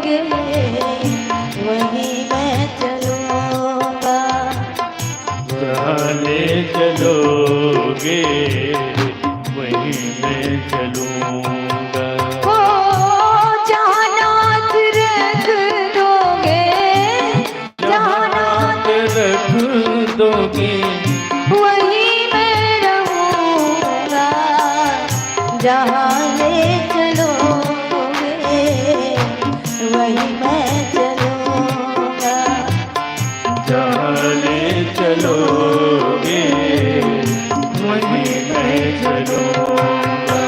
चलोगे वहीं मैं चलूंगा। जहाँ ले चलोगे वहीं मैं चलूंगा। हो जहाँ नाथ रख दोगे, जहाँ नाथ रख दोगे वहीं मैं रहूंगा। जहाँ ले चलोगे वहीं मैं चलूंगा। जहाँ ले चलोगे वहीं मैं चलूंगा।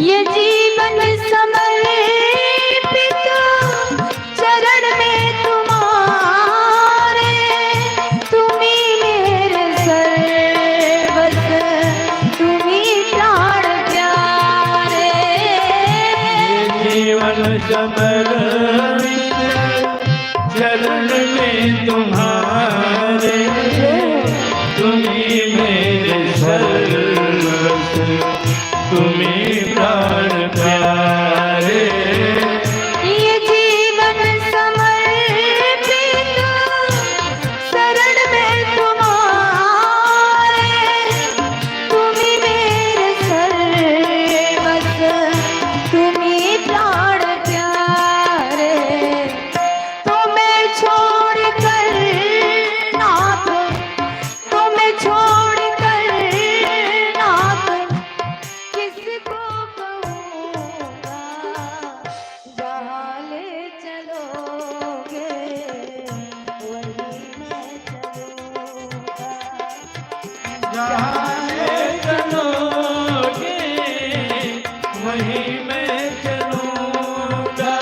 ये जीवन समर्पित चरण में तुम्हारे, तुम्ही मेरे सर्वस्व, तुम्ही प्राण प्यारे। जीवन समर्पित चरण में तुम्हारे, तुम्ही मेरे सर्वस्व, तुम्ही प्राण प्यारे। ये जीवन समर्पित शरण में तुम्हारे, तुम्ही मेरे सर्वस्व, तुम्ही प्राण प्यारे। तुम्हें छोड़ कर नाथ, तुम्हें छोड़ कर नाथ किसको कहूँगा। जहाँ ले चलोगे वहीं मैं चलूँगा। जहाँ ले चलोगे वहीं मैं चलूंगा।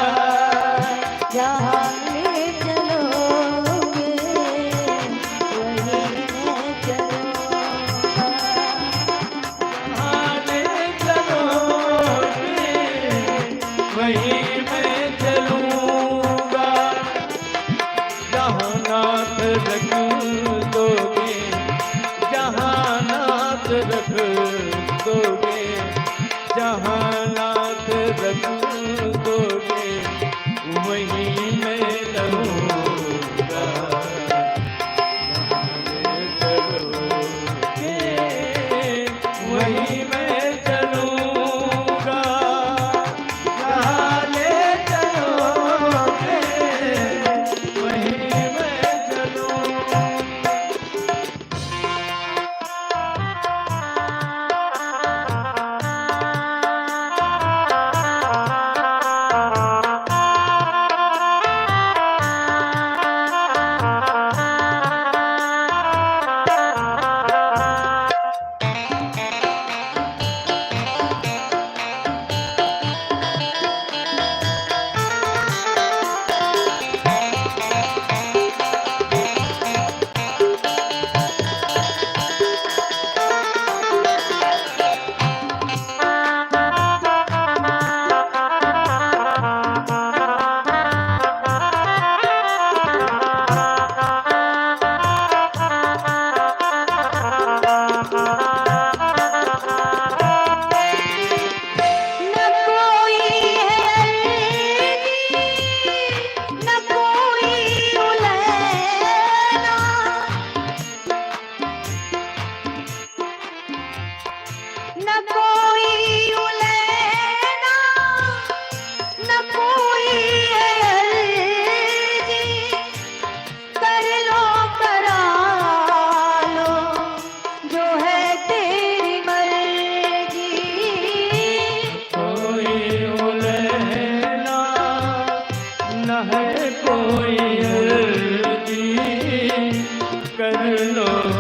जहाँ ले चलोगे वहीं मैं चलूँगा। जहाँ ले चलोगे वहीं मैं चलूंगा। जहाँ नाथ रख दोगे, जहाँ नाथ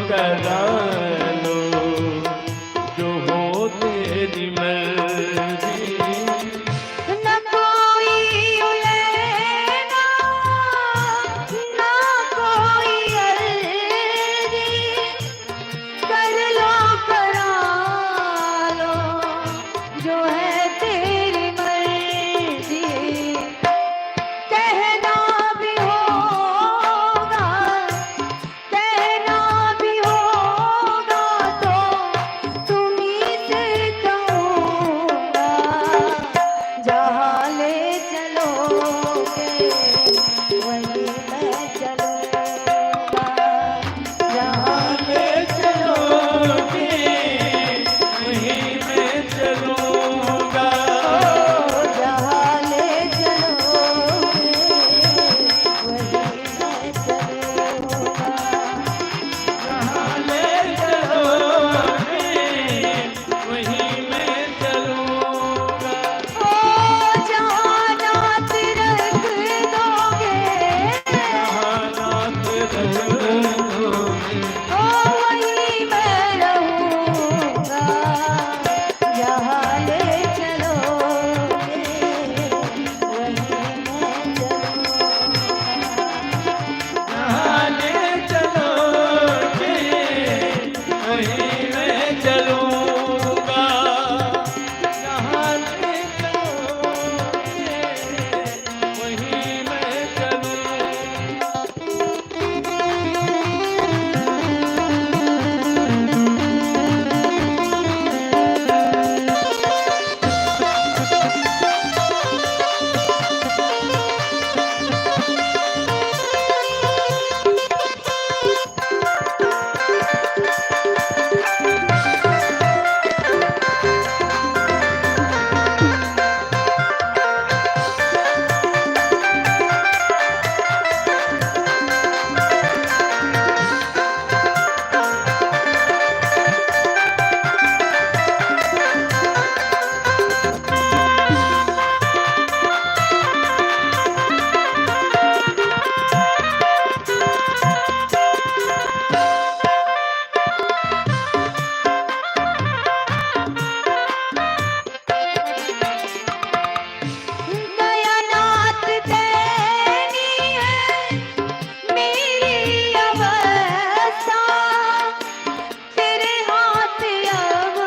करा लो जो हो तेरी मर्जी। न कोई उलेना, ना कोई अर्जी, कर लो करा लो जो है तेरी मर्जी। कहना भी होगा, कहना भी होगा तो तुम्हीं से कहूँगा। जहाँ ले चलोगे वहीं मैं चलूँगा। जहाँ ले चलोगे वहीं मैं चलूँगा। जहाँ ले चलोगे वहीं मैं चलूँगा। जहाँ ले चलोगे वहीं मैं चलूँगा। ओ जहाँ नात रख दोगे, जहाँ नाथ रखोगे ओ वहीं मैं रहूँगा। जहाँ ले चलोगे वहीं मैं चलूँगा। जहाँ ले चलोगे वहीं मैं चलूँगा। जहाँ ले चलोगे वहीं मैं चलूँगा। दयानाथ तेरी है मेरी अवस्था, तेरे हाथ अब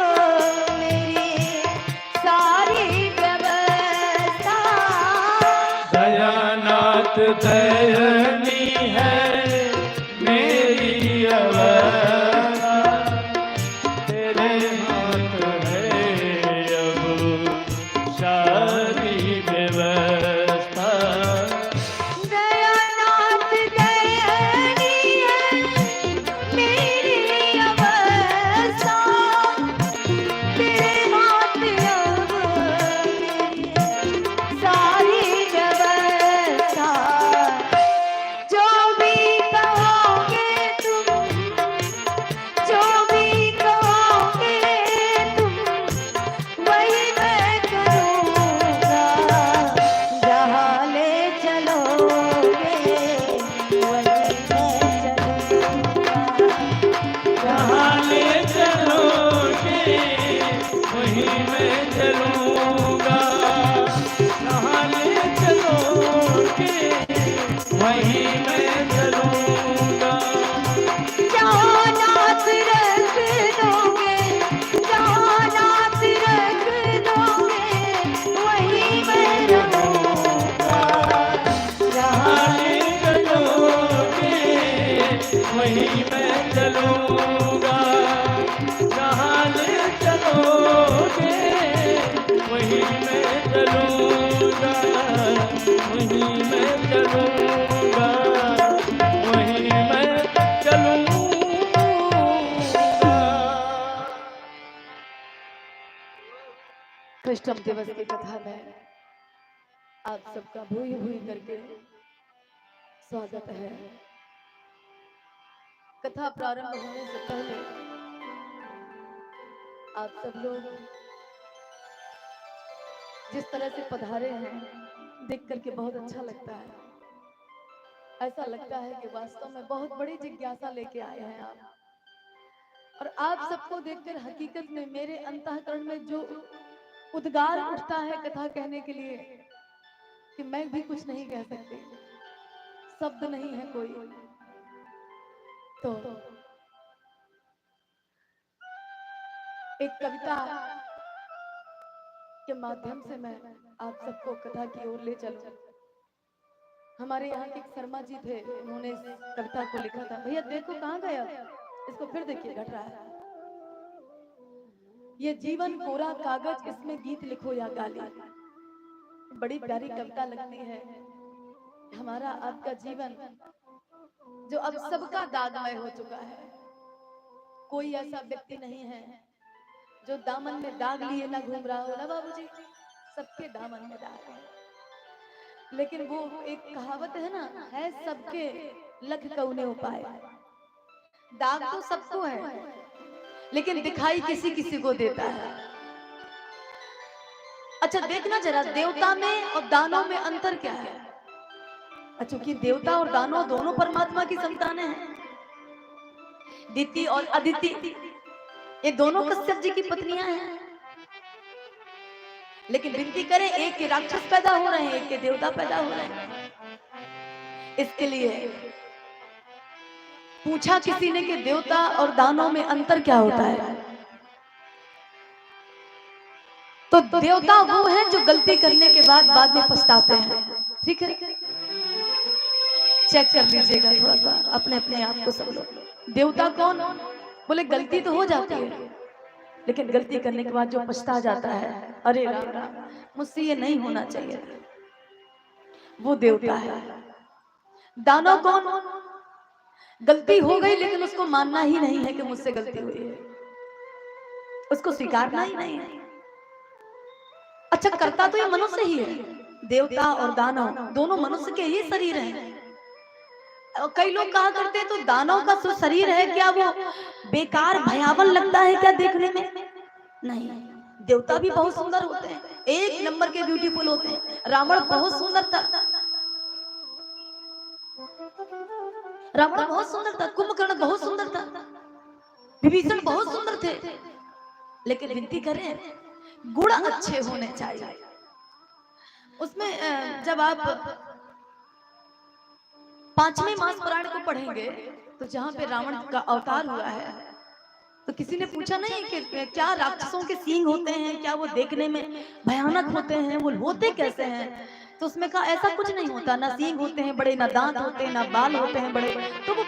मेरी सारी व्यवस्था। दयानाथ दयनी है मेरी अवस्था। तेरे हाथ है अब सारी व्यवस्था। दयानाथ दयानी है मेरी अवस्था, तेरे हाथ अब मेरी सारी व्यवस्था। जो भी कहोगे तुम, जो भी कहोगे तुम वही मैं करूँगा। जहाँ ले चलोगे वहीं मैं चलूँगा। जहाँ ले चलोगे वहीं मैं चलूँगा। जहाँ ले चलोगे वहीं मैं चलूँगा। जहाँ नाथ रख दोगे, जहाँ नाथ रख दोगे वहीं मैं रहूँगा। जहाँ जहाँ ले चलोगे वहीं मैं चलूँगा। जहाँ ले चलोगे वहीं मैं चलूँगा। वहीं मैं चलूँगा। वहीं मैं चलूँगा। कृष्ण दिवस की कथा में आप सबका भूई भूई करके स्वागत है। कथा प्रारंभ होने से पहले आप सब लोग जिस तरह से पधारे हैं देख करके बहुत अच्छा लगता है। ऐसा लगता है कि वास्तव में बहुत बड़ी जिज्ञासा लेके आए हैं आप। और आप सबको देखकर हकीकत में मेरे अंतःकरण में जो उद्गार उठता है कथा कहने के लिए कि मैं भी कुछ नहीं कह सकती, शब्द नहीं है कोई। तो एक कविता के माध्यम से मैं आप सबको कथा की ओर ले चलूं। हमारे यहाँ के एक शर्मा जी थे, उन्होंने इस कविता को लिखा था। भैया देखो कहाँ गया, इसको फिर देखिए, घट रहा है। ये जीवन कोरा कागज, इसमें गीत लिखो या गाली। बड़ी प्यारी कविता लगती है। हमारा आपका जीवन जो अब सबका दागमय हो चुका है, कोई ऐसा व्यक्ति नहीं है जो दामन में दाग लिए ना घूम रहा हो ना बाबूजी, सबके दामन में दाग है। लेकिन वो एक कहावत है ना, है सबके लख कौने उपाय। दाग तो सबको है, लेकिन दिखाई किसी किसी को देता है। अच्छा देखना जरा, देवता में और दानव में अंतर क्या है। चूंकि देवता और दानव दोनों परमात्मा की संतानें हैं, दिति और अदिति, ये दोनों कश्यप जी की पत्नियां हैं। लेकिन विनती करें, एक के राक्षस पैदा हो रहे हैं, एक के देवता पैदा हो रहे हैं। इसके लिए पूछा किसी ने कि देवता और दानव में अंतर क्या होता है, तो देवता वो हैं जो गलती करने के बाद में पछताते हैं। ठीक है, चेक कर लीजिएगा थोड़ा सा अपने अपने आप को सब लोग। देवता कौन, बोले गलती तो हो जाती है, लेकिन गलती करने के बाद जो पछता जाता है, अरे राम राम मुझसे ये नहीं होना चाहिए था, वो देवता है। दानव कौन, गलती हो गई लेकिन उसको मानना ही नहीं है कि मुझसे गलती हुई है, उसको स्वीकारना ही नहीं है। अच्छा करता तो ये मनुष्य ही है, देवता और दानव दोनों मनुष्य के ही शरीर हैं। कई लोग कहा करते हैं तो दानव का जो शरीर है क्या वो बेकार भयावन लगता है क्या देखने में, नहीं। देवता भी बहुत सुंदर होते हैं, एक नंबर के ब्यूटीफुल होते हैं। रावण बहुत सुंदर था, रावण बहुत सुंदर था, कुंभकर्ण बहुत सुंदर था, विभीषण बहुत सुंदर थे। लेकिन विनती करें, गुण अच्छे होने चाहिए उसमें। जब आप 5वें मास पुराण को पढ़ेंगे तो जहाँ पे रावण का अवतार हुआ है, तो किसी ने पूछा नहीं कि क्या राक्षसों के सींग होते हैं, क्या वो देखने में भयानक होते हैं, वो होते कैसे हैं। तो उसमें कहा ऐसा कुछ नहीं होता, ना सींग होते हैं बड़े, ना दांत होते हैं, ना बाल होते हैं बड़े, तो वो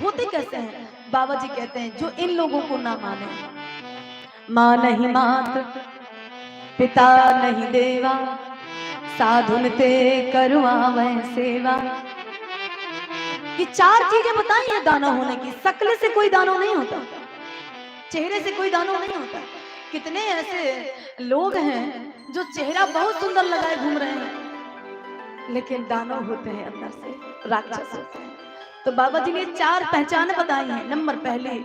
होते कैसे हैं। बाबा जी कहते हैं जो इन लोगों को ना माने, माँ नहीं मात पिता नहीं देवा, साधुन ते करुआ वह सेवा। ये 4 चीजें बताई हैं दानव होने की। शक्ल से कोई दानव नहीं होता, चेहरे से कोई दानव नहीं होता। कितने ऐसे लोग हैं जो चेहरा बहुत सुंदर लगाए घूम रहे हैं, लेकिन दानव होते हैं अंदर से, राक्षस होते हैं। तो बाबा जी ने 4 पहचानें बताई हैं। नंबर पहले,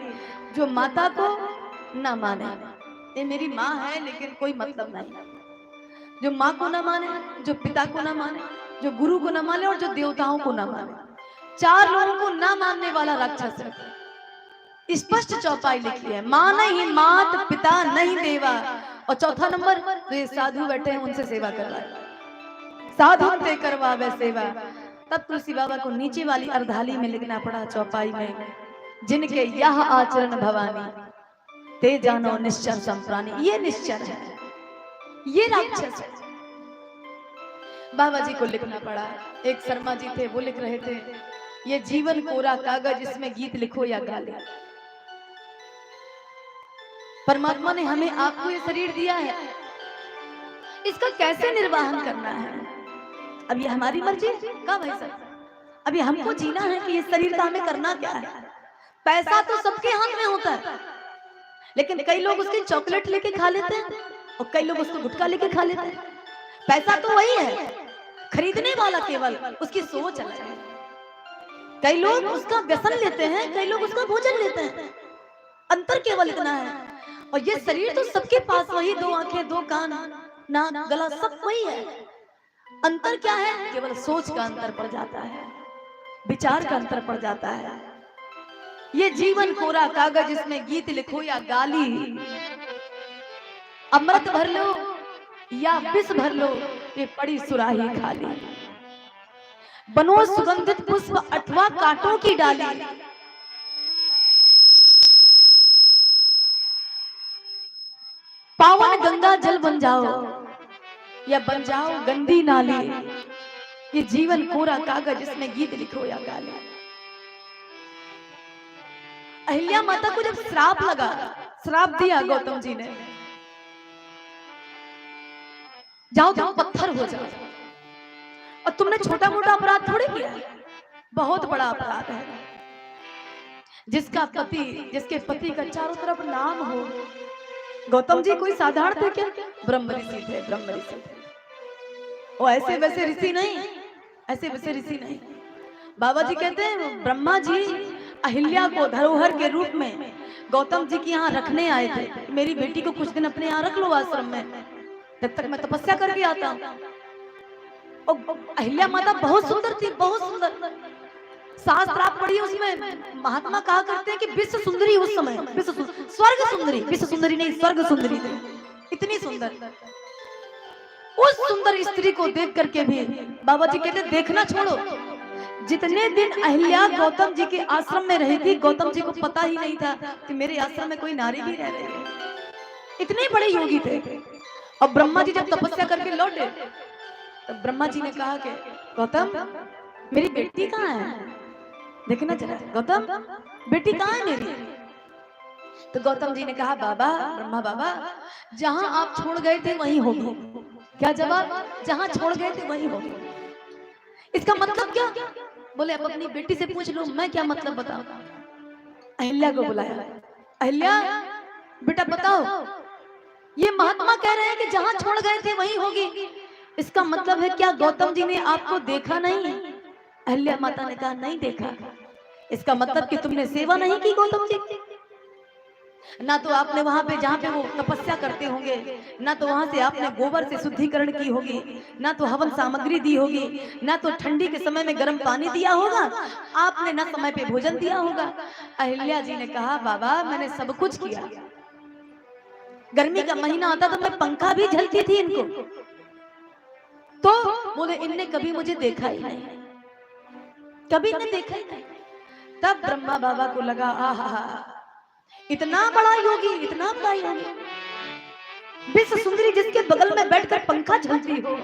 जो माता को ना माने, ये मेरी माँ है लेकिन कोई मतलब नहीं। जो माँ को ना माने, जो पिता को ना माने, जो गुरु को ना माने और जो देवताओं को ना माने, 4 लोगों को ना मानने वाला राक्षस है। स्पष्ट चौपाई लिखी है, माँ नहीं मात पिता नहीं देवा। और चौथा नंबर, तो ये साधु बैठे हैं उनसे सेवा करवाए, साधु ते करवावे सेवा। तब तुलसी बाबा को नीचे वाली अर्धाली में लिखना पड़ा चौपाई में, जिनके यह आचरण भवानी ते जानो निश्चर संप्राणी। ये निश्चर है, ये राक्षस है। बाबा जी को लिखना पड़ा। एक शर्मा जी थे, वो लिख रहे थे, ये जीवन कोरा कागज, इसमें गीत लिखो या गाली। परमात्मा ने हमें आपको ये शरीर दिया है, इसका कैसे निर्वाहन करना है, अब ये हमारी मर्जी का भाई साहब। अब ये हमको जीना है कि ये शरीर का हमें करना क्या है। पैसा तो सबके हाथ में होता है, लेकिन कई लोग उसकी चॉकलेट लेके खा लेते हैं और कई लोग उसको गुटखा लेके खा लेते हैं। पैसा तो वही है, खरीदने वाला केवल उसकी सोच अलग है। कई लोग उसका व्यसन लेते हैं, कई लोग उसका भोजन लेते हैं, अंतर केवल इतना है। और ये शरीर तो सबके पास वही, 2 आंखें 2 कान नाक गला सब वही है। अंतर क्या है, केवल सोच का अंतर पड़ जाता है, विचार का अंतर पड़ जाता है। ये जीवन कोरा कागज, इसमें गीत लिखो या गाली, अमृत भर लो या विष भर लो, ये पड़ी सुराही खाली। बनो सुगंधित पुष्प अथवा कांटों की डाली, पावन गंगा जल बन जाओ या बन जाओ गंदी नाली। ये जीवन कोरा कागज, इसमें गीत लिखो या गाली। अहिल्या माता को जब श्राप लगा, श्राप दिया गौतम जी ने, जाओ तुम पत्थर हो जाओ। और तुमने छोटा मोटा अपराध थोड़ी किया, बहुत बड़ा अपराध है। जिसके पति का चारों तरफ नाम हो। गौतम जी कोई साधारण थे क्या? ब्रह्म ऋषि थे, ब्रह्म ऋषि थे। वो ऐसे वैसे ऋषि नहीं, ऐसे वैसे ऋषि नहीं। बाबा जी कहते हैं ब्रह्मा जी अहिल्या को धरोहर के रूप में गौतम जी के यहाँ रखने आए थे। मेरी बेटी को कुछ दिन अपने यहाँ रख लो आश्रम में, जब तक मैं तपस्या करके आता हूँ। और अहिल्या माता बहुत सुंदर थी, बहुत सुंदर। शास्त्र आप पढ़िए, उसमें महात्मा कहा करते हैं कि विश्व सुंदरी उस समय, स्वर्ग सुंदरी, विश्व सुंदरी नहीं स्वर्ग सुंदरी थी, इतनी सुंदर। उस सुंदर स्त्री को देख करके भी बाबा जी कहते देखना छोड़ो। जितने दिन अहिल्या गौतम जी के आश्रम में रही थी, गौतम जी को पता ही नहीं था कि मेरे आश्रम में कोई नारी भी रह रही है। इतने बड़े योगी थे। और ब्रह्मा जी जब तपस्या करके लौटे, तो ब्रह्मा जी ने कहा कि गौतम मेरी बेटी कहाँ है, देखना चला। गौतम बेटी कहाँ है मेरी? तो गौतम जी ने कहा बाबा, ब्रह्मा बाबा, जहां आप छोड़ गए थे वहीं होगी। क्या जवाब? जहां छोड़ गए थे वहीं होगी। इसका मतलब क्या? बोले अब अपनी बेटी से पूछ लो, मैं क्या मतलब बताऊं। अहिल्या को बुलाया, अहिल्या बेटा बताओ, ये महात्मा कह रहे हैं कि जहां छोड़ गए थे वहीं होगी, इसका मतलब है क्या गौतम जी ने आपको देखा नहीं? अहिल्या माता ने कहा नहीं देखा। इसका मतलब कि तुमने सेवा नहीं की गौतम जी की। ना तो आपने वहां पे जहाँ पे वो तपस्या करते होंगे, ना तो वहां से आपने गोबर से शुद्धिकरण की होगी, ना तो हवन सामग्री दी होगी, ना तो ठंडी के समय में गर्म पानी दिया होगा, आपने ना समय पे भोजन दिया होगा। अहिल्या जी ने कहा बाबा मैंने सब कुछ किया। गर्मी का महीना आता तो मैं पंखा भी झलती थी इनको। तो बोले इनने कभी मुझे देखा ही नहीं, कभी इन्हें देखा ही नहीं। तब ब्रह्मा बाबा को लगा आहा, इतना बड़ा योगी, इतना बड़ा योगी, विश्व सुंदरी जिसके बगल में बैठकर पंखा झलती हो,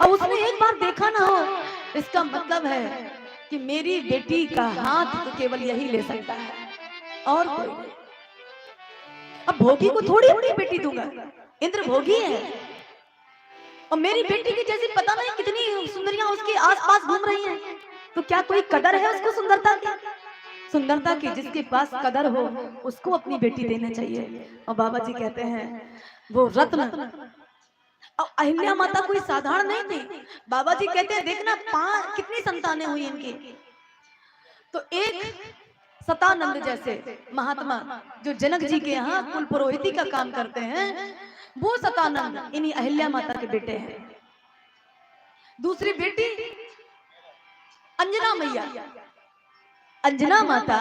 और उसने एक बार देखा ना हो, इसका मतलब है कि मेरी बेटी का हाथ तो केवल यही ले सकता है और कोई नहीं। अब भोगी को थोड़ी अपनी बेटी दूंगा, इंद्र भोगी है, और मेरी बेटी की जैसी पता नहीं कितनी सुंदरियां उसके आसपास घूम रही हैं, तो क्या कोई कदर है उसको सुंदरता की? सुंदरता की जिसके पास कदर हो उसको अपनी बेटी देना चाहिए। और बाबा जी कहते हैं वो रत्न। और अहिल्या माता कोई साधारण नहीं थी। बाबा जी कहते हैं देखना कितनी संतानें हुई इनकी। तो एक सतानंद जैसे महात्मा जो जनक जी के यहाँ कुल पुरोहिती का काम करते हैं, वो सतानंद इन्हीं अहिल्या माता के बेटे हैं। दूसरी बेटी अंजना मैया, अंजना माता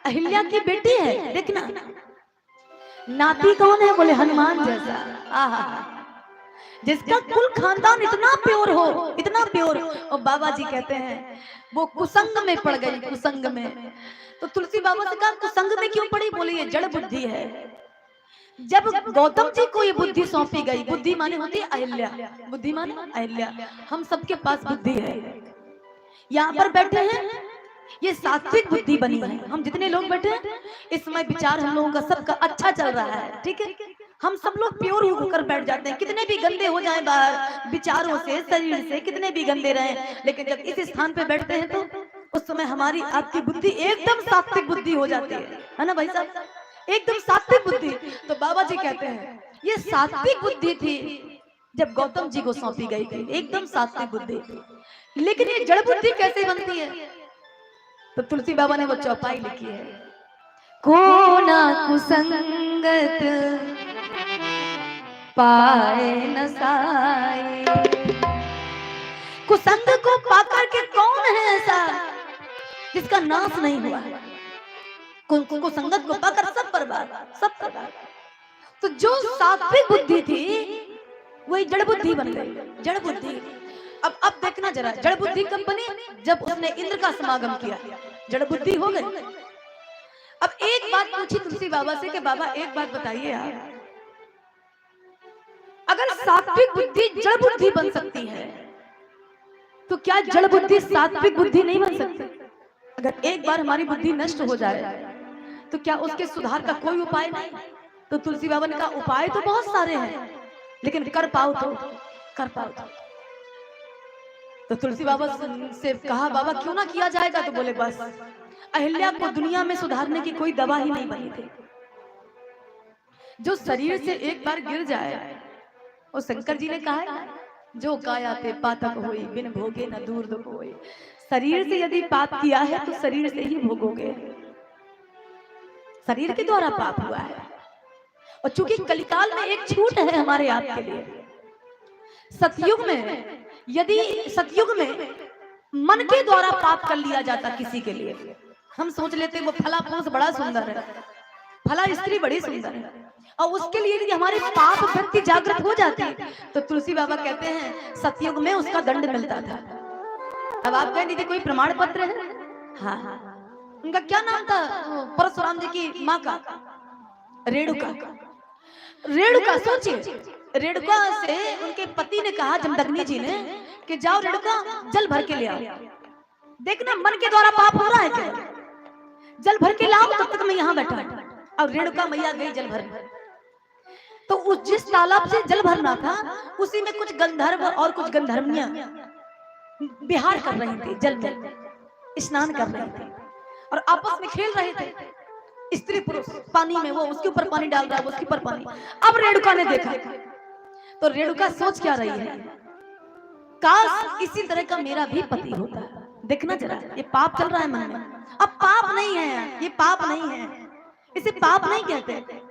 अहिल्या की बेटी है। देखना नाती कौन है? बोले हनुमान जैसा। आहा, जिसका कुल खानदान इतना प्योर हो, इतना प्योर। और बाबा जी कहते हैं वो कुसंग में पड़ गई, कुसंग में। तो तुलसी बाबा से कहा कुसंग में क्यों पड़ी? बोले ये जड़ बुद्धि है। जब गौतम जी को ये बुद्धि सौंपी गई, बुद्धि माने होती है अहिल्या, बुद्धि माने अहिल्या। हम सबके पास बुद्धि है। यहाँ पर बैठे हैं ये सात्विक बुद्धि बनी है। हम जितने लोग बैठे हैं इस समय विचार हम लोगों का सबका अच्छा चल रहा है, ठीक है। हम सब लोग प्योर होकर बैठ जाते हैं, कितने भी गंदे हो जाएं बाहर विचारों से, शरीर से, कितने भी गंदे रहें, लेकिन जब इस स्थान पे बैठते हैं तो उस समय हमारी आपकी बुद्धि एकदम सात्विक बुद्धि हो जाती है ना भाई साहब, एकदम सात्विक बुद्धि। तो बाबा जी कहते हैं ये सात्विक बुद्धि थी जब गौतम जी को सौंपी गई थी, एकदम सात्विक बुद्धि। लेकिन ये जड़ बुद्धि कैसे बनती है? तो तुलसी बाबा ने वो चौपाई लिखी है, को ना कुसंगत पाए न साए। कुसंग को पाकर के कौन है ऐसा जिसका नाश नहीं हुआ है? को संगत को पाकर सब बर्बाद, सब बर्बाद। तो जो सात्विक बुद्धि थी वही जड़ बुद्धि बन गई, जड़ बुद्धि। अब देखना जरा, जड़ बुद्धि कब बनी? जब उसने इंद्र का समागम किया, जड़ बुद्धि हो गई। अब एक बात पूछी तुलसी बाबा से कि बाबा एक बात बताइए आप, अगर सात्विक बुद्धि जड़ बुद्धि बन सकती है तो क्या जड़ बुद्धि सात्विक बुद्धि नहीं बन सकती? अगर एक बार हमारी बुद्धि नष्ट हो जाए तो क्या उसके सुधार का कोई उपाय नहीं? तो तुलसी बाबा ने कहा उपाय तो बहुत सारे हैं, लेकिन कर पाओ तो, कर पाओ तो तुलसी बाबा से कहा बाबा क्यों ना किया जाएगा? तो बोले बस अहिल्या को दुनिया में सुधारने की कोई दवा ही नहीं बनी थी। जो शरीर से एक बार गिर जाए, और शंकर जी ने कहा है जो काया ते पातक होई बिन भोगे न दूर दुख होई। शरीर से यदि पाप किया है तो शरीर से ही भोगोगे, शरीर के द्वारा पाप हुआ है। और चूंकि कलिकाल में एक छूट है हमारे आपके लिए, सतयुग में यदि सतयुग में मन के द्वारा पाप कर लिया जाता किसी के लिए, हम सोच लेते वो फला पुरुष बड़ा सुंदर है, फला स्त्री बड़ी सुंदर है, और उसके लिए यदि हमारे पाप भक्ति जागृत हो जाती तो तुलसी बाबा कहते हैं सतयुग में उसका दंड मिलता था। अब आप कहें दीदी कोई प्रमाण पत्र है? हाँ, उनका क्या नाम था परशुराम जी की माँ का? रेणुका। रेणुका, सोचिए रेणुका से उनके पति ने कहा जमदग्नि जी ने कि जाओ रेणुका जल भर के ले आओ, देखना मन के द्वारा पाप हो रहा है क्या, जल भर के लाओ, तब तक मैं यहाँ बैठा। और रेणुका मैया गई जल भर। तो उस जिस तालाब से जल भरना था उसी में कुछ गंधर्व और कुछ गंधर्वनियां विहार कर रही थी, जल में स्नान कर रहे थे और आपस में खेल रहे थे। स्त्री पुरुष पानी में, वो उसके ऊपर पानी डाल रहा है, वो उसके ऊपर पानी। अब रेणुका ने देखा तो रेणुका सोच क्या रही है, काश इसी तरह का मेरा भी पति होता। देखना जरा, ये पाप चल रहा है मन में। अब पाप नहीं है, ये पाप नहीं है, इसे पाप नहीं कहते।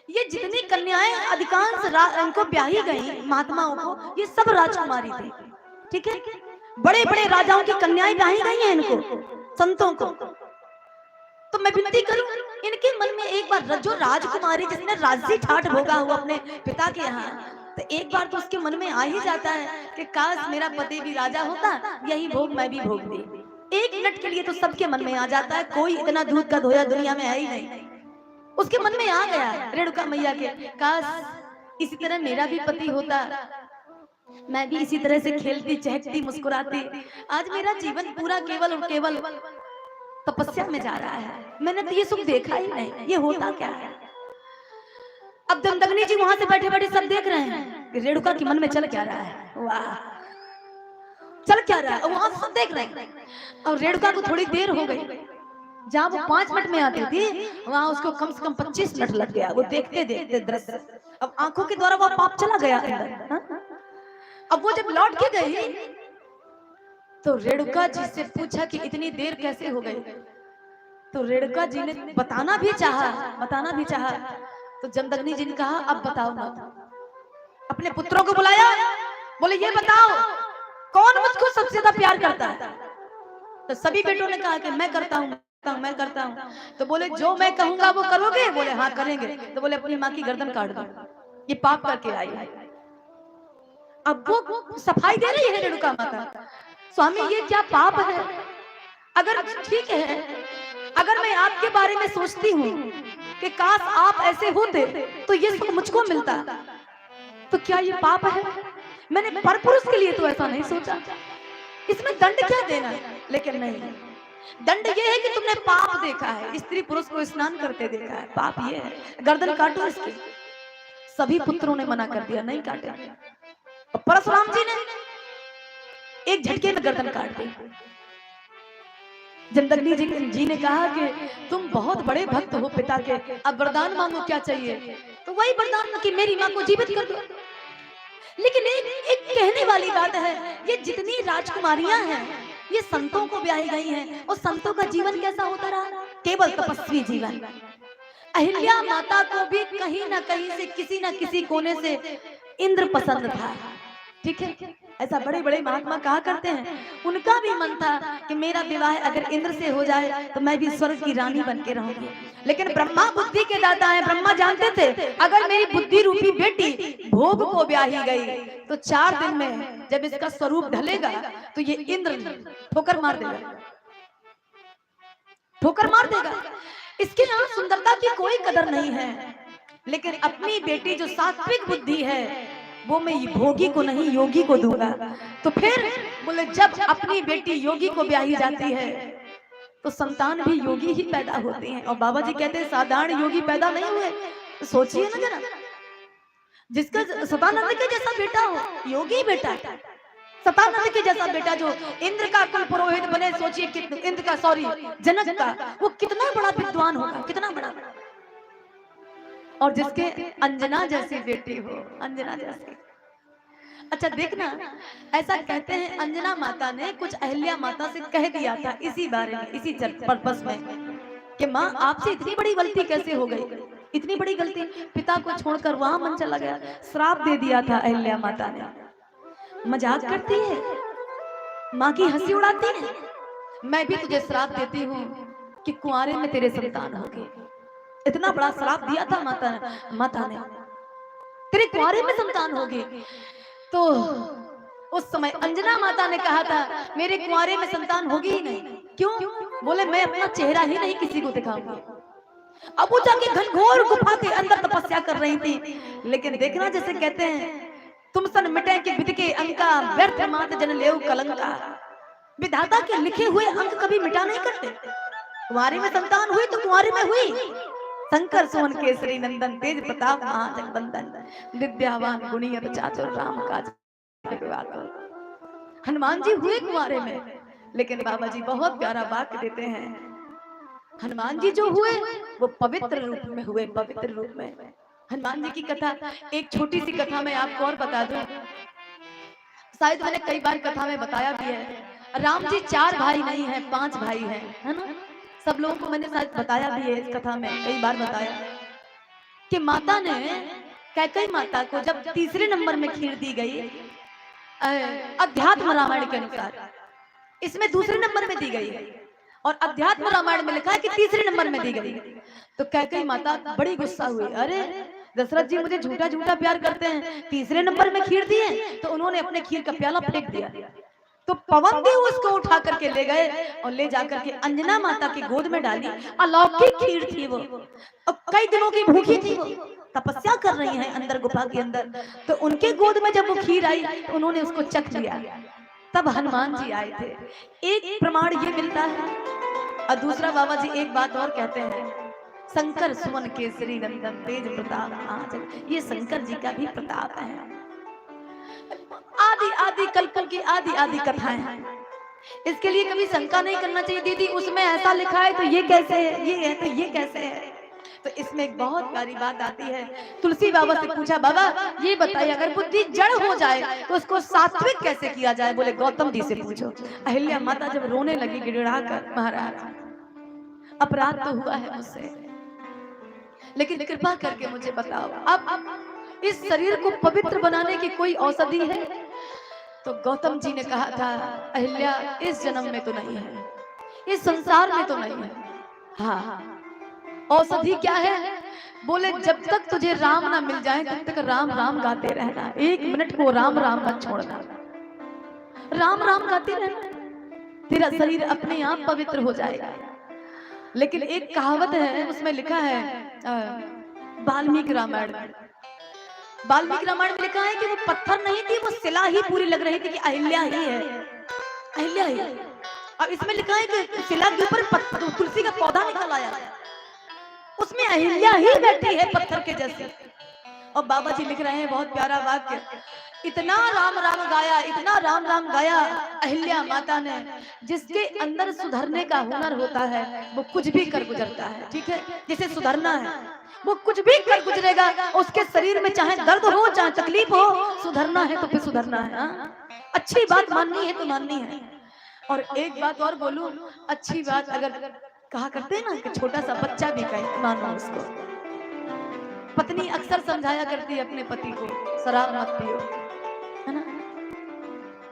ये जितनी कन्याएं अधिकांश इनको ब्याही गई महात्माओं को, ये सब राजकुमारी थी, ठीक है। बड़े बड़े राजाओं की कन्याएं ब्याही गई हैं इनको, संतों को। तो मैं विनती करूं इनके मन में एक बार, जो राजकुमारी जिसने राज्य ठाठ भोगा हुआ अपने पिता के यहाँ, तो एक बार तो उसके मन में आ ही जाता है कि काश मेरा पति भी राजा होता, यही भोग मैं भी भोग दी। एक मिनट के लिए तो सबके मन में आ जाता है, कोई इतना दूध का धोया दुनिया में है ही नहीं। उसके मन में आ गया रेणुका मैया के, काश इसी तरह मेरा भी पति होता, मैं भी इसी तरह से खेलती चहकती मुस्कुराती। आज मेरा जीवन पूरा केवल और केवल तपस्या में जा रहा है, मैंने तो ये सुख देखा ही नहीं, ये होता क्या है। अब जमदग्नि जी वहां से बैठे बैठे सब देख रहे हैं कि रेणुका के मन में चल क्या रहा है, वाह चल क्या रहा है, वहां सब देख रहे हैं। और रेणुका को थोड़ी देर हो गई, जहाँ वो 5 मिनट में आती थी वहां उसको कम से कम 25 मिनट लग गया, वो देखते देखते दृश्य। अब आंखों के द्वारा वो पाप चला गया अंदर। हाँ? अब वो जब लौट के गई तो रेणुका जी से पूछा कि इतनी देर कैसे हो गई। तो रेणुका जी ने बताना भी चाहा, तो जमदग्नि जी ने कहा अब बताओ ना। अपने पुत्रों को बुलाया, बोले ये बताओ कौन मुझको सबसे ज्यादा प्यार करता है। तो सभी बेटों ने कहा कि मैं करता हूँ। तो बोले जो मैं कहूंगा वो करोगे? बोले हाँ करेंगे। तो बोले अपनी माँ की गर्दन काट दो, ये पाप करके आई है। अब वो सफाई दे रही है रेणुका माता, स्वामी ये क्या पाप है? अगर ठीक है, अगर मैं आपके बारे में सोचती हूँ कि काश आप ऐसे होते तो ये सुख मुझको मिलता, तो क्या ये पाप है? मैंने परपुरुष के लिए तो ऐसा नहीं सोचा, इसमें दंड क्या देना है? लेकिन नहीं, दंड ये है कि तुमने पाप देखा है, स्त्री पुरुष को स्नान करते देखा है, पाप ये है, गर्दन काटो इसकी। सभी पुत्रों ने मना कर दिया, नहीं काटे। और परशुराम जी ने एक झटके में गर्दन काट दी। जमदग्नि जी ने कहा कि तुम बहुत बड़े भक्त हो पिता के, अब वरदान मांगो, क्या चाहिए? तो वही वरदान कि मेरी मां को जीवित कर दो। लेकिन एक कहने वाली बात है, ये जितनी राजकुमारियां हैं ये संतों को ब्याही गई हैं, और संतों का जीवन कैसा होता रहा? केवल तपस्वी जीवन। अहिल्या माता को भी कहीं ना कहीं से, किसी ना किसी कोने से इंद्र पसंद था, ठीक है। ऐसा बड़े बड़े महात्मा कहा करते हैं। उनका भी मन था कि मेरा विवाह अगर इंद्र से हो जाए तो मैं भी स्वर्ग की रानी बन के रहूंगी। लेकिन ब्रह्मा बुद्धि के दाता है, ब्रह्मा जानते थे अगर मेरी बुद्धि रूपी बेटी भोग को ब्याही गई तो 4 दिन में जब इसका स्वरूप ढलेगा तो ये इंद्र ठोकर मार देगा, ठोकर मार देगा। इसके यहाँ सुंदरता की कोई कदर नहीं है, लेकिन अपनी बेटी जो सात्विक बुद्धि है वो मैं भोगी को नहीं योगी को दूंगा। तो फिर बोले जब अपनी बेटी योगी को ब्याही जाती है तो संतान भी योगी ही पैदा होते हैं। और बाबा जी कहते हैं साधारण योगी पैदा नहीं हुए। तो सोचिए ना जरा, जिसका सतानंद के जैसा बेटा हो, योगी बेटा, सतानंद के जैसा बेटा जो इंद्र का कुल पुरोहित बने, सोचिए इंद्र का सॉरी जनक का वो कितना बड़ा विद्वान होगा, कितना बड़ा। और जिसके अंजना जैसी बेटी हो, अंजना जैसी। अच्छा देखना, ऐसा कहते हैं अंजना माता ने कुछ अहिल्या माता से कह दिया था इसी बारे में, इसी पर्पस में कि माँ आपसे इतनी बड़ी गलती कैसे हो गई, इतनी बड़ी गलती, पिता को छोड़कर वहां मन चला गया, श्राप दे दिया था अहिल्या माता ने। मजाक करती है, माँ की हंसी उड़ाती है। मैं भी तुझे श्राप देती हूँ कि कुंवारे में तेरे संतान होगी। इतना बड़ा श्राप दिया था माता ने, तेरे कुंवारे में संतान होगी। तो उस समय अंजना माता ने कहा था मेरे कुंवारे में संतान होगी ही नहीं। क्यों? बोले मैं अपना चेहरा ही नहीं किसी को दिखाऊंगी। अब वो जाके घनघोर गुफा के अंदर तपस्या कर रही थी। लेकिन देखना, जैसे कहते हैं तुम सन मिटे के विद के अंका, व्यर्थ मात जन लेव कलंका। विधाता के लिखे हुए अंक कभी मिटा नहीं करते। कुंवारे में संतान हुई तो कुंवारे में हुई। शंकर सुमन केसरी नंदन, तेज प्रताप महाजगबंदन, विद्यावान गुणियत चातुर राम काज। हनुमान जी हुए कुंवारे में, लेकिन बाबा जी बहुत प्यारा वाक्य देते हैं। हनुमान जी जो हुए वो पवित्र रूप में हुए, पवित्र रूप में। हनुमान जी की कथा, एक छोटी सी कथा मैं आपको और बता दूं, शायद मैंने कई बार कथा में बताया भी है। राम जी 4 भाई नहीं है, 5 भाई हैं, है ना। सब लोगों को मैंने शायद बताया भी है इस कथा में, कई बार बताया कि माता ने कैकेयी माता को जब तीसरे नंबर में खीर दी गई, अध्यात्म रामायण के अनुसार, इसमें दूसरे नंबर में दी गई है और अध्यात्म रामायण में लिखा है कि तीसरे नंबर में दी गई। तो कैकेयी माता बड़ी गुस्सा हुई, अरे दशरथ जी मुझे झूठा झूठा प्यार करते हैं, तीसरे नंबर में खीर दिए। तो उन्होंने अपने खीर का प्याला फेंक दिया। तो पवन देव उसको उठा करके ले गए और ले जाकर के अंजना माता की गोद में डाली। अलौकिक खीर थी वो, और कई दिनों की भूखी थी, वो तपस्या कर रही है अंदर गुफा के अंदर। तो उनके गोद में जब वो खीर आई तो उन्होंने उसको चख लिया। तब हनुमान जी आए थे। एक प्रमाण ये मिलता है। और दूसरा बाबा जी एक बात और कहते हैं, शंकर सुमन केसरी नंदन, तेज प्रताप महाजग। ये शंकर जी का भी प्रताप है। आदि आदि कल्पों की आदि आदि कथाएं हैं। इसके लिए कभी शंका नहीं करना चाहिए, दीदी उसमें ऐसा लिखा है तो ये कैसे है, ये है तो ये कैसे है। तो इसमें एक बहुत प्यारी बात आती है। तुलसी बाबा से पूछा, बाबा ये बताइए अगर बुद्धि जड़ हो जाए तो उसको सात्विक कैसे किया जाए। बोले गौतम जी से पूछो। अहिल्या माता जब रोने लगी गिड़गिड़ा कर, महाराज अपराध तो हुआ है मुझसे, लेकिन कृपा करके मुझे बताओ अब इस शरीर को पवित्र बनाने की कोई औषधि है। तो गौतम जी ने कहा था, अहिल्या इस जन्म में तो नहीं है, इस संसार में तो नहीं है। हाँ औषधि क्या है? बोले जब तक तुझे राम ना मिल जाए तब तक राम राम गाते रहना, 1 मिनट को राम राम मत छोड़ना, राम राम गाते रहना, तेरा शरीर अपने आप पवित्र हो जाएगा। लेकिन एक कहावत है, उसमें लिखा है वाल्मीकि रामायण में, वाल्मीकि रामायण में लिखा है कि वो पत्थर नहीं थी, वो शिला ही पूरी लग रही थी कि अहिल्या ही है, अहिल्या ही। अब इसमें लिखा है कि शिला के ऊपर तुलसी का पौधा निकल आया, उसमें अहिल्या ही बैठी है पत्थर के जैसे। और बाबा जी लिख रहे हैं बहुत प्यारा वाक्य, इतना राम राम गाया, इतना राम राम गाया अहिल्या माता ने, जिसके अंदर सुधरने का हुनर होता है वो कुछ भी कर गुजरता है। ठीक है, जिसे सुधरना है वो कुछ भी कर गुजरेगा। उसके शरीर में चाहे दर्द हो चाहे तकलीफ हो, सुधरना है तो फिर सुधरना है। अच्छी बात माननी है तो माननी है। और एक बात और बोलूं, अच्छी बात अगर कहा करते हैं ना कि छोटा सा बच्चा भी कहे मानो उसको। पत्नी अक्सर समझाया करती है अपने पति को, शराब मत पियो, है ना।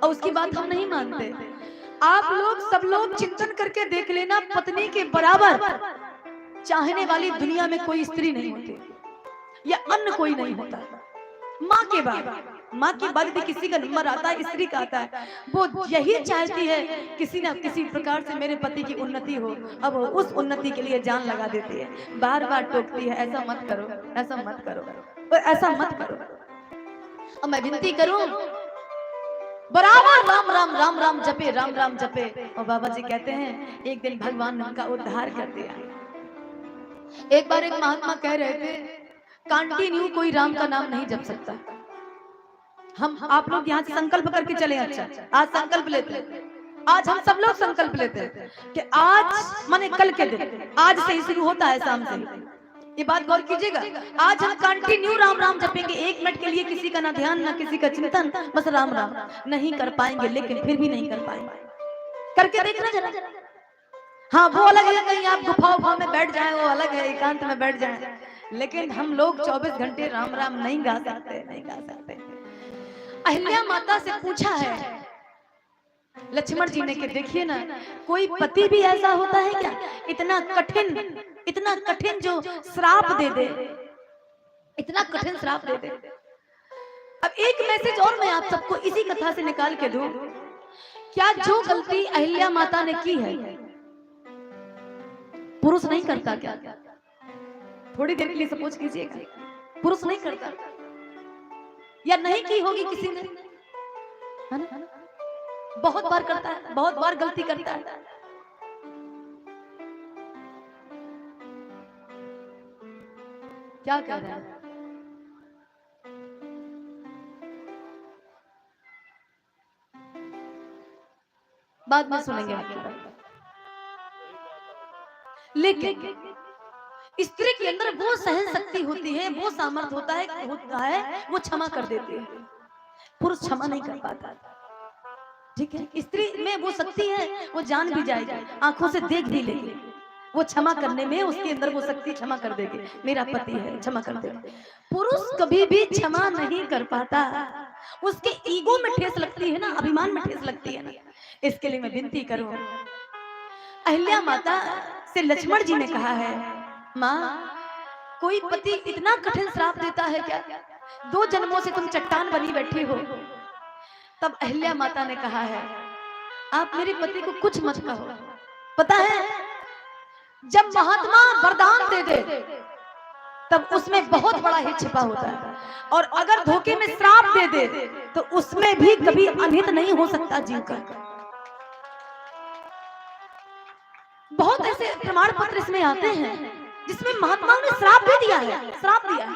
और उसकी बात हम नहीं मानते। आप लोग सब लोग चिंतन करके देख लेना, पत्नी के बराबर चाहने वाली दुनिया में कोई स्त्री नहीं होती या अन्य कोई नहीं होता। माँ के बाद भी किसी का नंबर आता है, स्त्री का आता है। वो यही चाहती है किसी न किसी प्रकार से मेरे पति की उन्नति हो। अब वो उस उन्नति के लिए जान लगा देती है, बार बार टोकती है, ऐसा मत करो, ऐसा मत करो, ऐसा मत करो। अब मैं विनती करूं, बराबर राम राम राम राम जपे, राम राम जपे। और बाबा जी कहते हैं एक दिन भगवान ने उनका उद्धार कर दिया। एक बार एक महात्मा कह रहे थे, कंटिन्यू कोई राम का नाम नहीं जप सकता। हम आप लोग यहाँ से संकल्प करके चले। अच्छा, आज संकल्प लेते हैं, आज हम सब लोग संकल्प लेते हैं कि आज माने कल के दिन, आज से ही शुरू होता है, शाम से। ये बात गौर कीजिएगा, आज हम कंटिन्यू राम राम जपेंगे। 1 मिनट के लिए किसी का ना ध्यान, ना किसी का चिंतन, बस राम राम। नहीं कर पाएंगे, लेकिन फिर भी नहीं कर पाएंगे। करके देखना जरा। हाँ, वो अलग है, कहीं आप गुफा में बैठ जाए, वो अलग है, एकांत में बैठ जाए। लेकिन हम लोग 24 घंटे राम राम नहीं गा सकते, नहीं गा सकते। अहिल्या माता से पूछा है लक्ष्मण जी ने कि देखिए ना, कोई पति भी ऐसा होता है क्या, इतना कठिन जो श्राप दे दे, इतना कठिन श्राप दे दे। अब एक मैसेज और मैं आप सबको इसी कथा से निकाल के दूं। क्या जो गलती अहिल्या माता ने की है पुरुष नहीं करता क्या? थोड़ी देर के लिए सपोज कीजिएगा, पुरुष नहीं करता या नहीं की होगी किसी ने, है ना? बहुत बार करता है, बहुत बार गलती करता है। क्या कह रहे हैं? बाद में सुनेंगे आपकी बात। लेकिन स्त्री के अंदर वो सहन शक्ति होती है, वो सामर्थ्य होता है, वो क्षमा कर देती है। पुरुष क्षमा नहीं कर पाता। ठीक है, स्त्री में वो शक्ति है, वो जान भी जाएगी, आंखों से देख भी लेगी, वो क्षमा करने में उसके अंदर वो शक्ति क्षमा कर देगी। मेरा पति है, क्षमा कर देगा। पुरुष कभी भी क्षमा नहीं कर पाता, उसके ईगो में ठेस लगती है ना, अभिमान में ठेस लगती है ना। इसके लिए मैं विनती करूं, अहिल्या माता से लक्ष्मण जी ने कहा है, माँ कोई पति इतना कठिन श्राप देता है क्या? 2 जन्मों से तुम चट्टान बनी बैठी हो। तब अहिल्या माता ने कहा है, आप मेरे पति को कुछ मत कहो। पता है, जब महात्मा वरदान दे दे तब उसमें बहुत बड़ा हित छिपा होता है, और अगर धोखे में श्राप दे दे तो उसमें भी कभी अनहित नहीं हो सकता जीव का। बहुत ऐसे प्रमाण पत्र इसमें आते हैं जिसमें महात्माओं ने श्राप भी दिया है, श्राप दिया है,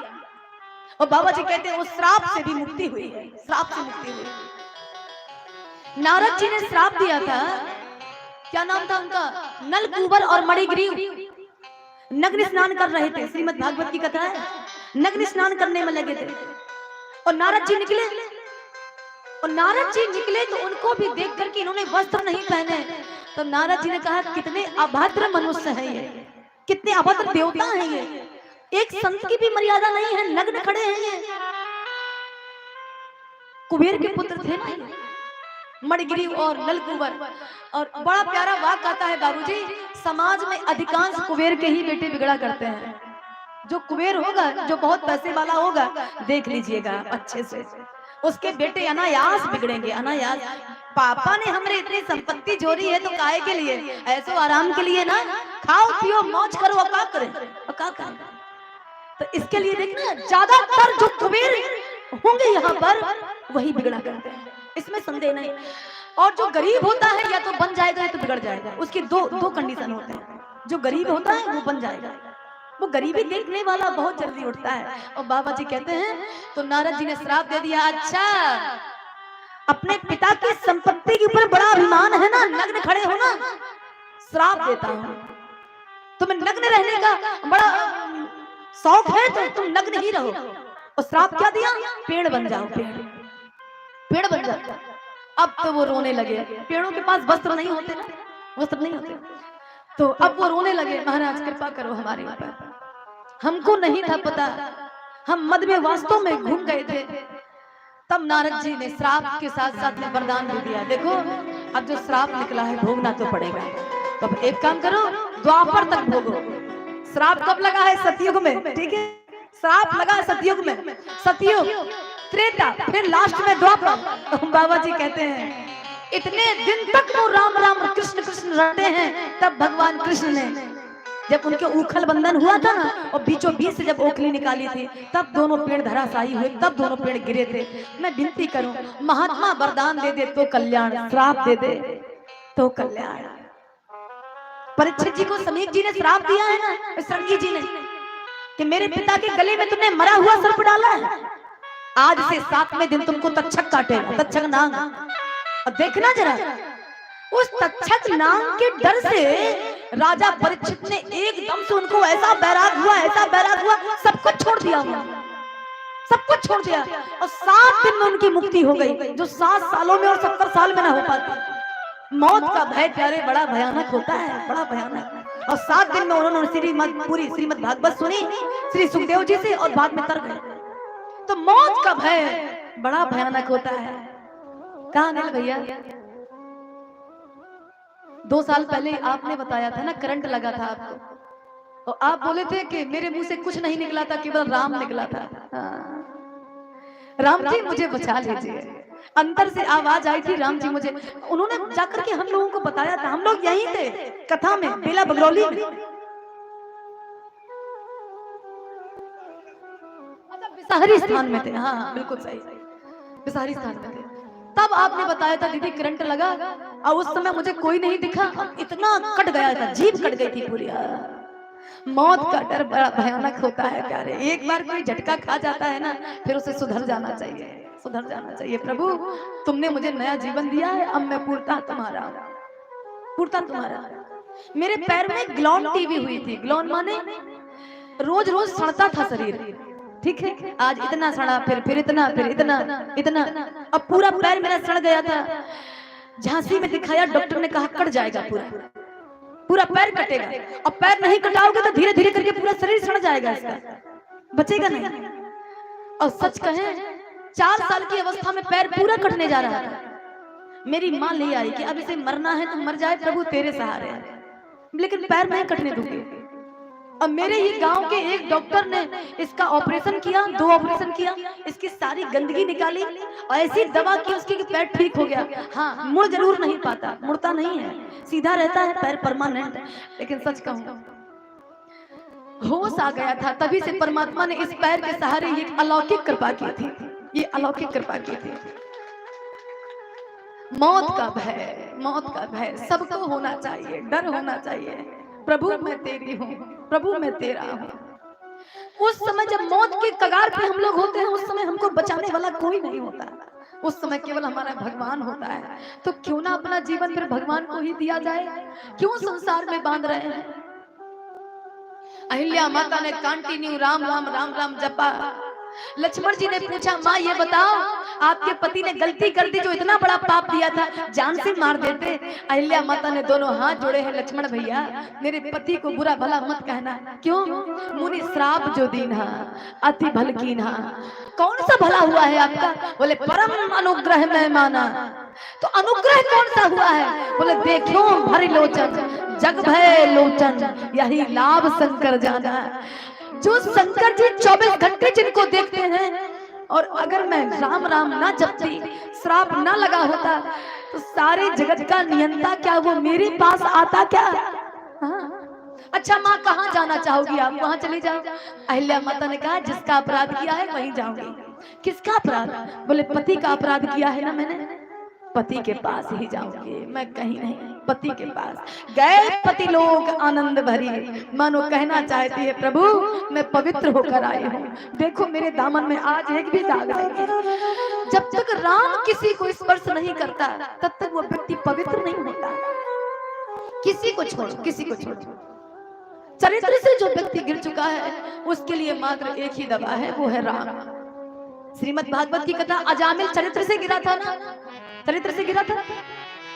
और बाबा जी कहते हैं वो श्राप से भी मुक्ति हुई है, श्राप से मुक्ति हुई। नारद जी ने श्राप दिया था, क्या नाम था उनका? नलकूबर और मणिग्रीव नग्न स्नान कर रहे थे, श्रीमद् भागवत की कथा है। नग्न स्नान करने में लगे थे और नारद जी निकले, तो उनको भी देख करके इन्होंने वस्त्र नहीं पहने, तो नारद जी ने कहा कितने अभद्र मनुष्य हैं ये, कितने अभद्र देवता हैं ये, एक संत की भी मर्यादा नहीं है, नग्न खड़े हैं ये। कुबेर के पुत्र थे ना ये, मणिग्रीव और नलकूबर। और बड़ा प्यारा वाक्य आता है बाबूजी, समाज में अधिकांश कुबेर के ही बेटे बिगड़ा करते हैं। जो कुबेर होगा, जो बहुत पैसे वाला होगा, देख लीजिएगा अच्छे से, उसके बेटे अनायास बिगड़ेंगे, अनायास। पापा ने हमरे इतनी संपत्ति जोड़ी है तो काहे के लिए? ऐसो आराम के लिए ना, खाओ पियो मौज करो, और क्या करें, और क्या करें। तो इसके लिए देखना, ज्यादातर जो कुबेर होंगे यहाँ पर वही बिगड़ा करते हैं, इसमें संदेह नहीं। और जो गरीब होता है या तो बन जाएगा या तो बिगड़ जाएगा, उसकी दो कंडीशन होते हैं। जो गरीब होता है वो बन जाएगा, वो गरीबी देखने वाला बहुत जल्दी उठता है। और बाबा जी कहते हैं, तो नारद जी ने श्राप दे दिया, अच्छा अपने पिता की संपत्ति के ऊपर बड़ा अभिमान है ना, नग्न खड़े हो ना, श्राप देता हूं, तुम्हें नग्न रहने का बड़ा शौक है तो तुम नग्न ही रहो। और श्राप क्या दिया? पेड़ बन जाओ, पेड़ बन जाओ। अब तो वो रोने लगे, पेड़ों के पास वस्त्र नहीं होते ना, वस्त्र नहीं होते, तो अब वो रोने लगे, महाराज कृपा करो हमारे ऊपर, हमको नहीं था पता, हम मद में वास्तव में घूम गए थे, तब नारद जी ने श्राप के साथ साथ में वरदान भी दिया, देखो अब जो श्राप निकला है भोगना तो पड़ेगा, तो अब एक काम करो, द्वापर तक भोगो। श्राप कब लगा है? सतयुग में, ठीक है, श्राप लगा है सतयुग में, सतयुग, त्रेता, फिर लास्ट में द्वापर। बाबा जी कहते हैं इतने दिन तक वो राम राम कृष्ण कृष्ण रटते हैं, तब भगवान कृष्ण ने जब उनके उखल बंधन हुआ था ना, और बीचों बीच से जब ओखली निकाली थी, तब दोनों पेड़ धराशायी हुए, तब दोनों पेड़ गिरे थे। मैं विनती करूं, महात्मा वरदान दे दे तो कल्याण, श्राप दे दे तो कल्याण। परीक्षित जी को समीक जी ने श्राप दिया है ना, सरंगी जी ने, कि मेरे पिता के गले में तुमने मरा हुआ सर्प डाला है, आज से 7वें दिन तुमको तक्षक काटेगा, तक्षक नाग। और देखना जरा, उस तक्षक नाग के डर से राजा परीक्षित ने एकदम से उनको ऐसा बैराग हुआ, ऐसा बैराग हुआ, सब कुछ छोड़ दिया, सब कुछ छोड़ दिया, और 7 दिन में उनकी मुक्ति हो गई, जो 7 सालों में और 70 साल में ना हो पाती। मौत का भय प्यारे बड़ा भयानक होता है, बड़ा भयानक। और 7 दिन में उन्होंने पूरी श्रीमद् भागवत सुनी श्री सुखदेव जी से, और बाद में तर गए। तो मौत का भय बड़ा भयानक होता है। कहाँ अनिल भैया, 2 साल पहले आपने बताया था ना, करंट लगा था आपको, और आप बोले थे कि मेरे मुंह से कुछ नहीं निकला था, केवल राम निकला था। राम जी मुझे बचा लीजिए, अंदर से आवाज आई थी, राम जी मुझे, उन्होंने जाकर के हम लोगों को बताया था, हम लोग यहीं थे कथा में, बेला बगरौली में, बिसाहरी स्थान में थे। हाँ बिल्कुल सही, बिसाहरी स्थान में थे। तब आपने बताया था दीदी करंट लगा, और उस समय मुझे कोई नहीं दिखा, इतना कट गया था, जीभ कट गई थी पूरी। मौत का डर बड़ा भयानक होता है प्यारे, एक बार कोई झटका खा जाता है ना, फिर उसे सुधर जाना चाहिए, सुधर जाना चाहिए। प्रभु तुमने मुझे नया जीवन दिया है, अब मैं पूर्णता तुम्हारा, पूर्णता तुम्हारा। मेरे पैर में ग्लॉन टीवी हुई थी, ग्लॉन माने रोज रोज सड़ता था शरीर, ठीक है, आज इतना सड़ा, फिर इतना, फिर इतना इतना, अब पूरा पैर मेरा सड़ गया था। झांसी में दिखाया, डॉक्टर ने कहा कट जाएगा, पूरा पैर कटेगा, और पैर नहीं कटाओगे तो धीरे धीरे करके पूरा शरीर सड़ जाएगा, इसका बचेगा नहीं। और सच कहें 4 साल की अवस्था में पैर पूरा कटने जा रहा था। मेरी माँ ले आई कि अब इसे मरना है तो मर जाए प्रभु, तेरे सहारे, लेकिन पैर नहीं कटने दूंगी। अब मेरे ही गांव के एक डॉक्टर ने इसका ऑपरेशन किया, 2 ऑपरेशन किया, इसकी सारी गंदगी निकाली, और ऐसी दवा की उसकी कि पैर ठीक हो गया। हाँ मुड़ जरूर नहीं पाता, मुड़ता नहीं है, सीधा रहता है पैर परमानेंट। लेकिन सच कहूं, होश आ गया था, तभी से परमात्मा ने इस पैर के सहारे ये अलौकिक कृपा की थी, ये अलौकिक कृपा की थी। मौत का भय, मौत का भय सबको होना चाहिए, डर होना चाहिए। प्रभु मैं तेरी हूँ, प्रभु मैं तेरा हूँ। उस समय जब मौत के कगार पे हम लोग होते हैं, उस समय हमको बचाने वाला कोई नहीं होता, उस समय केवल हमारा भगवान होता है। तो क्यों ना अपना जीवन फिर भगवान को ही दिया जाए, क्यों संसार में बांध रहे हैं। अहिल्या माता ने कंटिन्यू राम राम राम राम जपा। लक्ष्मण जी ने पूछा, माँ ये बताओ आपके पति ने गलती कर दी, जो इतना बड़ा पाप दिया था, जान से मार देते। अहिल्या माता ने दोनों हाथ जोड़े हैं, लक्ष्मण भैया मेरे पति को बुरा भला मत कहना। क्यों? मुनि श्राप जो दीना अति भल कीना। कौन सा भला हुआ है आपका? बोले परम अनुग्रह में माना। तो अनुग्रह कौन सा हुआ है? बोले देखो भर लोचन जग भय लोचन, यही लाभ शंकर जाना। जो शंकर जी 24 घंटे जिनको देखते हैं, और अगर मैं राम राम ना जपती, श्राप ना लगा होता, तो सारे जगत का नियंता क्या वो मेरे पास आता क्या? हाँ? अच्छा माँ कहाँ जाना चाहोगी आप? वहां चली जाओ। अहिल्या माता ने कहा जिसका अपराध किया है वहीं जाऊंगी। किसका अपराध? बोले पति का अपराध किया है ना मैंने, पति के पास ही जाऊंगी, मैं कहीं नहीं, पति के पास। गए पति लोग आनंद भरी, मानो कहना चाहती है प्रभु मैं पवित्र होकर आई हूँ, देखो मेरे दामन में आज एक भी दाग नहीं। जब तक राम किसी को स्पर्श नहीं करता, तब तक वो व्यक्ति पवित्र नहीं होता। किसी को छोड़, किसी को छोड़, चरित्र से जो व्यक्ति गिर चुका है उसके लिए मात्र एक ही दवा है, वो है राम। श्रीमद् भागवत की कथा, अजामिल चरित्र से गिरा था ना, चरित्र से गिरा था,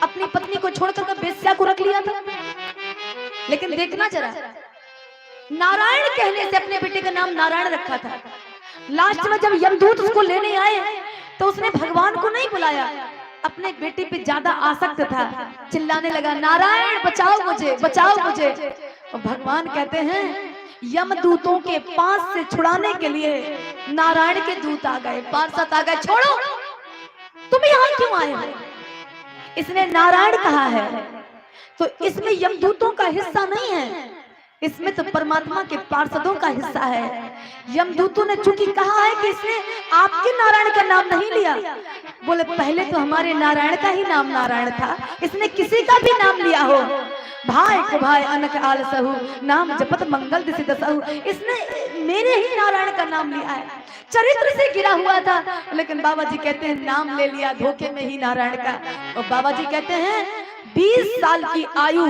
अपनी पत्नी को छोड़कर बेश्या को रख लिया था। लेकिन देखना जरा, नारायण कहने से अपने बेटे का नाम नारायण रखा था। लास्ट में जब यमदूत उसको लेने आए तो उसने भगवान को नहीं बुलाया, अपने बेटे पे ज्यादा आसक्त था, चिल्लाने लगा नारायण बचाओ मुझे, बचाओ मुझे। और भगवान कहते हैं यमदूतों के पास से छुड़ाने के लिए नारायण के दूत आ गए, पार्षद आ गए, छोड़ो तुम यहाँ क्यों आए हो? इसने नारायण कहा है तो इसमें यमदूतों का हिस्सा नहीं है, इसमें तो परमात्मा के पार्षदों का हिस्सा है। यमदूतों ने चूंकि कहा है कि इसने आपके नारायण का नाम नहीं लिया, बोले पहले तो हमारे नारायण का ही नाम नारायण था, इसने किसी का भी नाम लिया हो, भाई को भाई अनक आल सहु, नाम जपत मंगल दिसि दसहु, इसने मेरे ही नारायण का नाम लिया है। चरित्र से गिरा हुआ था, लेकिन बाबा जी कहते हैं नाम ले लिया धोखे में ही नारायण का। और बाबा जी कहते हैं 20 साल की आयु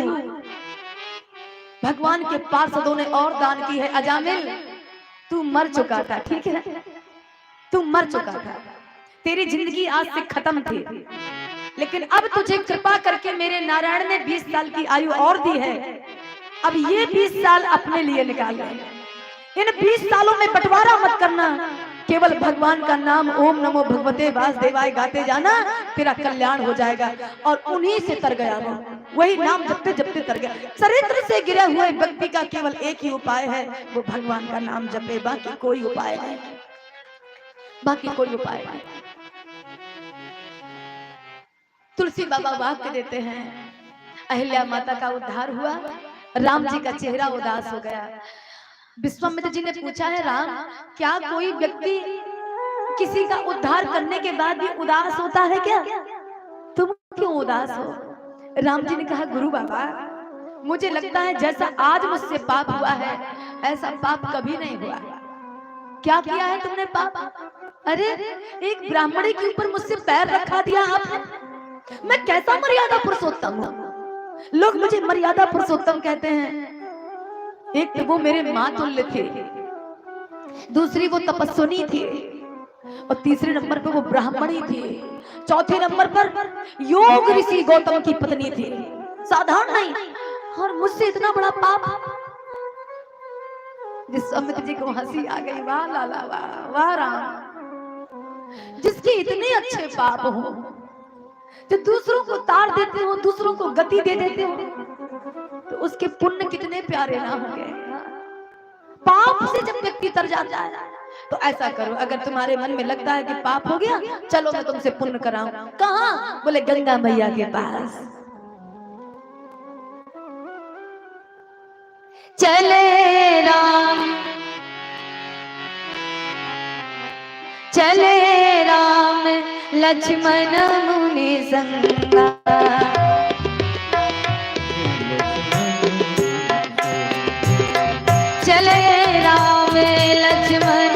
भगवान के पार्षदों ने और दान की है। अजामिल तू मर चुका था, ठीक है, तू मर चुका था, तेरी जिंदगी आज से खत्म थी, लेकिन अब तुझे कृपा करके मेरे नारायण ने 20 साल की आयु और दी है। अब ये 20 साल अपने लिए निकाल ले, इन 20 सालों में बंटवारा मत करना, केवल भगवान का नाम ओम नमो भगवते वासुदेवाय गाते जाना, तेरा कल्याण हो जाएगा। और उन्हीं से तर गया वो, वही नाम जपते जपते तर गया। चरित्र से गिरे हुए व्यक्ति का केवल एक ही उपाय है, वो भगवान का नाम जपे, बाकी कोई उपाय नहीं, बाकी कोई उपाय नहीं। तुलसी बाबा वाक्य देते हैं, अहिल्या माता का उद्धार हुआ, राम जी का चेहरा उदास हो गया। विश्वामित्र जी ने पूछा है राम, क्या कोई व्यक्ति किसी का उद्धार करने के बाद भी उदास होता है क्या? तुम क्यों उदास हो? राम जी ने कहा गुरु बाबा, मुझे लगता है जैसा आज मुझसे पाप हुआ है ऐसा पाप कभी नहीं हुआ। क्या किया है तुमने पाप? अरे एक ब्राह्मणी के ऊपर मुझसे पैर रखा दिया आपने, मैं कैसा मर्यादा पुरुषोत्तम हूँ? लोग मुझे मर्यादा पुरुषोत्तम कहते हैं। एक तो वो मेरे माँ तुल्य थे, दूसरी वो तपस्विनी थी, और तीसरे नंबर पे वो ब्राह्मणी थी, चौथे नंबर पर योग ऋषि गौतम की पत्नी थी, साधारण नहीं। और मुझसे इतना बड़ा पाप। विश्वामित्र जी को हंसी आ गई, वाह लाला वाह, वाह राम, जिसके इतने अच्छे पाप हो, जो दूसरों को तार देते हो, दूसरों को गति दे देते हो, तो उसके पुण्य कितने प्यारे ना होंगे। पाप से जब व्यक्ति तर जाता है, तो ऐसा करो, अगर तुम्हारे मन में लगता है कि पाप हो गया, चलो मैं तुमसे पुण्य कराऊं। कहाँ? बोले गंगा मैया के पास। चले राम चले राम लक्ष्मण मुनि संगा, चले राम लक्ष्मण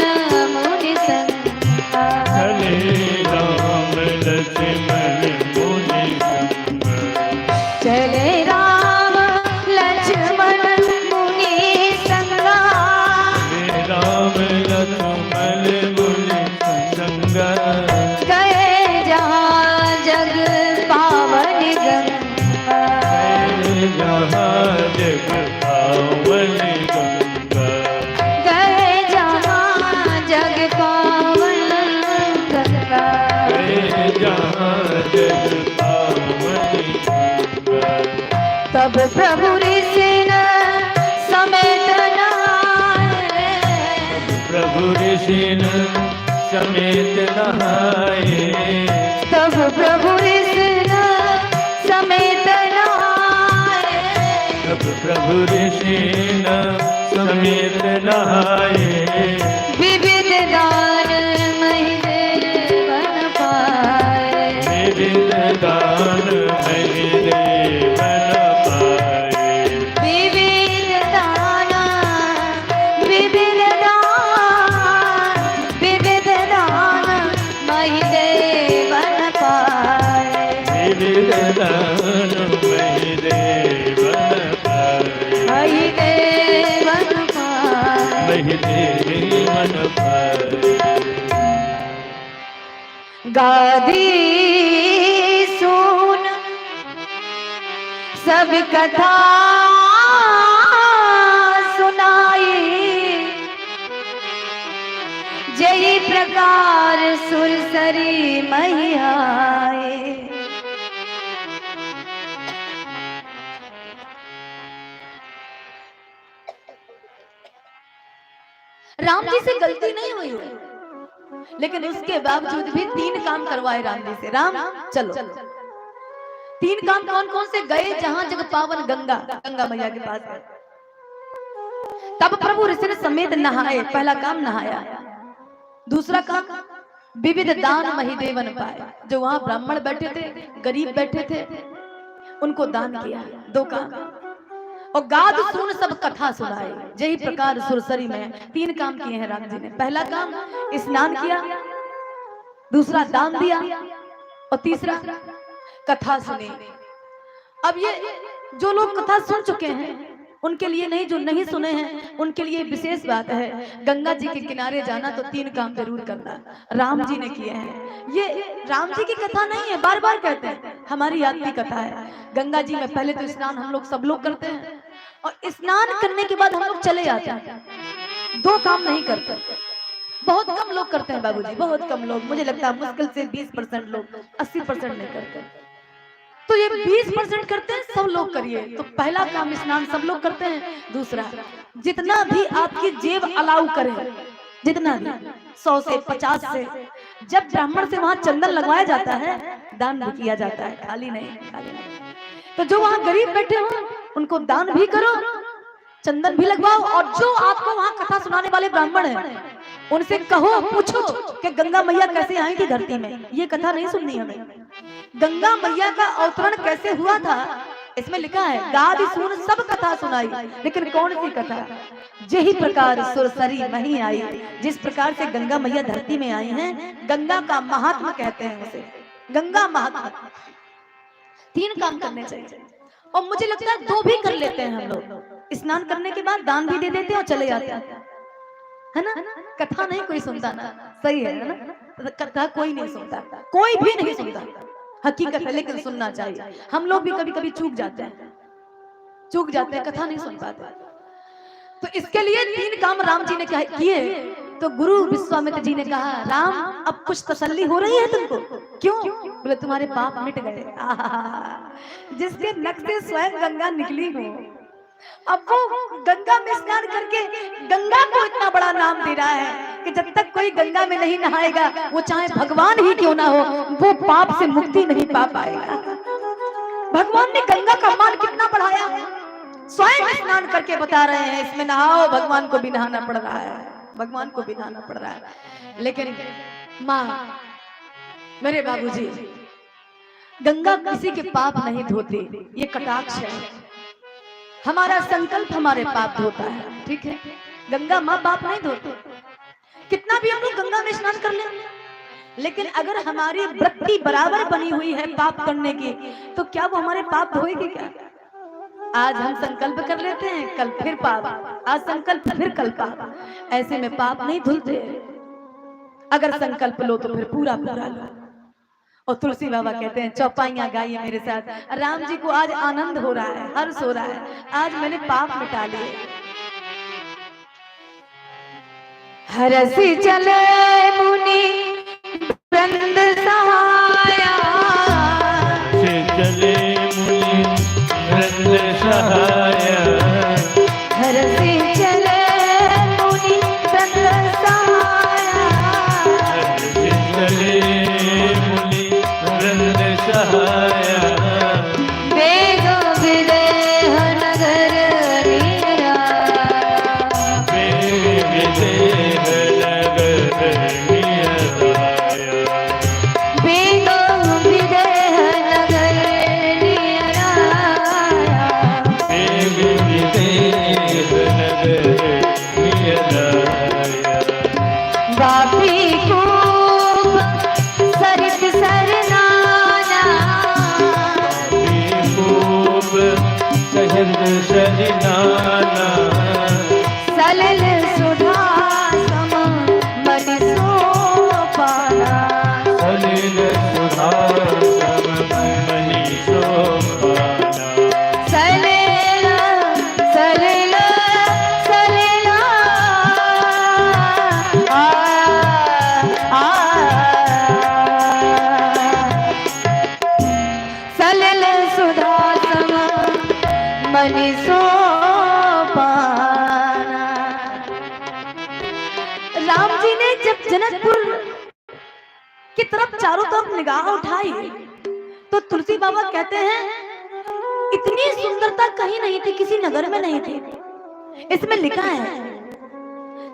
मुनि संगा, चले राम लक्ष्मण मुनि संगा, चले राम लक्ष्मण मुनि संगा, चले राम लक्ष्मण मुनि संगा, गए जहाँ जग पावन गंगा, गए जहाँ जग पावन गंगा, गए जहाँ जग पावन गंगा, गए जहाँ जग पावन गंगा, तब प्रभु ऋषि समेत नहाए, प्रभु ऋषि समेत नहाए, तब प्रभु ऋषि समेत नहाए, तब प्रभु ऋषि समेत नहाए, विविध दान महिदेव बन पाए, विविध दान महिदेव बन पाए, विविध दान विविध दान विविध दान महिदेव बन पाए, विविध दान महिदेव बन पाए, महिदेव बन पाए। महिदेव बन पाए। गाधी सुन सब कथा सुनाई, जय प्रकार सुरसरी महियाए। राम जी से गलती नहीं हुई है, लेकिन उसके बावजूद भी 3 काम करवाए राम जी से। राम चलो, 3 काम कौन कौन से? गए जहां जग पावन गंगा, गंगा मैया के पास है। तब प्रभु ऋषि समेत नहाए, पहला काम नहाया। दूसरा काम विविध दान मही देवन पाए, जो वहां ब्राह्मण बैठे थे, गरीब बैठे थे, उनको दान किया। 2 काम। और गाद सुन सब कथा सुनाई, यही प्रकार सुरसरी में 3 काम किए हैं राम जी ने। पहला काम स्नान किया, दूसरा दान दिया, और तीसरा कथा सुनी। अब ये जो लोग कथा सुन चुके हैं उनके लिए नहीं, जो नहीं सुने हैं उनके लिए विशेष बात है। गंगा जी के किनारे जाना तो 3 काम जरूर करना, राम जी ने किए हैं। ये राम जी की कथा नहीं है, बार बार कहते हैं, हमारी याद की कथा है। गंगा जी में पहले तो स्नान हम लोग सब लोग करते हैं, और स्नान करने के बाद हम लोग चले जाते हैं। 2 काम नहीं करते, बहुत कम लोग करते हैं बाबूजी, बहुत कम लोग। मुझे लगता है मुश्किल से 20% लोग, 80% नहीं करते। तो ये 20% करते हैं, सब लोग करिए। तो पहला काम स्नान सब लोग करते हैं। दूसरा, जितना भी आपकी जेब अलाउ करे, जितना भी 100 से 50 से, जब ब्राह्मण से वहां चंदन लगवाया जाता है, दान भी किया जाता है, खाली नहीं, खाली नहीं। तो जो वहां गरीब बैठे हो उनको दान भी करो, चंदन भी लगवाओ, और जो आपको वहां कथा सुनाने वाले ब्राह्मण हैं उनसे कहो, पूछो कि गंगा मैया कैसे आई थी धरती में। ये कथा नहीं सुननी हमें, गंगा मैया का अवतरण कैसे हुआ था इसमें लिखा है। गाद सुन सब कथा सुनाई, लेकिन कौन सी कथा? यही प्रकार सुरसरी मही आई, जिस प्रकार से गंगा मैया धरती में आई हैं, गंगा का महात्मा कहते हैं उसे, गंगा महात्मा। 3 काम करने चाहिए, और मुझे लगता है 2 भी कर लेते हैं हम लोग। स्नान करने के बाद दान भी दे देते हैं और चले जाते हैं, है ना? कथा नहीं कोई सुनता ना, सही है ना? कथा कोई नहीं सुनता, कोई भी नहीं सुनता, हकीकत है, लेकिन सुनना चाहिए। हम लोग भी कभी कभी चूक जाते हैं, कथा नहीं सुन पाते। तो इसके लिए 3 काम राम जी ने किए। तो गुरु विश्वामित्र जी ने कहा, राम अब कुछ तसल्ली हो रही है तुमको? क्यों? बोले तुम्हारे पाप मिट गए। जिसके नक से स्वयं गंगा निकली हो, अब वो गंगा में स्नान करके गंगा को इतना बड़ा नाम दे रहा है कि जब तक कोई गंगा में नहीं नहाएगा, वो चाहे भगवान ही क्यों ना हो, वो पाप से मुक्ति नहीं पा पाएगा। भगवान ने गंगा का मान कितना बढ़ाया, स्वयं स्नान करके बता रहे हैं, इसमें नहाओ, भगवान को भी नहाना पड़ रहा है, भगवान को भी नहाना पड़ रहा है। लेकिन माँ, मेरे बाबूजी, गंगा किसी के पाप नहीं धोती, ये कटाक्ष है। हमारा संकल्प हमारे पाप धोता है, ठीक है? गंगा माँ पाप नहीं धोती। कितना भी हम लोग गंगा में स्नान कर लें, लेकिन अगर हमारी वृत्ति बराबर बनी हुई है पाप करने की, तो क्या वो हमारे पाप धोएगी क्या? आज हम संकल्प कर लेते हैं, कल फिर पाप, आज संकल्प फिर कल पाप, ऐसे में पाप नहीं धुलते। अगर संकल्प लो तो फिर पूरा पूरा लो। और तुलसी बाबा कहते हैं, चौपाइयां गाइए मेरे साथ। राम जी को आज आनंद हो रहा है, हर्ष हो रहा है, आज मैंने पाप मिटा लिए। हरसी चले मुनि वृंद सहाया, चले मुनि वृंद सहाया, हरसी चले मुनि वृंद सहाया, चले मुनि वृंद सहाया, वेग विदेह नगर नीरा, वेग विदेह नगर नीरा, राम जी ने जब जनकपुर की तरफ चारों तरफ निगाह उठाई तो तुलसी बाबा कहते हैं इतनी सुंदरता कहीं नहीं थी, किसी नगर में नहीं थी। इसमें लिखा है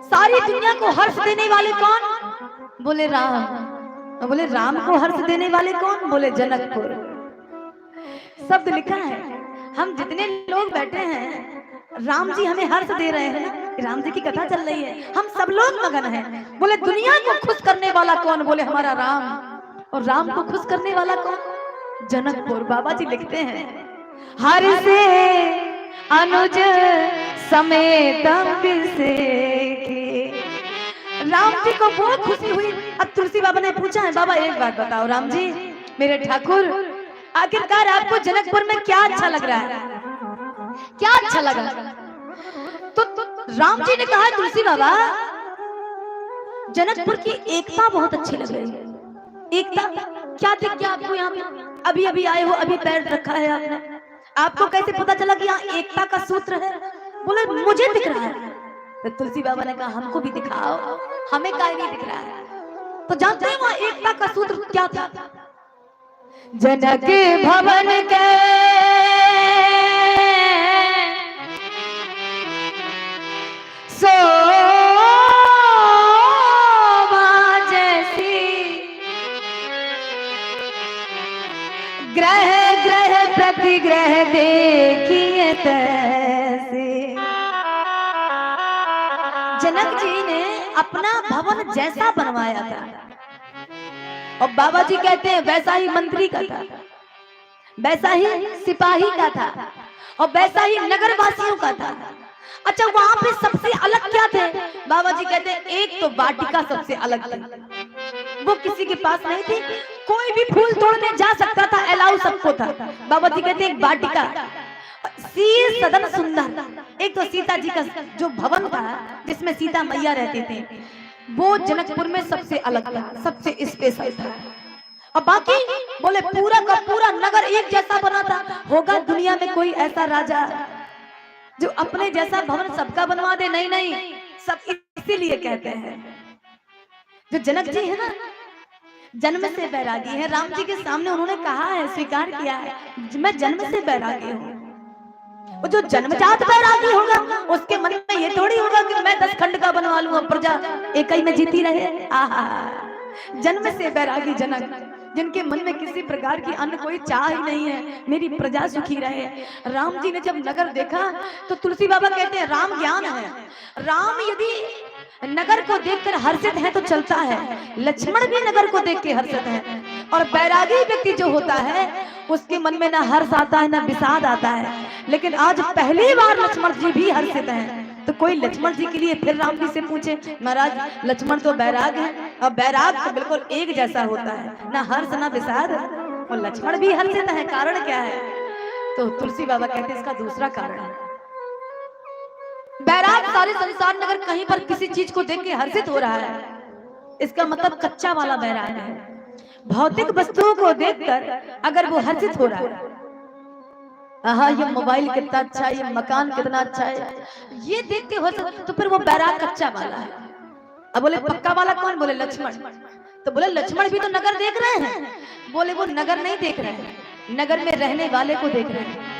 सारी दुनिया को हर्ष देने वाले कौन? बोले राम। बोले राम को हर्ष देने वाले कौन? बोले जनकपुर। शब्द लिखा है। हम जितने लोग बैठे हैं राम जी हमें हर्ष दे रहे हैं ना, राम जी की कथा चल रही है, हम सब लोग मगन हैं। बोले दुनिया को खुश करने वाला कौन? बोले हमारा राम। और राम को खुश करने वाला कौन? जनकपुर। बाबा जी लिखते हैं हर से अनुज समेत राम जी को बहुत खुशी हुई। अब तुलसी बाबा ने पूछा है बाबा एक बात बताओ राम जी मेरे ठाकुर, आखिरकार आपको जनकपुर में क्या अच्छा लग रहा है, क्या अच्छा लगा? तो राम जी ने कहा तुलसी बाबा जनकपुर की एकता बहुत अच्छी लग रही है। एकता क्या दिख गया आपको? यहाँ पे अभी अभी आए हो, अभी पैर रखा है आपने, आपको कैसे पता चला कि यहाँ एकता का सूत्र है? बोले मुझे दिख रहा है। तो तुलसी बाबा ने कहा हमको भी दिखाओ, हमें काहे नहीं दिख रहा है? तो जानते हैं वहाँ एकता का सूत्र क्या था? जनक भवन के ग्रह ग्रह प्रतिग्रह देखिए तैसे। जनक जी ने अपना भवन जैसा बनवाया था और बाबा जी कहते हैं वैसा ही मंत्री का था, वैसा ही सिपाही का था और वैसा ही नगरवासियों का था। अच्छा वहां पे सबसे अलग क्या थे? बाबा जी कहते हैं एक तो वाटिका सबसे अलग थी, वो किसी के पास नहीं थी, कोई भी फूल तोड़ने जा सकता था, अलाउ सबको था। बाबा जी कहते हैं वाटिका, शीर सदन सुंदर। एक तो सीता जी का जो भवन था जिसमें सीता मैया रहते थे वो जनकपुर में सबसे अलग था, सबसे स्पेशल था। और बाकी बोले पूरा का पूरा नगर एक जैसा बना था। होगा दुनिया में कोई ऐसा राजा जो अपने जैसा भवन सबका बनवा दे? नहीं नहीं, सब इसीलिए कहते हैं जो जनक जी है ना जन्म से बैरागी है। राम जी के सामने उन्होंने कहा है, स्वीकार किया है मैं जन्म से बैरागी हूँ। वो जो जन्मजात बैरागी होगा उसके मन में ये थोड़ी होगा कि मैं 10 खंड का बनवा लूं और प्रजा एक ही में जीती रहे। आहा, जन्म से बैरागी जनक जिनके मन में किसी प्रकार की अन्य कोई चाह ही नहीं है, मेरी प्रजा सुखी रहे। राम जी ने जब नगर देखा तो तुलसी बाबा कहते हैं राम ज्ञान है। राम यदि नगर को देखकर हर्षित है तो चलता है, लक्ष्मण भी नगर को देख के हर्षित है। और बैरागी व्यक्ति जो होता है उसके मन में ना हर्ष आता है ना विषाद आता है। लेकिन आज पहली बार लक्ष्मण जी भी हर्षित हैं। तो कोई लक्ष्मण जी के लिए फिर राम जी से पूछे महाराज लक्ष्मण तो बैराग है और बैराग तो बिल्कुल एक जैसा होता है, ना हर्ष ना विषाद, और लक्ष्मण भी हर्षित है, कारण क्या है? तो तुलसी बाबा कहते हैं इसका दूसरा कारण है। बैराग सारे संसार नगर कहीं पर किसी चीज को देख के हर्षित हो रहा है, इसका मतलब कच्चा वाला बैराग है। भौतिक वस्तुओं को देखकर अगर वो हर्षित हो रहा है, आहा ये मोबाइल कितना अच्छा है, ये मकान कितना अच्छा है, ये देख के हो सकता, तो फिर वो बैराग कच्चा वाला है। अब बोले पक्का वाला कौन? बोले लक्ष्मण। तो बोले लक्ष्मण भी तो नगर देख रहे हैं। बोले वो नगर नहीं देख रहे हैं, नगर में रहने वाले को देख रहे हैं।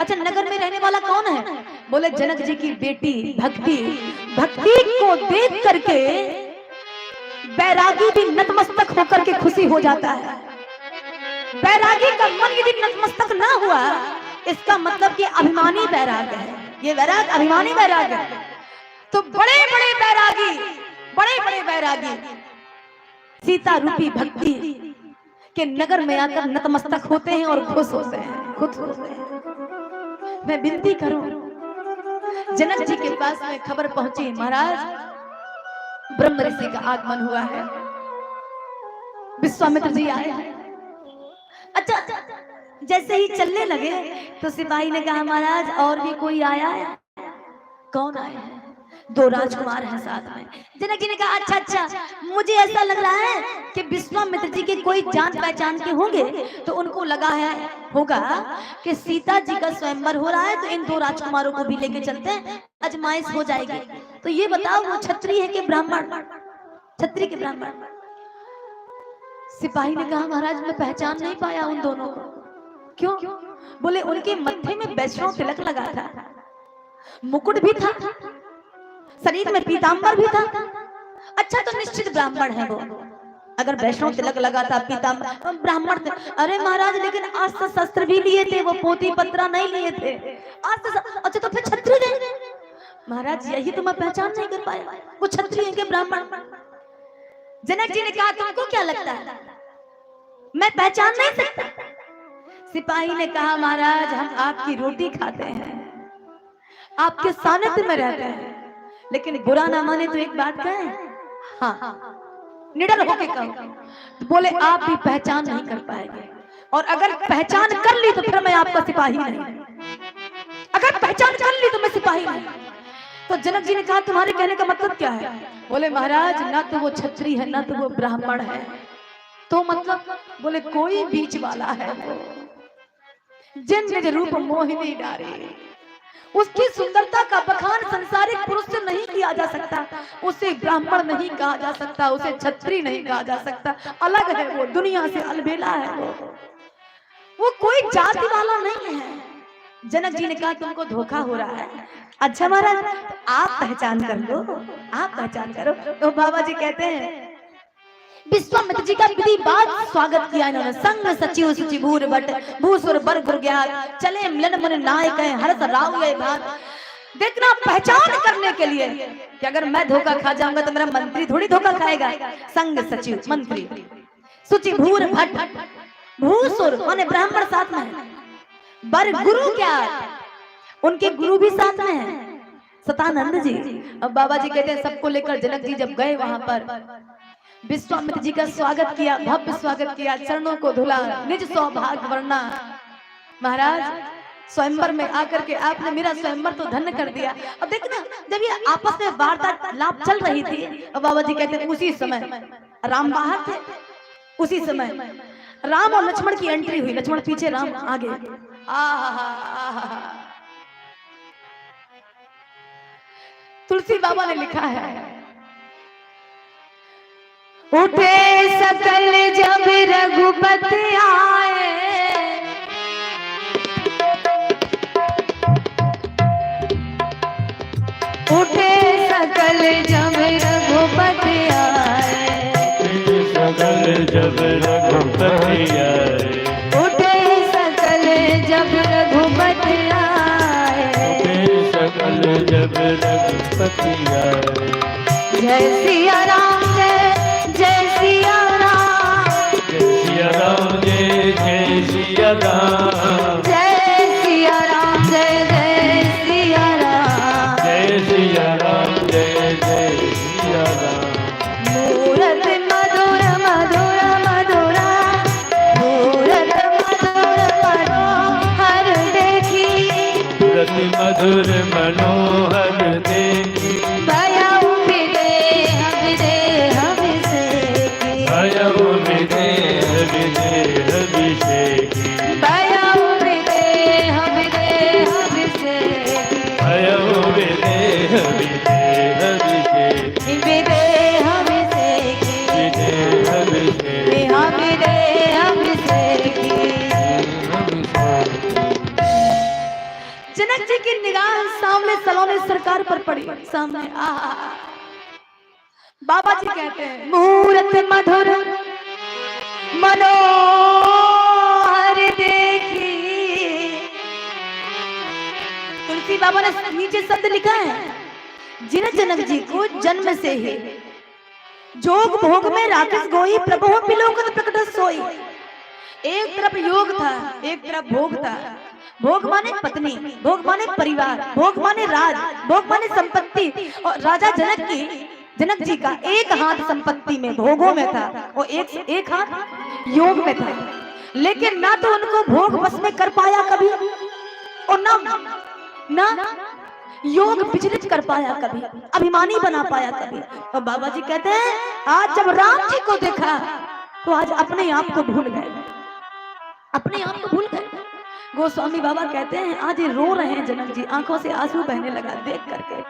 अच्छा नगर में रहने वाला कौन है? बोले जनक जी की बेटी भक्ति। भक्ति को देख करके बैरागी भी नतमस्तक होकर के खुशी हो जाता है। बैरागी का मन यदि नतमस्तक ना हुआ इसका मतलब कि अभिमानी बैराग है, ये बैराग अभिमानी बैराग है। तो बड़े बड़े बैरागी सीता रूपी भक्ति के नगर में आकर नतमस्तक होते हैं और खुश होते हैं, खुश होते हैं। मैं विनती करूं जनक जी के पास में खबर पहुंची महाराज ब्रह्म ऋषि का आगमन हुआ है, विश्वामित्र जी आए हैं। अच्छा जैसे ही चलने लगे तो सिपाही ने कहा महाराज और भी कोई आया है? कौन आया है? 2 राजकुमार हैं साथ में। जनक जी ने कहा अच्छा मुझे ऐसा लग रहा है कि विश्वामित्र जी के कोई जान पहचान के होंगे, तो उनको लगा है होगा कि सीता जी का स्वयंवर हो रहा है तो इन 2 राजकुमारों को भी लेके चलते हैं, अजमाइश हो जाएगी। तो ये बताओ वो क्षत्रिय है कि ब्राह्मण? क्षत्रिय के ब्राह्मण। सिपाही ने कहा महाराज मैं पहचान नहीं पाया उन दोनों को। क्यों? बोले उनके मत्थे में वैष्णव तिलक लगा था, मुकुट भी था, शरीर में पीतांबर भी था। अच्छा तो निश्चित ब्राह्मण है वो, अगर वैष्णव तिलक लगा था, पीतांबर, ब्राह्मण थे। अरे महाराज लेकिन अस्त्र शस्त्र भी लिए थे, वो पोती पत्रा नहीं लिए थे। अच्छा तो फिर क्षत्रिय थे। महाराज यही तो मैं पहचान नहीं कर पाया, वो क्षत्रिय है के ब्राह्मण। जनक जी ने कहा तुमको क्या लगता है मैं पहचान नहीं सकता? सिपाही ने कहा महाराज हम आपकी रोटी खाते हैं, आपके सानिध्य में रहते हैं, लेकिन बुरा ना माने तो एक बात कहें, हाँ निडर होके कहो। तो बोले आप भी पहचान नहीं कर पाएंगे, और अगर पहचान कर ली तो फिर मैं आपका सिपाही नहीं, अगर पहचान कर ली तो मैं सिपाही नहीं। तो जनक जी ने कहा तुम्हारे कहने का मतलब क्या है? बोले महाराज ना तो वो क्षत्रिय है ना तो वो ब्राह्मण है, तो मतलब? बोले कोई बीच वाला है वो, जिन निज रूप मोहिनी डारे। उसकी सुंदरता का बखान संसारिक पुरुष से नहीं किया जा सकता, उसे ब्राह्मण नहीं कहा जा सकता, उसे क्षत्रिय नहीं कहा जा सकता, अलग है वो, दुनिया से अलबेला है वो कोई जाति वाला नहीं है। जनक जी ने कहा तुमको धोखा हो रहा है। अच्छा महाराज आप पहचान कर लो, आप पहचान करो। तो बाबा जी कहते हैं विश्वामित्र जी का विधि बाद स्वागत किया इन्होंने। संग सचिव सुचिभूर बट भूसुर बर गुरज्ञात चले मिलन मन नायक है हर्ष राव ये बात। देखना पहचान करने के लिए कि अगर मैं धोखा खा जाऊंगा तो मेरा मंत्री थोड़ी धोखा खाएगा। संग सचिव मंत्री, सुचिभूर भट्ट, भूसुर माने ब्राह्मण साथ में है, बर गुरु क्या उनके गुरु भी साथ में है, सतानंद जी। अब बाबा जी कहते हैं सबको लेकर जनक जी जब गए वहां पर विश्वामित्र जी का स्वागत किया, भव्य स्वागत किया, चरणों को धुला, निज सौभाग्य वर्णा। महाराज स्वयंवर में आकर के आपने मेरा स्वयंवर तो धन्य कर दिया। अब देखना जब ये आपस में वार्तालाप चल रही थी, अब बाबा जी कहते हैं उसी समय राम बाहर थे, उसी समय राम और लक्ष्मण की एंट्री हुई। लक्ष्मण पीछे, राम आगे। तुलसी बाबा ने लिखा है उठे सकल जब रघुपति आए, उठे सकल जब रघुपति आए, सकल जब रघुपति आए, उठे सकल जब रघुपति आए, उठे सकल जब रघुपति आए। जय सिया राम जय सिया राम, जय सिया राम जय सिया राम, जय सिया राम जय सिया राम, जय सिया राम जय सिया राम। मूरत मधुर मधुर मधुरा, मूरत मधुर मनोहर देखी, मूरत मधुर मनोहर देखी, भयउ विदेह विदेह विषेकी, भयउ विदेह विदेह विषेकी, भयउ विदेह विदेह विषेकी, भयउ विदेह विदेह विषेकी, विदेह विषेकी, विदेह विषेकी, विहा विदेह विषेकी। जनक जी की निगाह सामने सलोने सरकार पर पड़ी, सामने बाबा जी कहते हैं मूरत मधुर मनोहर देखी। तुलसी बाबा ने नीचे शब्द लिखा है जिन जनक जी को जन्म से ही जोग भोग में राक्षस गोई प्रभु बिलोकत प्रकट सोई। एक तरफ योग था, एक तरफ भोग था। भोग माने पत्नी, भोग माने परिवार, भोग माने राज, भोग माने संपत्ति। और राजा जनक जी का एक हाथ संपत्ति में भोगों में था, वो एक हाथ योग में था। लेकिन ना तो उनको भोग बस में कर पाया कभी, और ना योग विचलित कर पाया कभी, अभिमानी बना पाया कभी। और बाबा जी कहते हैं आज जब राम जी को देखा तो आज अपने आप को भूल गए, अपने आप को भूल गए। गोस्वामी बाबा कहते हैं आज ये रो रहे हैं जनक जी, आंखों से आंसू बहने लगा देख करके।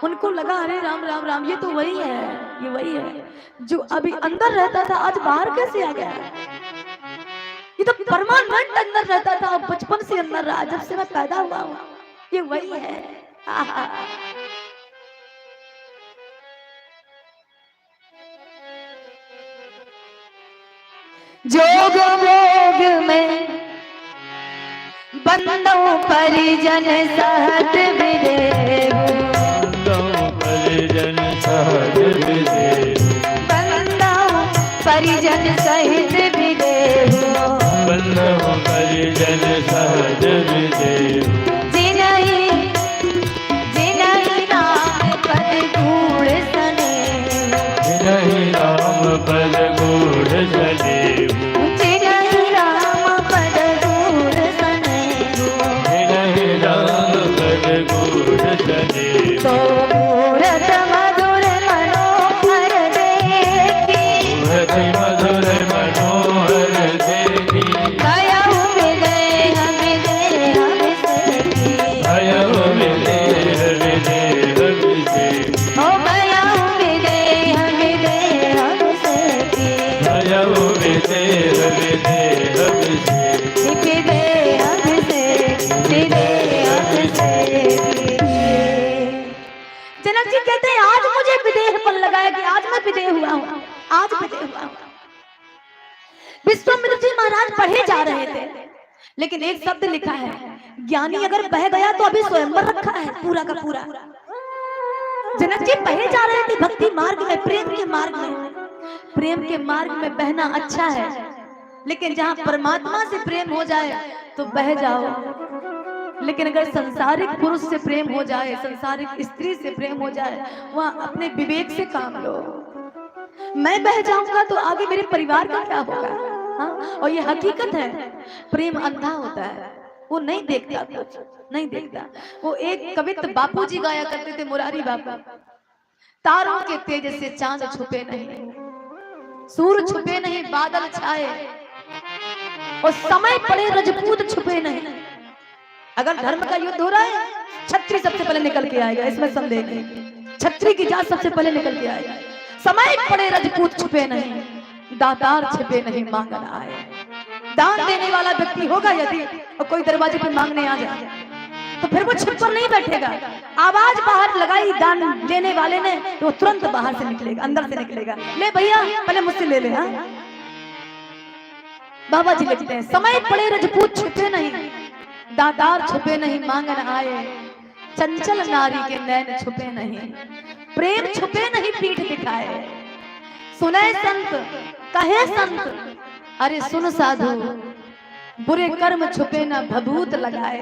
उनको लगा अरे राम राम राम, ये तो वही है, ये वही है जो अभी अंदर रहता था, आज बाहर कैसे आ गया? ये तो परमानेंट अंदर रहता था, बचपन से अंदर रहा, जब से मैं पैदा हुआ हूँ, ये वही है। आहा। जोग भोग में बंदों परिजन सहत विदेहु, परिजन सहज विदेहु, बंदों परिजन सहित विदेहु, बंदों परिजन सहज विदेहु, जिनहि जिनहि राम पद गूढ़ सनेहु, जिनहि राम पद गूढ़ सनेहु, जिनहि राम पद गूढ़ सनेहु, जिनहि राम पद गूढ़ सनेहु, तो मूरत मधुर मनोहर देखी, मधुर मनोहर देखी, भयउ विदेह विदेह विसेखी, भयउ विदेह विदेह विसेखी, ओ भयउ विदेह विदेह विसेखी, भयउ विदेह विदेह विसेखी, विदेह विसेखी, विदेह विसेखी। जनक जी कहते हैं आज मुझे विदेह पर लगाया कि आज मैं विदेह हुआ हूँ, आज विदेह हुआ हूँ। विश्वामित्र जी महाराज पढ़े जा रहे थे, लेकिन एक शब्द लिखा है, ज्ञानी अगर बह गया तो अभी स्वयंवर रखा है पूरा का पूरा। जनक जी बहे जा रहे थे भक्ति मार्ग में, प्रेम के मार्ग में। प्रेम के मार्ग में बहना अच्छा है, लेकिन जहाँ परमात्मा से प्रेम हो जाए तो बह जाओ, लेकिन अगर संसारिक पुरुष से प्रेम हो जाए, संसारिक स्त्री से प्रेम हो जाए, वहाँ अपने विवेक से काम लो। मैं बह जाऊंगा तो आगे मेरे परिवार का क्या होगा? हाँ? और ये हकीकत है, प्रेम अंधा होता है, वो नहीं देखता, कुछ नहीं देखता। वो एक कवित्त बापूजी गाया करते थे, मुरारी बापू, तारों के तेज से चांद छुपे नहीं, सूर्य छुपे नहीं, बादल छाए, और समय पड़े रजपूत छुपे नहीं। अगर धर्म का युद्ध हो रहा है, छत्री सबसे पहले निकल के आएगा, इसमें संदेह नहीं। छत्री की जात सबसे पहले निकल के आएगा। समय पड़े रजपूत छुपे नहीं, दातार छिपे नहीं मांग रहा है। दान देने वाला व्यक्ति होगा यदि और कोई दरवाजे पे मांगने आ जाए तो फिर वो छिप कर नहीं बैठेगा। आवाज बाहर लगाई दान लेने वाले ने तो वो तुरंत बाहर से निकलेगा, अंदर से निकलेगा, ले भैया पहले मुझसे ले ले। हाँ, बाबा जी लिखते हैं, समय पड़े रजपूत छुपे नहीं, दातार छुपे नहीं मांगन आए, चंचल नारी के नैन छुपे नहीं, प्रेम छुपे नहीं पीठ दिखाए। सुने संत कहे संत, अरे सुन साधु, बुरे कर्म छुपे ना भभूत लगाए।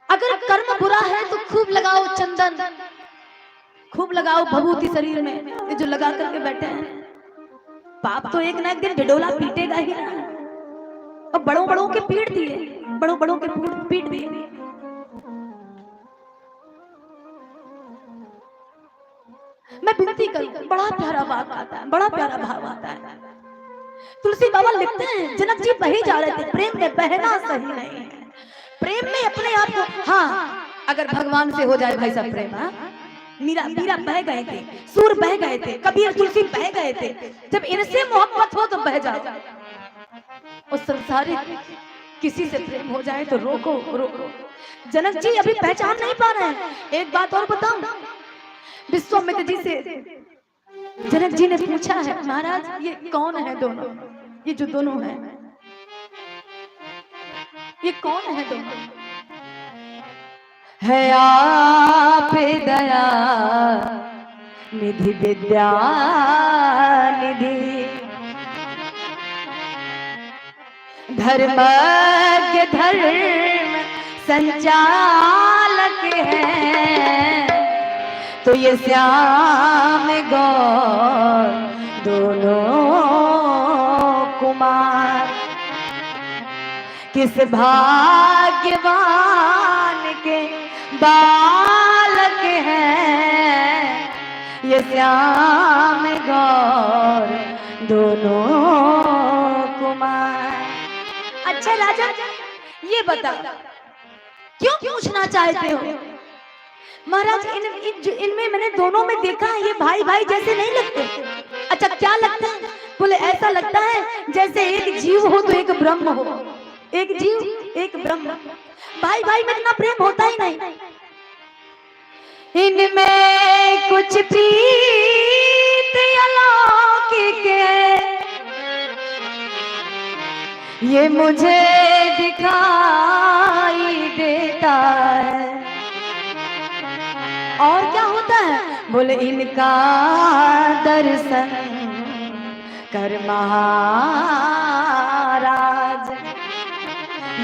अगर कर्म बुरा है तो खूब लगाओ चंदन, खूब लगाओ भभूति शरीर में, ये जो लगा करके बैठे हैं। पाप तो एक ना एक दिन ढिढोला पीटेगा ही ना, और बड़ों बड़ों के पीट दिए, बड़ों बड़ों के पीट दिए। मैं विनती करूं, बड़ा प्यारा बात आता है, बड़ा प्यारा भाव आता है। तुलसी बाबा लिखते हैं, जनक जी बहे जा रहे थे, प्रेम में बहना सही नहीं है। प्रेम में अपने आप को, हाँ अगर भगवान से हो जाए भाई साहब प्रेम, हाँ मीरा बह गए थे, सूर बह गए थे, कबीर तुलसी बह गए थे। जब इनसे मोहब्बत हो तो बह जाओ, और संसारिक किसी से प्रेम हो जाए तो रोको रोको। जनक जी अभी पहचान नहीं पा रहे हैं। एक बात और बताऊं, विश्वामित्र जी से जनक जी ने पूछा है, महाराज ये कौन है दोनों, ये जो दोनों हैं ये कौन है दोनों? है आप दया निधि विद्या निधि, धर्मज्ञ धर्म संचालक है, तो ये श्याम गौर दोनों कुमार, किस भाग्यवान के बालक हैं, ये श्याम गौर दोनों कुमार। अच्छा राजा ये बता, क्यों पूछना चाहते हो? महाराज इनमें मैंने दोनों में देखा है, ये भाई भाई जैसे नहीं लगते। अच्छा क्या लगता है? बोले ऐसा लगता है जैसे एक जीव हो तो एक ब्रह्म हो, एक जीव एक ब्रह्म। भाई भाई में इतना प्रेम होता ही नहीं। इनमें कुछ प्रीत अलौकिक है, ये मुझे दिखाई देता है। और क्या होता है? बोले इनका दर्शन कर महाराज,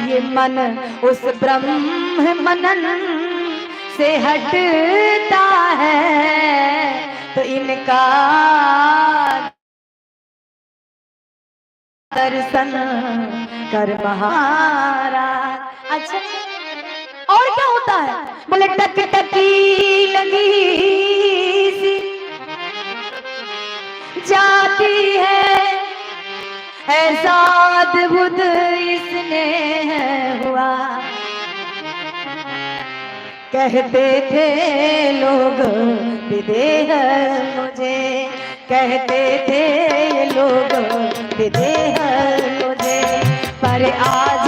ये मन उस ब्रह्म मनन से हटता है, तो इनका दर्शन कर महाराज। अच्छा और क्या होता है? बोले टक टकी लगी सी जाती है, ऐसा अद्भुत इसने हुआ। कहते थे लोग विदेह मुझे, कहते थे लोग विदेह मुझे, पर आज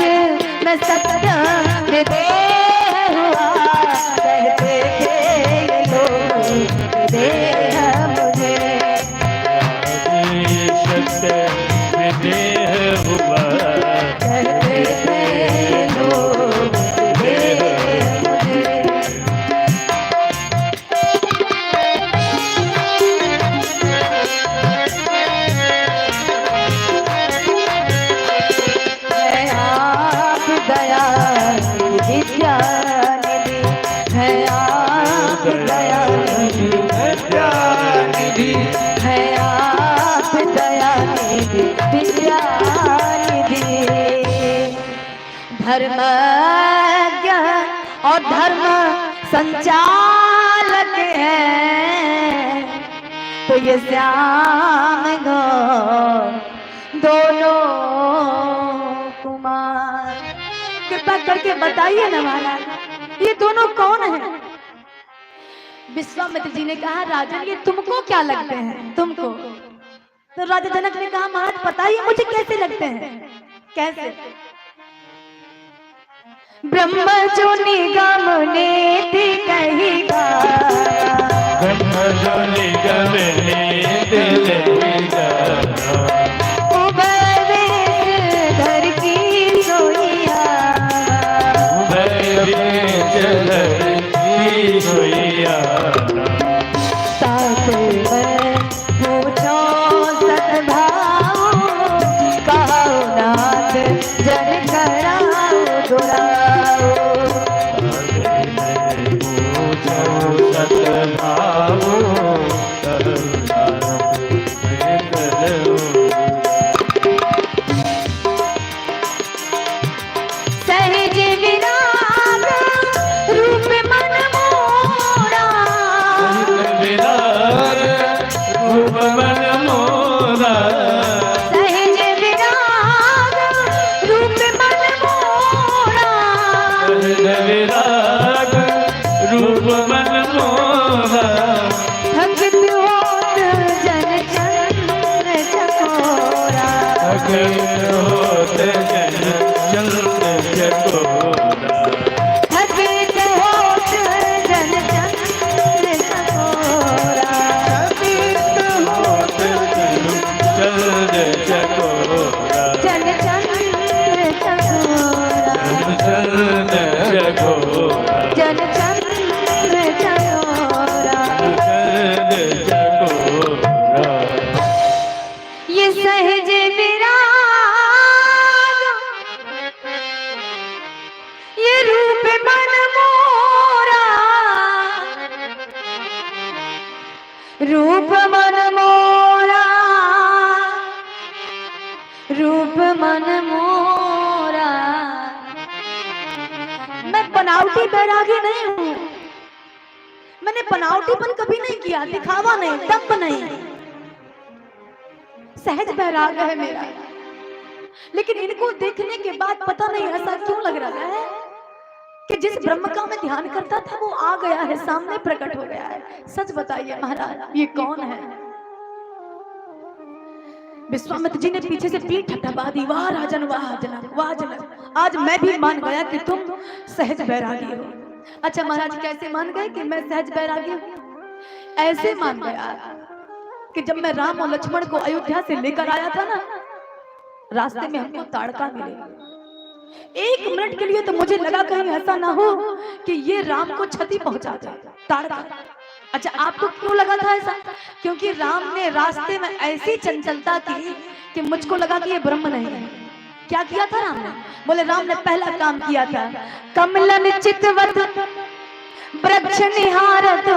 मैं सत्य विदेह हुआ। कहते थे लोग विदेह मुझे, सत्य विदेह हुआ। कहते थे लोग विदेह मुझे। दया विद्या निधि है आप, दया विद्या निधि है आप, दया निधि विद्या निधि। धर्मज्ञ और धर्म संचालक है, तो ये श्याम गौर दोनों कुमार। कृपा करके बताइए ना महाराज, ये दोनों कौन हैं? विश्वामित्र जी ने कहा राजन ये तुमको क्या लगते हैं? तुमको? तो राजा जनक ने कहा महाराज बताइए मुझे कैसे लगते हैं? कैसे? ब्रह्म जो निगम नेति कहिगा, ब्रह्म जो निगम नेति कहिगा, धर की सोइया, सोइया ताके मैं पूछो सद्भाव, कहो नाथ जन कराओ दुराओ। सतभाव सहज विराग रूप मन मोरा, विराग रूप मन मोरा, सहज विराग रूप मन मोरा, विराग रूप मन मोरा। थकित होत जन चंद्र चकोरा, थकित होत जन चंद्र चकोरा, थकित होत जन चंद्र चकोरा, थकित होत जन चकोरा, जन चंद्र चकोरा, चंद्र चकोरा, जन चंद्र चकोरा। चकोरा। ये सहज विराग, ये रूप मन मोरा, रूप मन मोरा, रूप मन मोरा। मैं बनावटी बैरागी नहीं हूँ, मैंने बनावटीपन कभी नहीं किया, दिखावा नहीं, दम्भ नहीं, सहज बैराग है मेरा। लेकिन इनको देखने के बाद पता नहीं ऐसा क्यों लग रहा है कि जिस ब्रह्म का मैं ध्यान करता था वो आ गया है, सामने प्रकट हो गया है। सच बताइए महाराज ये कौन है? विश्वामित्र जी ने पीछे से पीठ थपथपा दी, वाह राजन वाह जनक वाह जनक, आज मैं भी मान गया कि तुम सहज बैरागी हो। अच्छा महाराज कैसे मान गए कि मैं सहज बैरागी हूँ? ऐसे मान गया कि जब मैं राम और लक्ष्मण को अयोध्या से लेकर आया था ना, रास्ते में हमको ताड़का मिले। एक मिनट के लिए तो मुझे लगा कहीं ऐसा ना हो कि ये राम को क्षति पहुंचा दे, ताड़का। अच्छा आपको क्यों लगा था ऐसा? क्योंकि राम ने रास्ते में ऐसी चंचलता की कि मुझको लगा कि ये ब्रह्म नहीं है। क्या किया था राम ने? बोले राम ने पहला काम किया था, कमलन चितवत वृक्ष निहारत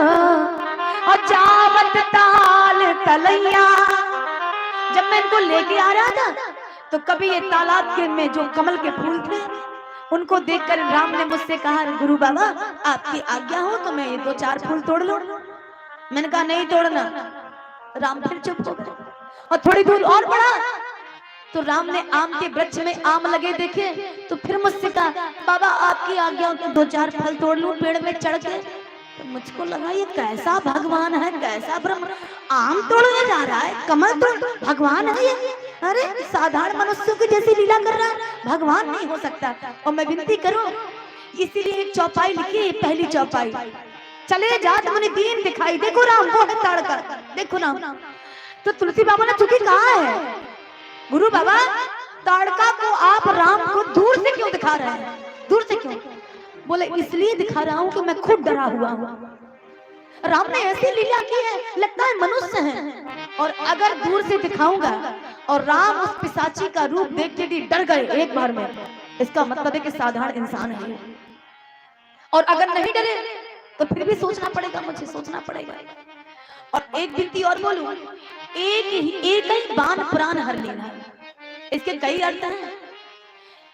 और जावत ताल तलैया। जब मैं इनको लेके आ रहा था तो कभी ये तालाब के में जो कमल के फूल थे उनको देखकर राम ने मुझसे कहा, गुरु बाबा आपकी आज्ञा हो तो मैं ये 2-4 फूल तोड़ लूं। मैंने कहा नहीं तोड़ना। राम फिर चुप हो गए और थोड़ी दूर और बढ़ा तो राम ने आम के वृक्ष में आम लगे देखे तो फिर मुझसे कहा, बाबा आपकी आज्ञा हो तो 2-4 फल तोड़ लूं पेड़ में चढ़ के। तो मुझको लगा ये कैसा भगवान है, कैसा ब्रह्म, आम तोड़ने जा रहा है, कमल तोड़, भगवान है ये? अरे साधारण मनुष्यों की जैसी लीला कर रहा है, भगवान नहीं हो सकता। और मैं विनती करूं इसीलिए एक चौपाई लिखी, पहली चौपाई, चले जात मुनि दीन दिखाई, देखो राम वो है ताड़का, देखो राम। तो तुलसी बाबा ने चुकी कहा है, गुरु बाबा ताड़का को आप राम को दूर से क्यों दिखा रहे हैं? दूर से क्यों? बोले इसलिए दिखा रहा हूं कि मैं खुद डरा हुआ हूं। राम ने ऐसी लीला की है, लगता है मनुष्य है। और अगर दूर से दिखाऊंगा और राम उस पिशाची का रूप देख के भी डर गए एक बार में, इसका मतलब है कि साधारण इंसान है। और अगर नहीं डरे तो फिर भी सोचना पड़ेगा, मुझे सोचना पड़ेगा। और एक विनती और बोलूं, एक ही बाण प्राण हर लेना। इसके कई अर्थ हैं।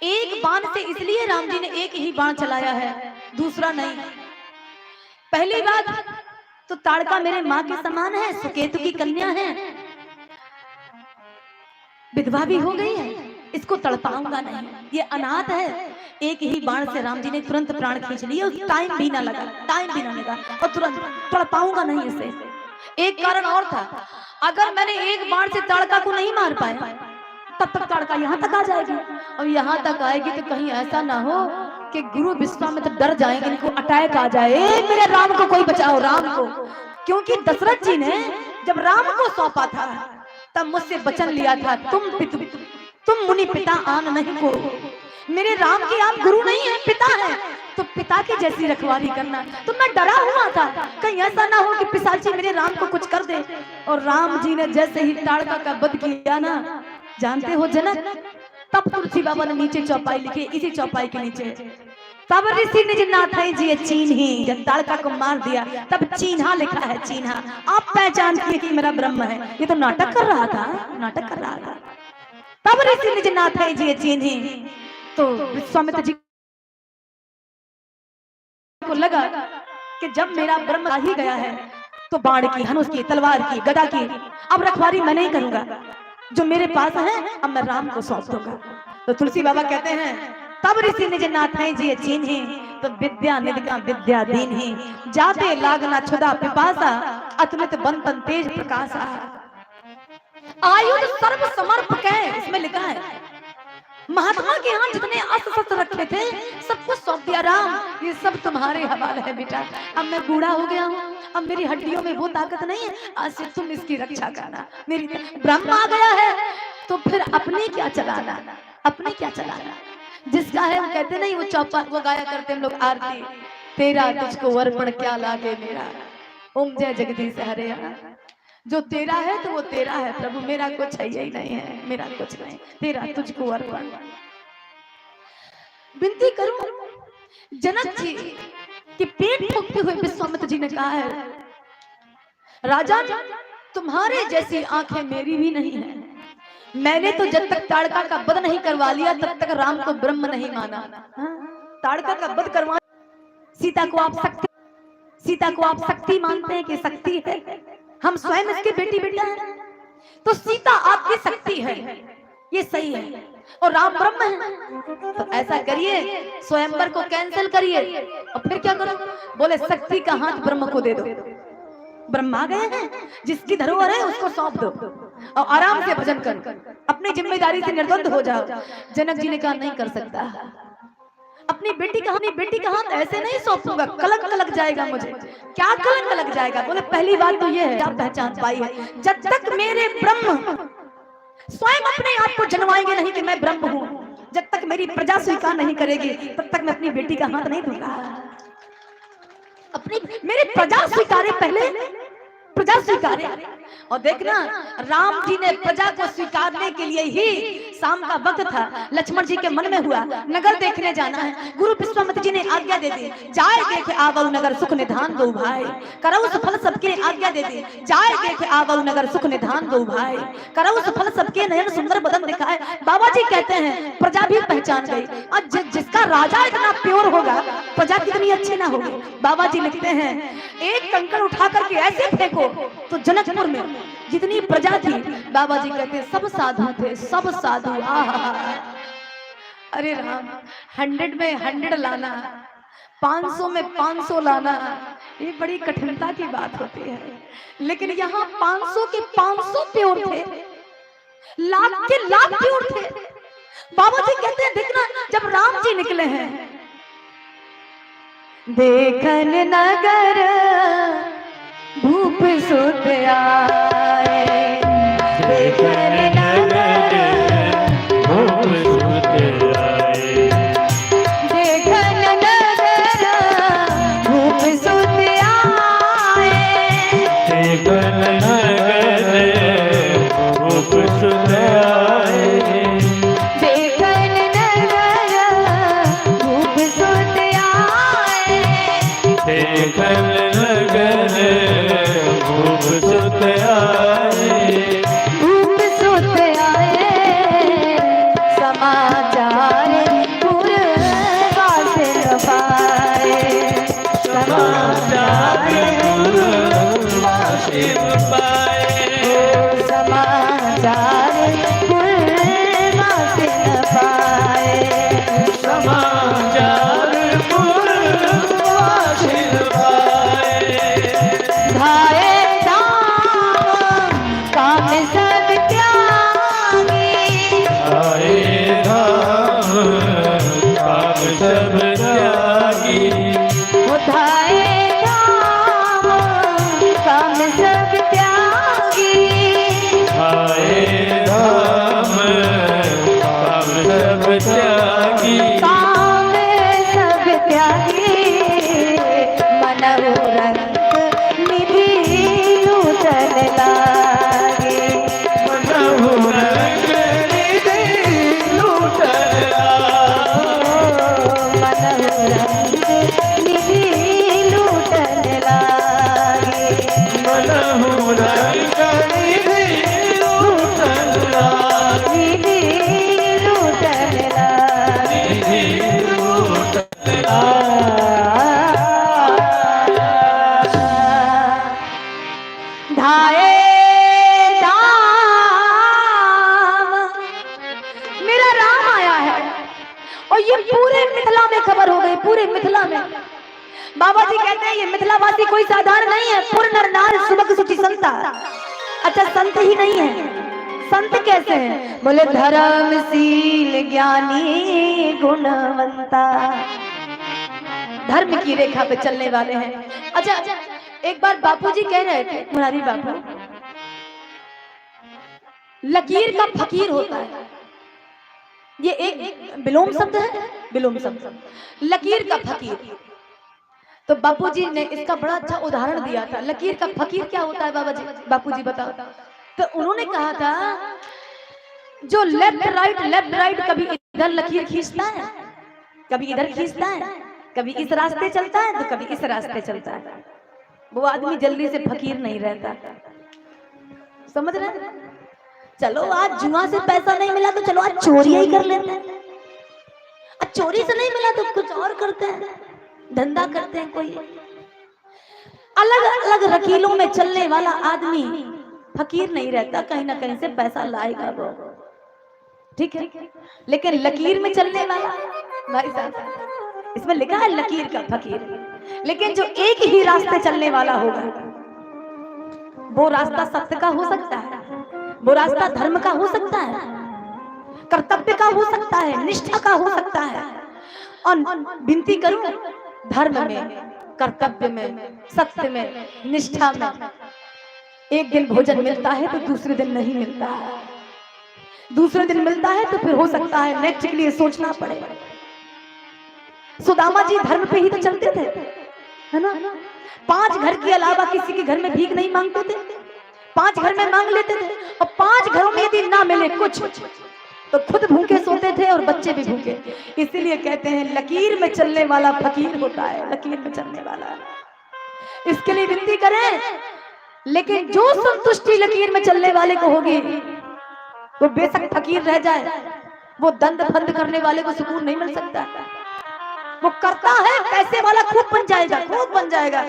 एक बाण से इसलिए राम जी ने एक ही बाण चलाया है, दूसरा नहीं। पहली बात तो ताड़का मेरे माँ के समान है, सुकेतु की कन्या है, विधवा भी हो गई है, इसको तड़पाऊंगा नहीं, ये अनाथ है। एक ही बाण से राम जी ने तुरंत प्राण खींच लिए, टाइम भी ना लगा, और तुरंत तड़पाऊंगा नहीं इसे। एक कारण और था, अगर मैंने एक बाण से ताड़का को नहीं मार पाया तब तक ताड़का यहाँ तक आ जाएगी, और यहाँ तक आएगी तो कहीं ऐसा ना हो कि गुरु विश्वामित्र डर जाएंगे, इनको अटैक आ जाए, मेरे राम को कोई बचाओ, राम को। क्योंकि दशरथ जी ने जब राम को सौंपा था तब मुझसे वचन लिया था, तुम मुनि पिता आन नहीं को, मेरे राम के आप गुरु नहीं है, पिता है, तो पिता की जैसी रखवाली करना। तो मैं डरा हुआ था कहीं ऐसा ना हो कि पिशाची मेरे राम को कुछ कर दे। और राम जी ने जैसे ही ताड़का का वध किया ना, जानते हो जनक, तब तुलसी बाबा ने नीचे चौपाई लिखी, इसी चौपाई के नीचे, तब ऋषि निज नाथई जी चिन्ही, जब ताड़का को मार दिया तब चिन्हा लिखा है, चिन्हा। आप पहचानती कि मेरा ब्रह्म है, ये तो नाटक कर रहा था, नाटक कर रहा था। तब ऋषि निज नाथई जी चिन्ही, तो विश्वामित्र जी को लगा कि जब मेरा ब्रह्म आ ही गया है तो बाण की, धनुष की, तलवार की, गदा की अब रखवाली मैं नहीं करूंगा, जो मेरे पास है अब मैं राम को सौंप दूंगा। तो तुलसी बाबा कहते हैं, तब ऋषि निज नाथई जी चिन्ही, तो विद्या निधिका विद्या दीन्ही, जाते लागना क्षुधा पिपासा, अतमित बंतन तेज प्रकाशा। आयुध सर्व समर्पक है, इसमें लिखा है। महात्मा के यहाँ जितने अस्त्र शस्त्र रखे थे सब कुछ सौंप दिया, राम ये सब तुम्हारे हवाले है बेटा। अब मैं बूढ़ा हो गया हूँ, अब मेरी हड्डियों में वो ताकत नहीं है, आज से तुम इसकी रक्षा करना। मेरी ब्रह्म आ गया है तो फिर अपने क्या चलाना, अपने क्या चलाना। जिसका है वो कहते नहीं, वो चौपा वो गाया करते हम लोग आरती, तेरा तुझको अर्पण क्या लागे मेरा, ओम जय जगदीश हरे। जो तेरा है तो वो तेरा है प्रभु, मेरा कुछ है ही नहीं है, मेरा कुछ नहीं, तेरा तुझको अर्पण। विनती करूं जनक जी कि पेट फूकते हुए विश्वामित्र जी ने कहा है, राजा तुम्हारे जैसी आंखें मेरी भी नहीं है, मैंने तो जब तक ताड़का का वध नहीं करवा लिया तब तक राम को ब्रह्म नहीं माना। ताड़का का वध करवा, सीता को आप शक्ति मानते हैं कि शक्ति है, हम स्वयं इसके बेटी बेटा हैं, तो सीता आपकी शक्ति है, ये सही है और राम ब्रह्म है। तो ऐसा करिए, स्वयंवर को कैंसिल करिए और फिर क्या करो? बोले शक्ति का हाथ ब्रह्म को दे दो। ब्रह्मा गए हैं, जिसकी धरोहर है उसको सौंप दो और आराम से भजन कर, अपनी जिम्मेदारी से निर्द्वंद हो जाओ। जनक जी ने कहा नहीं कर सकता, अपनी बेटी का हाथ ऐसे नहीं सौंपूंगा, कलंक लग जाएगा मुझे। क्या कलंक लग जाएगा? बोले पहली बात तो ये है, आप पहचान पाई है, जब तक मेरे ब्रह्म स्वयं अपने आप को जनवाएंगे नहीं कि मैं ब्रह्म हूं, जब तक मेरी प्रजा स्वीकार नहीं करेगी तब तक मैं अपनी बेटी का हाथ नहीं दूंगा। अपनी मेरी प्रजा स्वीकारे, पहले प्रजा स्वीकारे। और देखना, राम जी ने प्रजा को स्वीकारने के लिए ही शाम का वक्त था, लक्ष्मण जी के मन में हुआ नगर देखने जाना है। गुरु विश्वामित्र जी ने आज्ञा दे दी, जाए देखे आवऊ नगर सुख निधान दो भाई, करऊ सफल सबके आज्ञा दे दी, जाए देखे आवऊ नगर सुख निधान दो भाई, करऊ सफल सबके नयन सुंदर बदन दिखाए। बाबा जी कहते हैं प्रजा भी पहचान गई, और जिसका राजा इतना प्योर होगा प्रजा कितनी अच्छी ना होगी। बाबा जी लिखते हैं एक कंकड़ उठा करके ऐसे फेंको तो जनकपुर में जितनी प्रजा थी, बाबा जी कहते हैं सब साधु थे, सब साधु। अरे राम, 100 में 100 लाना, 500 में 500 लाना, ये बड़ी कठिनता की बात होती है। लेकिन यहाँ 500 के 500 प्योर थे, लाख के लाख प्योर थे। बाबा जी कहते हैं देखना, जब राम जी निकले हैं, देखन नगर भूप सुत आए, देखन नगर भूप सुत आए, देखन नगर भूप सुत आए, देखन नगर भूप सुत आए, देखन नगर भूप सुत आए, देखन नगर भूप सुत आए, भूप सुत आए, समाचार पुरवासिन पाए, समाचार पुरवासिन पाए, समाचार पुरवासिन पाए, समाचार पुरवासिन पाए, धाये धाम काम सब त्यागी, आए धाम काम सब त्यागी, धाये धाम काम सब त्यागी, आए धाम काम सब त्यागी, काम सब त्यागी, मनोरंग निधि नूतन लागे, मनहु रंग निधि लूटन मनोरंग निधि लूटन लागे, मनहु रंग निधि लूटन निधि लूटन लागे। निधि लूटन धाये धाम, मेरा राम आया है। और ये पूरे मिथिला में खबर हो गई, पूरे मिथिला में। बाबा जी कहते हैं ये मिथिलावासी कोई साधारण नहीं है, पूर्ण नर नार सुबह सुचि संता। अच्छा, संत ही नहीं है, संत कैसे हैं? बोले धर्मशील ज्ञानी गुणवंता, धर्म की रेखा पे चलने वाले हैं। अच्छा, एक बार बापूजी कह रहे थे, मुरारी बापू, लकीर का फकीर होता है। ये एक विलोम शब्द है, विलोम शब्द, लकीर का फकीर। तो बापूजी ने इसका बड़ा अच्छा उदाहरण दिया था। लकीर का फकीर क्या होता है बाबा जी, बापूजी बताओ। तो उन्होंने कहा था जो लेफ्ट राइट कभी इधर लकीर खींचता है, कभी इधर खींचता है, कभी इस रास्ते चलता है तो कभी इस रास्ते चलता है, वो आदमी जल्दी से फकीर नहीं रहता। समझ रहे हैं? चलो आज जुआ से पैसा नहीं मिला तो चलो आज चोरी ही कर लेते हैं, आज चोरी से नहीं मिला तो कुछ और करते हैं, धंधा करते हैं। कोई अलग अलग रकीलों में चलने वाला आदमी फकीर नहीं रहता, कहीं ना कहीं से पैसा लाएगा वो। ठीक है, लेकिन लकीर में चलने वाला भाई साहब, इसमें लिखा है लकीर का फकीर, लेकिन जो एक ही रास्ते चलने वाला होगा वो रास्ता सत्य का हो सकता है, वो रास्ता धर्म का हो सकता है, कर्तव्य का हो सकता है, निष्ठा का हो सकता है। और विनती करूं, धर्म में, कर्तव्य में, सत्य में, निष्ठा में एक दिन भोजन मिलता है तो दूसरे दिन नहीं मिलता है, दूसरे दिन मिलता है तो फिर हो सकता है नेक्स्ट के लिए सोचना पड़े। सुदामा जी धर्म पे ही तो चलते थे, है ना? 5 घर के अलावा किसी के घर में भीख नहीं मांगते थे, 5 घर में मांग लेते थे, और 5 घरों में यदि ना मिले कुछ तो खुद भूखे सोते थे और बच्चे भी भूखे। इसीलिए कहते हैं लकीर में चलने वाला फकीर होता है, लकीर में चलने वाला। इसके लिए विनती करें, लेकिन जो संतुष्टि लकीर में चलने वाले को होगी वो बेशक फकीर रह जाए, वो दंड फंद करने वाले को सुकून नहीं मिल सकता। वो करता है पैसे वाला खूब बन जाएगा, खूब बन जाएगा।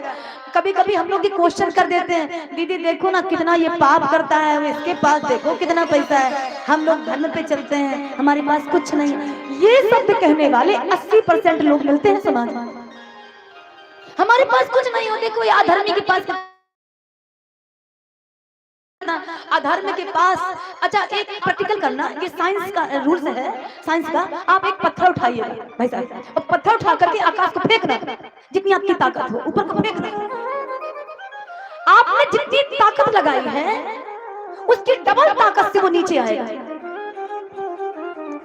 कभी कभी हम लोग ये क्वेश्चन कर देते हैं, दीदी देखो ना कितना ये पाप करता है, इसके पास देखो कितना पैसा है, हम लोग धर्म पे चलते हैं, हमारे पास कुछ नहीं। ये शब्द कहने वाले 80% लोग मिलते हैं समाज में। हमारे पास कुछ नहीं हो, देखो ये अधर्मी के पास, अधर्म के पास। अच्छा एक प्रैक्टिकल करना, ये साइंस का रूल्स है, साइंस का। आप एक पत्थर उठाइए भाई साहब, और पत्थर उठा करके आकाश को फेंकना, जितनी आपकी ताकत हो ऊपर को फेंकना। आपने जितनी ताकत लगाई है उसकी डबल ताकत से वो नीचे आएगा,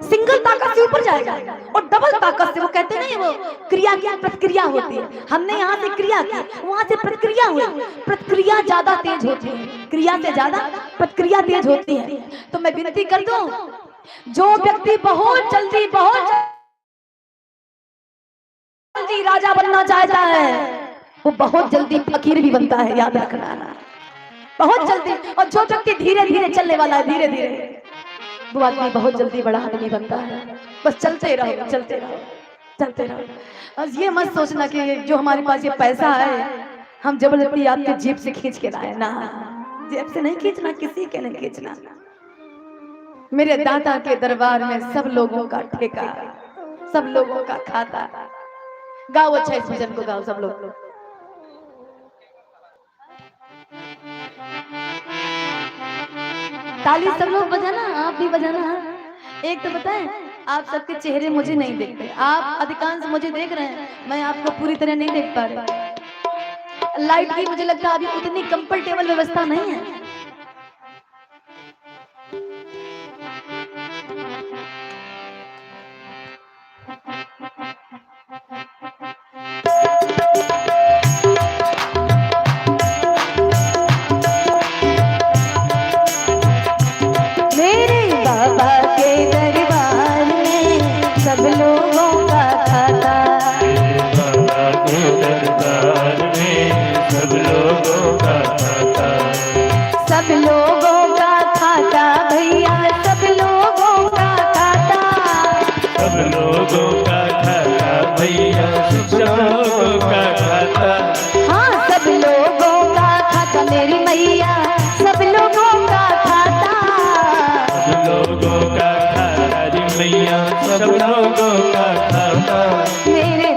सिंगल ताकत से ऊपर जाएगा, और डबल ताकत से, वो कहते नहीं वो क्रिया की प्रतिक्रिया होती है। हमने यहाँ से क्रिया की, वहां से प्रतिक्रिया हुई, प्रतिक्रिया ज्यादा तेज होती है, क्रिया से ज्यादा प्रतिक्रिया तेज होती है। तो मैं विनती कर दूं, जो व्यक्ति बहुत जल्दी राजा बनना चाहता है वो बहुत जल्दी फकीर भी बनता है, याद रखना, बहुत जल्दी। और जो व्यक्ति धीरे धीरे चलने वाला है, धीरे धीरे, वो आदमी बहुत जल्दी बड़ा आदमी बनता है। बस चलते रहो, चलते रहो, चलते रहो। बस ये मत सोचना कि जो हमारे पास ये पैसा है हम जबरदस्ती आपके जेब से खींच के लाए, ना, जेब से नहीं खींचना, किसी के नहीं खींचना। मेरे दादा के दरबार में सब लोगों का ठेका, सब लोगों का खाता। गाओ अच्छा इस भजन को गाओ सब लोग। ताली सब लोग बजाना, आप भी बजाना। एक तो बताएं, आप सबके चेहरे मुझे नहीं देखते, आप अधिकांश मुझे देख रहे हैं, मैं आपको पूरी तरह नहीं देख पा रही। लाइट की मुझे लगता है अभी उतनी कंफर्टेबल व्यवस्था नहीं है। मेरे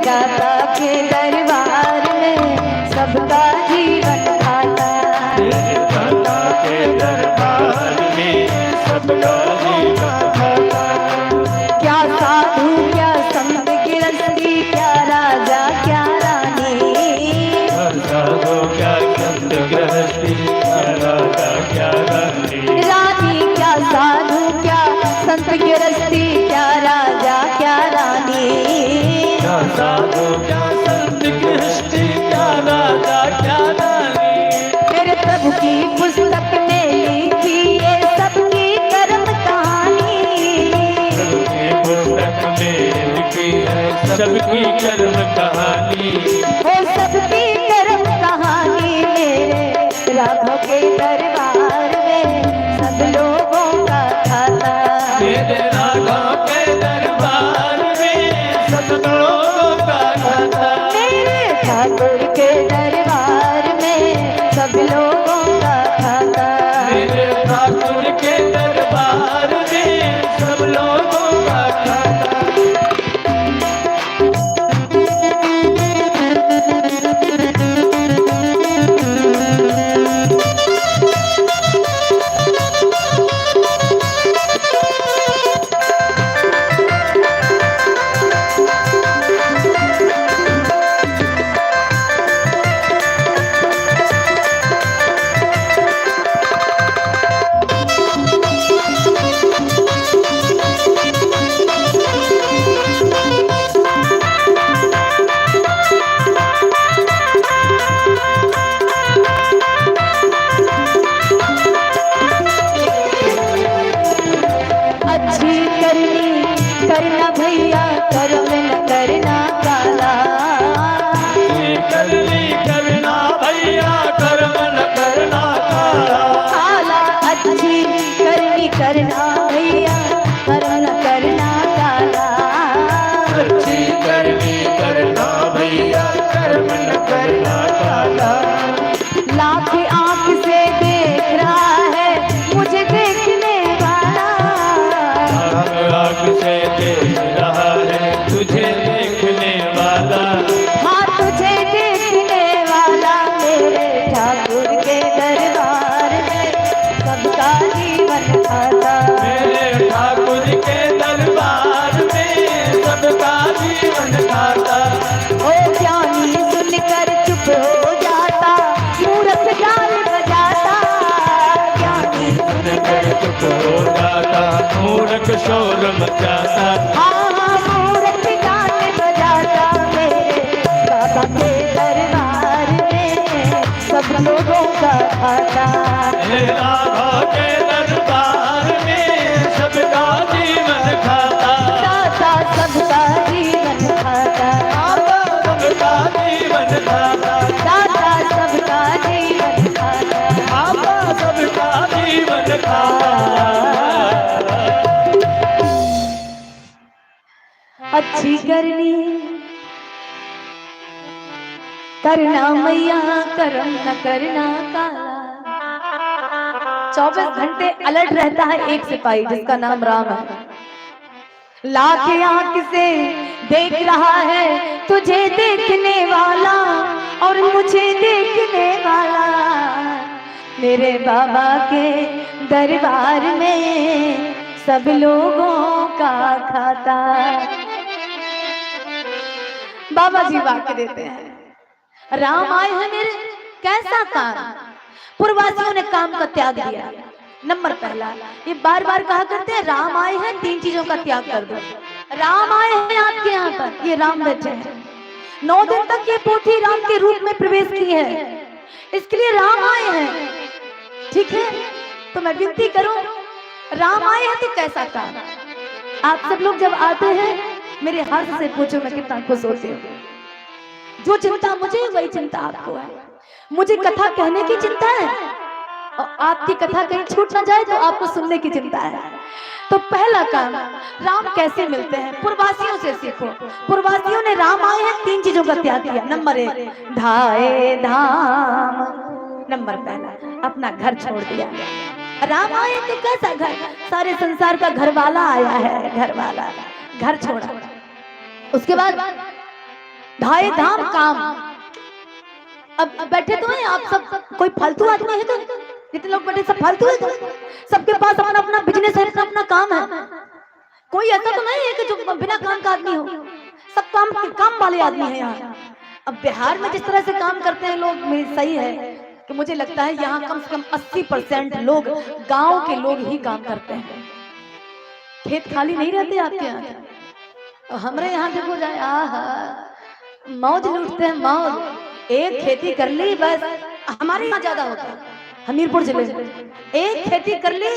दादा के दरबार में सबका जीवन खाता, मेरे दादा के दरबार में सबका जीवन खाता। क्या साधु क्या संत गिरस्ती, क्या राजा क्या रानी, क्या साधु क्या संत गिरस्ती, क्या राजा क्या रानी, रानी क्या साधु क्या संत गिरस्ती, क्या राजा क्या रानी, क्या साधु क्या संत गिरस्ती, क्या राजा क्या रानी। मेरे प्रभु की पुस्तक में लिखी ये सबकी कर्म का सबका जीवन खाता। मेरे ठाकुर के दरबार में सबका जीवन खाता। ओ ज्ञानी सुनकर चुप हो जाता, मूर्ख गाल बजाता। ज्ञानी सुनकर चुप हो जाता, मूर्ख शोर मचाता। हाँ मूर्ख गाल बजाता। मेरे बाबा के दरबार में सब लोगों का खाता। मेरे बाबा के दरबार में सबका जीवन खाता। दाता सबका जीवन खाता। बाबा सबका जीवन खाता। दाता सबका जीवन खाता। बाबा सबका जीवन खाता। अच्छी करनी करना मैया, करम न करना काला। 24 घंटे अलर्ट रहता है एक सिपाही जिसका नाम राम है। लाख आंख से देख रहा है तुझे देखने वाला और मुझे देखने वाला। मेरे बाबा के दरबार में सब लोगों का खाता। बाबा जी वाक्य देते हैं, राम आए हैं मेरे कैसा काम। पूर्ववासियों ने काम का त्याग दिया। नंबर पहला, ये बार बार कहा करते हैं राम आए हैं, 3 चीजों का त्याग कर दो। राम आए हैं आपके यहाँ पर, ये राम बैठे हैं। 9 दिन तक ये पोथी राम के रूप में प्रवेश की है, इसके लिए राम आए हैं। ठीक है, तो मैं विनती करूं, राम आए हैं तो कैसा काम। आप सब लोग जब आते हैं मेरे हाथ से पूछो मैं कितना खुश होती हूँ। जो चिंता मुझे वही चिंता आपको है। मुझे कथा कहने की चिंता है और आपकी कथा कहीं छूट ना जाए तो आपको सुनने की चिंता है। तो पहला काम, राम कैसे मिलते हैं, पूर्ववासियों से सीखो। पूर्ववासियों ने राम आए हैं 3 चीजों का त्याग किया। नंबर 1, धाए धाम। नंबर पहला, अपना घर छोड़ दिया। राम आए तो कैसा घर, सारे संसार का घर वाला आया है, घर वाला, घर छोड़ा। उसके बाद धाए धाम काम। अब बैठे तो हैं आप सब, कोई फालतू आदमी है तो, जितने लोग बैठे सब फालतू है तो, सबके पास अपना अपना बिजनेस है, अपना अपना काम है। कोई ऐसा तो नहीं है कि जो बिना काम का आदमी हो, सब काम वाले आदमी है यहाँ। अब बिहार में जिस तरह से काम करते हैं लोग, मेरी सही है कि मुझे लगता है यहाँ कम से कम 80% लोग गांव के लोग ही काम करते हैं। खेत खाली नहीं रहते आपके यहाँ। हमारे यहाँ देखो जाए, आहा मौज लूटते हैं, मौज। एक खेती कर ली बस। हमारे यहाँ ज्यादा होता है, हमीरपुर जिले में एक खेती कर ली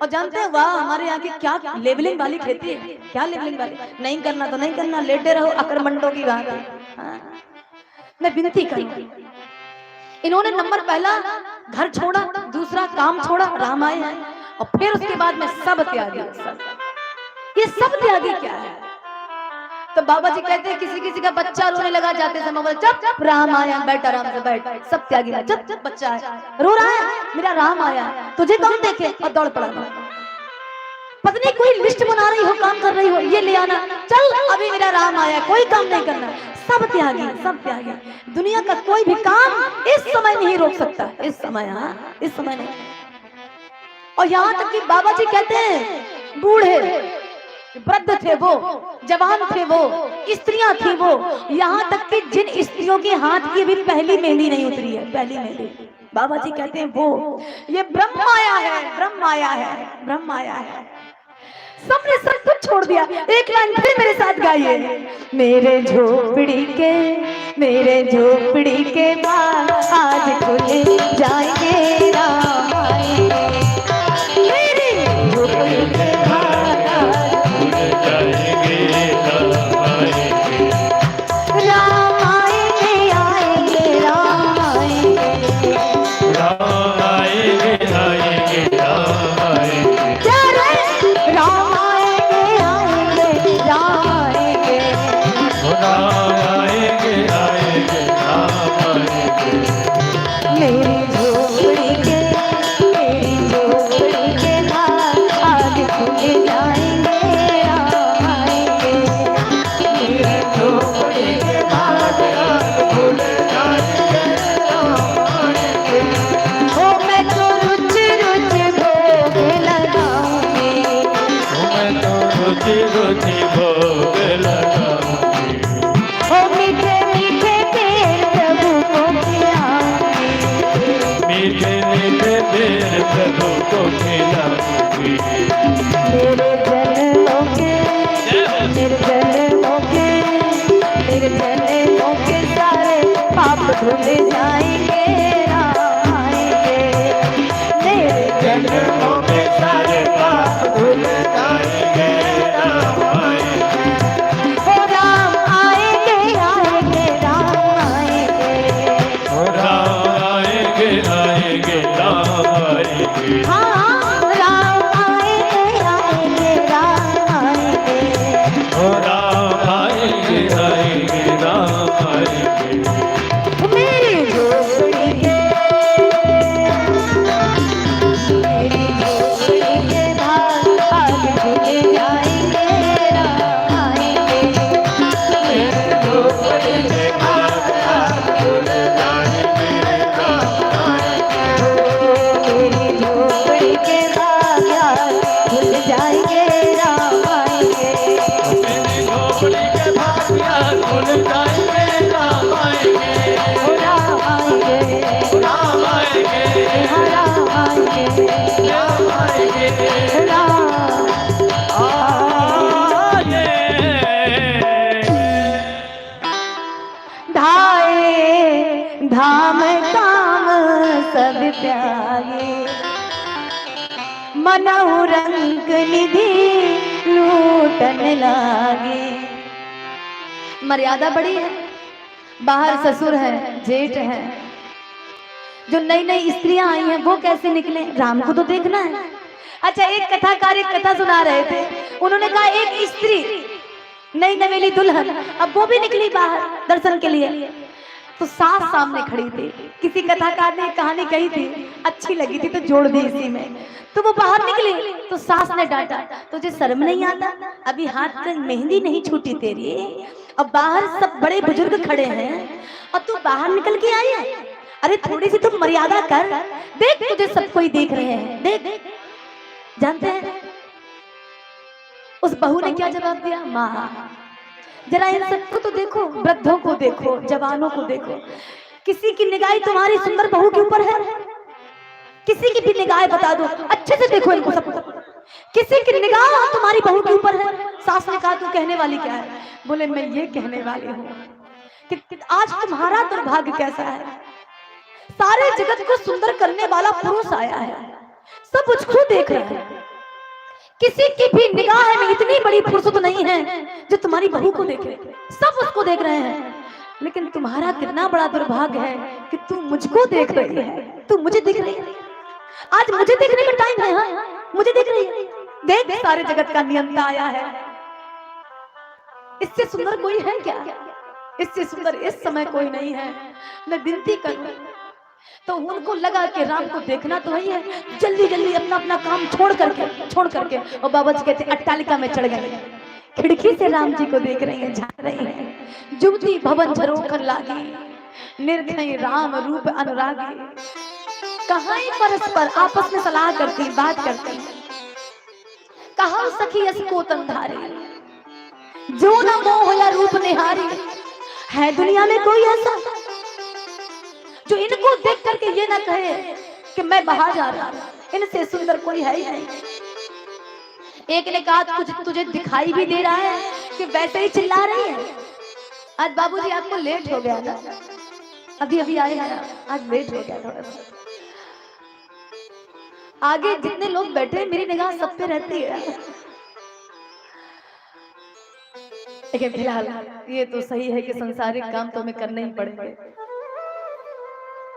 और जानते हैं वाह हमारे यहाँ की क्या लेबलिंग वाली खेती है। क्या लेबलिंग वाली, नहीं करना तो नहीं करना, लेटे रहो, अकड़मंडों की बात है। मैं विनती करूँ, इन्होंने नंबर पहला घर छोड़ा, दूसरा काम छोड़ा, राम आए हैं, और फिर उसके बाद में सब त्यागी। ये सब त्यागी क्या है। तो बाबा जी कहते हैं किसी किसी का बच्चा रोने लगा, जाते समय बोले चुप, राम आया, बैठ आराम से बैठ। सब त्यागी, चुप, बच्चा है रो रहा है, मेरा राम आया, तुझे कौन देखे, और दौड़ पड़ा। पत्नी कोई लिस्ट बना रही हो, काम कर रही हो, ये ले आना, चल अभी मेरा राम आया, कोई काम नहीं करना। सब त्यागी, सब त्यागी। दुनिया का कोई भी काम इस समय नहीं रोक सकता, इस समय, हाँ इस समय नहीं। और यहाँ तक कि बाबा जी कहते हैं बूढ़े वृद्ध थे वो, जवान थे वो, स्त्रियां थी वो, यहाँ तक कि जिन स्त्रियों के हाथ की भी पहली मेहंदी नहीं उतरी है, पहली मेहंदी, बाबा जी कहते हैं वो, ये ब्रह्म आया है, ब्रह्म आया है, ब्रह्म आया है। सबने सब कुछ छोड़ दिया। एक लाइन फिर मेरे साथ गाइए, मेरे झोपड़ी के बाल आज खुल जाएंगे, राम आएंगे। मेरे झोपड़ी के मेरी झोपड़ी के रुचि रुचि भोग लगाऊंगी। ओ मीठे मीठे पेड़ प्रभु को खिलाऊंगी। मीठे मीठे पेड़ प्रभु को खिलाऊंगी। निर्जनों के सारे पाप धुल जाएंगे, राम आएंगे। निर्जनों के सारे पाप धुल जाएंगे, राम आएंगे। ओ राम आएंगे, आएंगे, राम आएंगे। ओ राम आएंगे, आएंगे, राम आएंगे। हाँ, राम आएंगे, आएंगे, राम आएंगे। ओ राम आएंगे, आएंगे, राम आएंगे। मेरी झोपड़ी के भाग आगे खुले जाएंगे, राम आएंगे। मेरे झोपड़ी के भाग आगे खुल जाएंगे, राम आएंगे। मेरी झोपड़ी के भाग आगे खुल जाएंगे, राम आएंगे। मेरी झोपड़ी के भाग आगे खुल जाएंगे, राम आएंगे। ओ राम आएंगे, राम आएंगे, हाँ राम आएंगे, राम आएंगे। राम धाए धाम काम सब त्यागे, मनहु रंग निधि लूटन लागे। मर्यादा बड़ी है, बाहर ससुर है, जेठ है। जो नई नई स्त्रियां आई हैं वो कैसे निकले, राम को तो देखना है। अच्छा, एक कथाकार एक कथा सुना रहे थे, उन्होंने कहा एक स्त्री नई नवेली दुल्हन, अब वो भी निकली बाहर दर्शन के लिए, तो सास सामने खड़ी थी। किसी कथाकार ने कहानी कही थी, अच्छी लगी थी तो जोड़ दी इसी में। तो वो बाहर निकली तो सास ने डांटा, तुझे शर्म नहीं आता, अभी हाथ से मेहंदी नहीं छूटी तेरी, अब बाहर सब बड़े बुजुर्ग खड़े हैं और तू बाहर निकल के आई है। अरे थोड़ी सी तो मर्यादा कर, देख तुझे सब कोई देख रहे हैं, देख। जानते हैं उस बहू ने क्या जवाब दिया? माँ जरा इन सबको तो देखो, वृद्धों को देखो, जवानों को देखो, किसी की निगाह तुम्हारी सुंदर बहू के ऊपर है? किसी की भी निगाह बता दो, अच्छे से देखो इनको सबको, किसी की निगाह तुम्हारी बहू के ऊपर है? सास ने कहा तू कहने वाली क्या है? बोले मैं ये कहने वाली हूँ कि आज तुम्हारा दुर्भाग्य कैसा है, सारे जगत को सुंदर करने वाला पुरुष आया है, सब उसको देख रहे हैं, किसी की भी निगाह में इतनी बड़ी फुर्सत नहीं है जो तुम्हारी बहू को देखे, सब उसको देख रहे हैं। लेकिन तुम्हारा कितना बड़ा दुर्भाग्य है कि तू मुझको देख रही है, तू मुझे देख रही है। आज मुझे देखने का टाइम है, हाँ मुझे देख रही है, देख सारे जगत का नियंता आया है, इससे सुंदर कोई है क्या? इससे सुंदर इस समय कोई नहीं है। मैं विनती करूं, तो उनको लगा कि राम को देखना तो ही है, जल्दी जल्दी अपना अपना काम छोड़ करके और बाबा जी कहते अट्टालिका में चढ़ गए। खिड़की से राम जी को देख रही है, झांक रही है। जुगती भवन झरोखर लागी, निर्खई राम रूप अनुरागी। कहाँ परस्पर आपस में सलाह करती, बात करती। कहा सखी यस को तंधारी, जो न मोह या रूप निहारी। है दुनिया में कोई ऐसा जो इनको देख करके ये ना कहे कि मैं बाहर जा रहा हूं, इनसे सुंदर कोई है ही नहीं। एक ने कहा तुझे दिखाई भी दे रहा है कि वैसे ही चिल्ला रही है। आज बाबूजी आपको लेट हो गया था, अभी आए हैं, आज लेट हो गया थोड़ा सा। आगे जितने लोग बैठे मेरी निगाह सब पे रहती है, लेकिन फिलहाल ये तो सही है कि संसारिक काम तो हमें करने ही पड़ेंगे।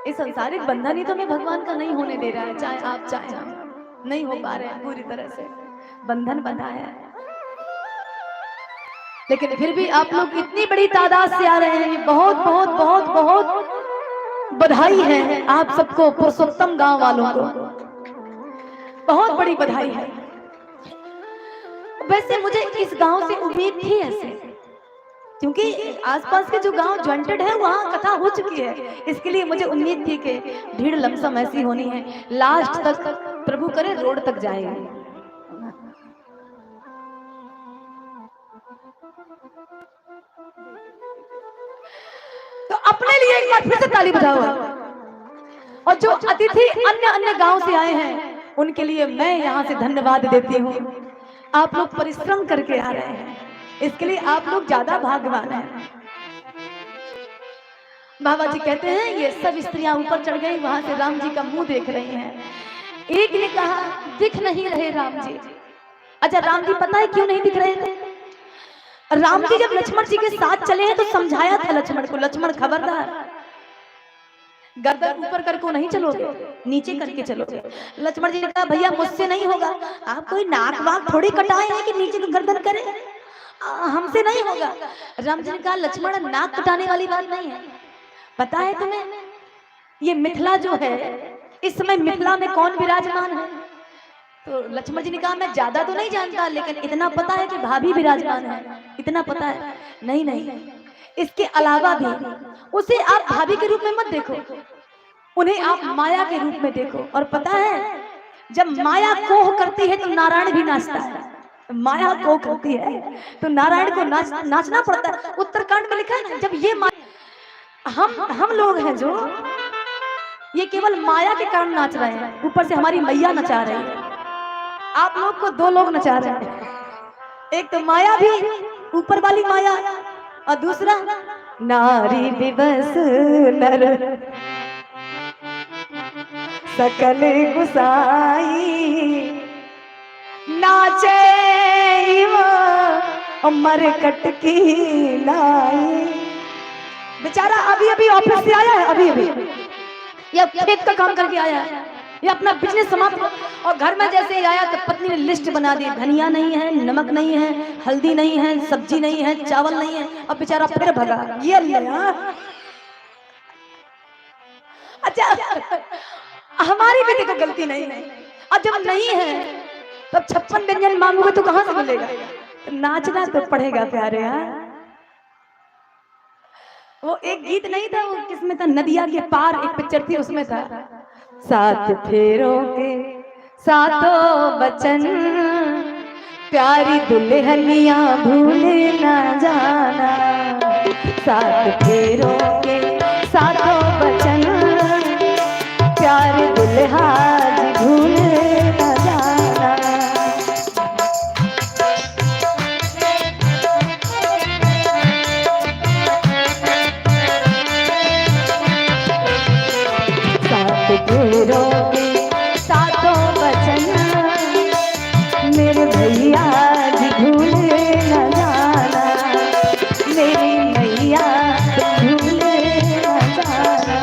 इस संसारिक बंधन ही तो हमें भगवान का नहीं होने दे रहा है, चाहे आप चाहे हम नहीं हो पा रहे हैं, पूरी तरह से बंधन बंधा है। लेकिन फिर भी आप लोग इतनी बड़ी तादाद से आ रहे हैं, बहुत बहुत बहुत बहुत बधाई है आप सबको, पुरुषोत्तम गांव वालों को बहुत बड़ी बधाई है। वैसे मुझे इस गांव से उम्मीद थी ऐसे, क्योंकि आसपास के जो गांव ज्वाइंटेड है वहां कथा हो चुकी है, इसके लिए मुझे उम्मीद थी कि भीड़ लमसम ऐसी होनी है, लास्ट तक प्रभु करे रोड तक जाएगा। अपने लिए एक बार फिर से ताली बजाओ। और जो अतिथि अन्य अन्य गांव से आए हैं उनके लिए मैं यहाँ से धन्यवाद देती हूँ। आप लोग परिश्रम करके आ रहे हैं, इसके लिए आप लोग ज्यादा भाग्यवान हैं। बाबा जी कहते हैं ये सब स्त्रियां ऊपर चढ़ गई, वहां से राम जी का मुंह देख रही हैं। एक ने कहा दिख नहीं रहे राम जी। अच्छा राम जी पता है क्यों नहीं दिख रहे थे? राम जी जब लक्ष्मण जी के साथ चले हैं तो समझाया था लक्ष्मण को, लक्ष्मण खबरदार गर्दन ऊपर करके नहीं चलोगे, नीचे करके चलोगे। लक्ष्मण जी ने कहा भैया मुझसे नहीं होगा, आप कोई नाक वाक थोड़ी कटाए हैं कि नीचे को गर्दन करें, हमसे नहीं होगा। राम जी ने कहा लक्ष्मण नाक कटाने वाली बात नहीं है, पता है तुम्हें ये मिथिला जो है इस समय मिथिला में कौन विराजमान है? तो लक्ष्मण जी ने कहा मैं ज्यादा तो नहीं जानता लेकिन इतना पता है कि भाभी विराजमान है, इतना पता है। नहीं नहीं, इसके अलावा भी उसे आप भाभी के रूप में मत देखो, उन्हें आप माया के रूप में देखो। और पता है जब माया कोह करती है तो नारायण भी नाचता है, माया कोह करती है तो नारायण को नाचना पड़ता है। उत्तरकांड में लिखा है ना, जब ये हम लोग हैं जो ये केवल माया के कारण नाच रहे हैं, ऊपर से हमारी मैया नचा रही है। आप लोग को दो लोग नचा रहे हैं, एक तो माया भी ऊपर वाली माया और दूसरा नारी दिवस नर सकल गुसाई नाचे वो मरकट की लाई। बेचारा अभी अभी ऑफिस से आया है, अभी अभी ये खेत का काम करके आया है, ये अपना बिजनेस समाप्त और घर में जैसे ही आया तो पत्नी ने लिस्ट बना दी, धनिया नहीं है, नमक नहीं है, हल्दी नहीं है, सब्जी नहीं है, चावल नहीं है, और बेचारा फिर भगा। ये लिया अच्छा हमारी बेटी को गलती नहीं है, और जब नहीं है तब 56 व्यंजन मांगोगे तो कहां से मिलेगा? नाचना तो पड़ेगा प्यारे। हाँ वो एक गीत नहीं था, वो किसमें था, नदिया के पार एक पिक्चर थी उसमें था, सात फेरों के सातों बचन प्यारी दुल्हनिया भूले ना जाना, सात फेरों के सातों बचन प्यारी दुल्हा जी भूले ना जाना। फेरों के सातों बचन मेरे भैया जी भूले न जाना, मेरी मैया भूले न जाना।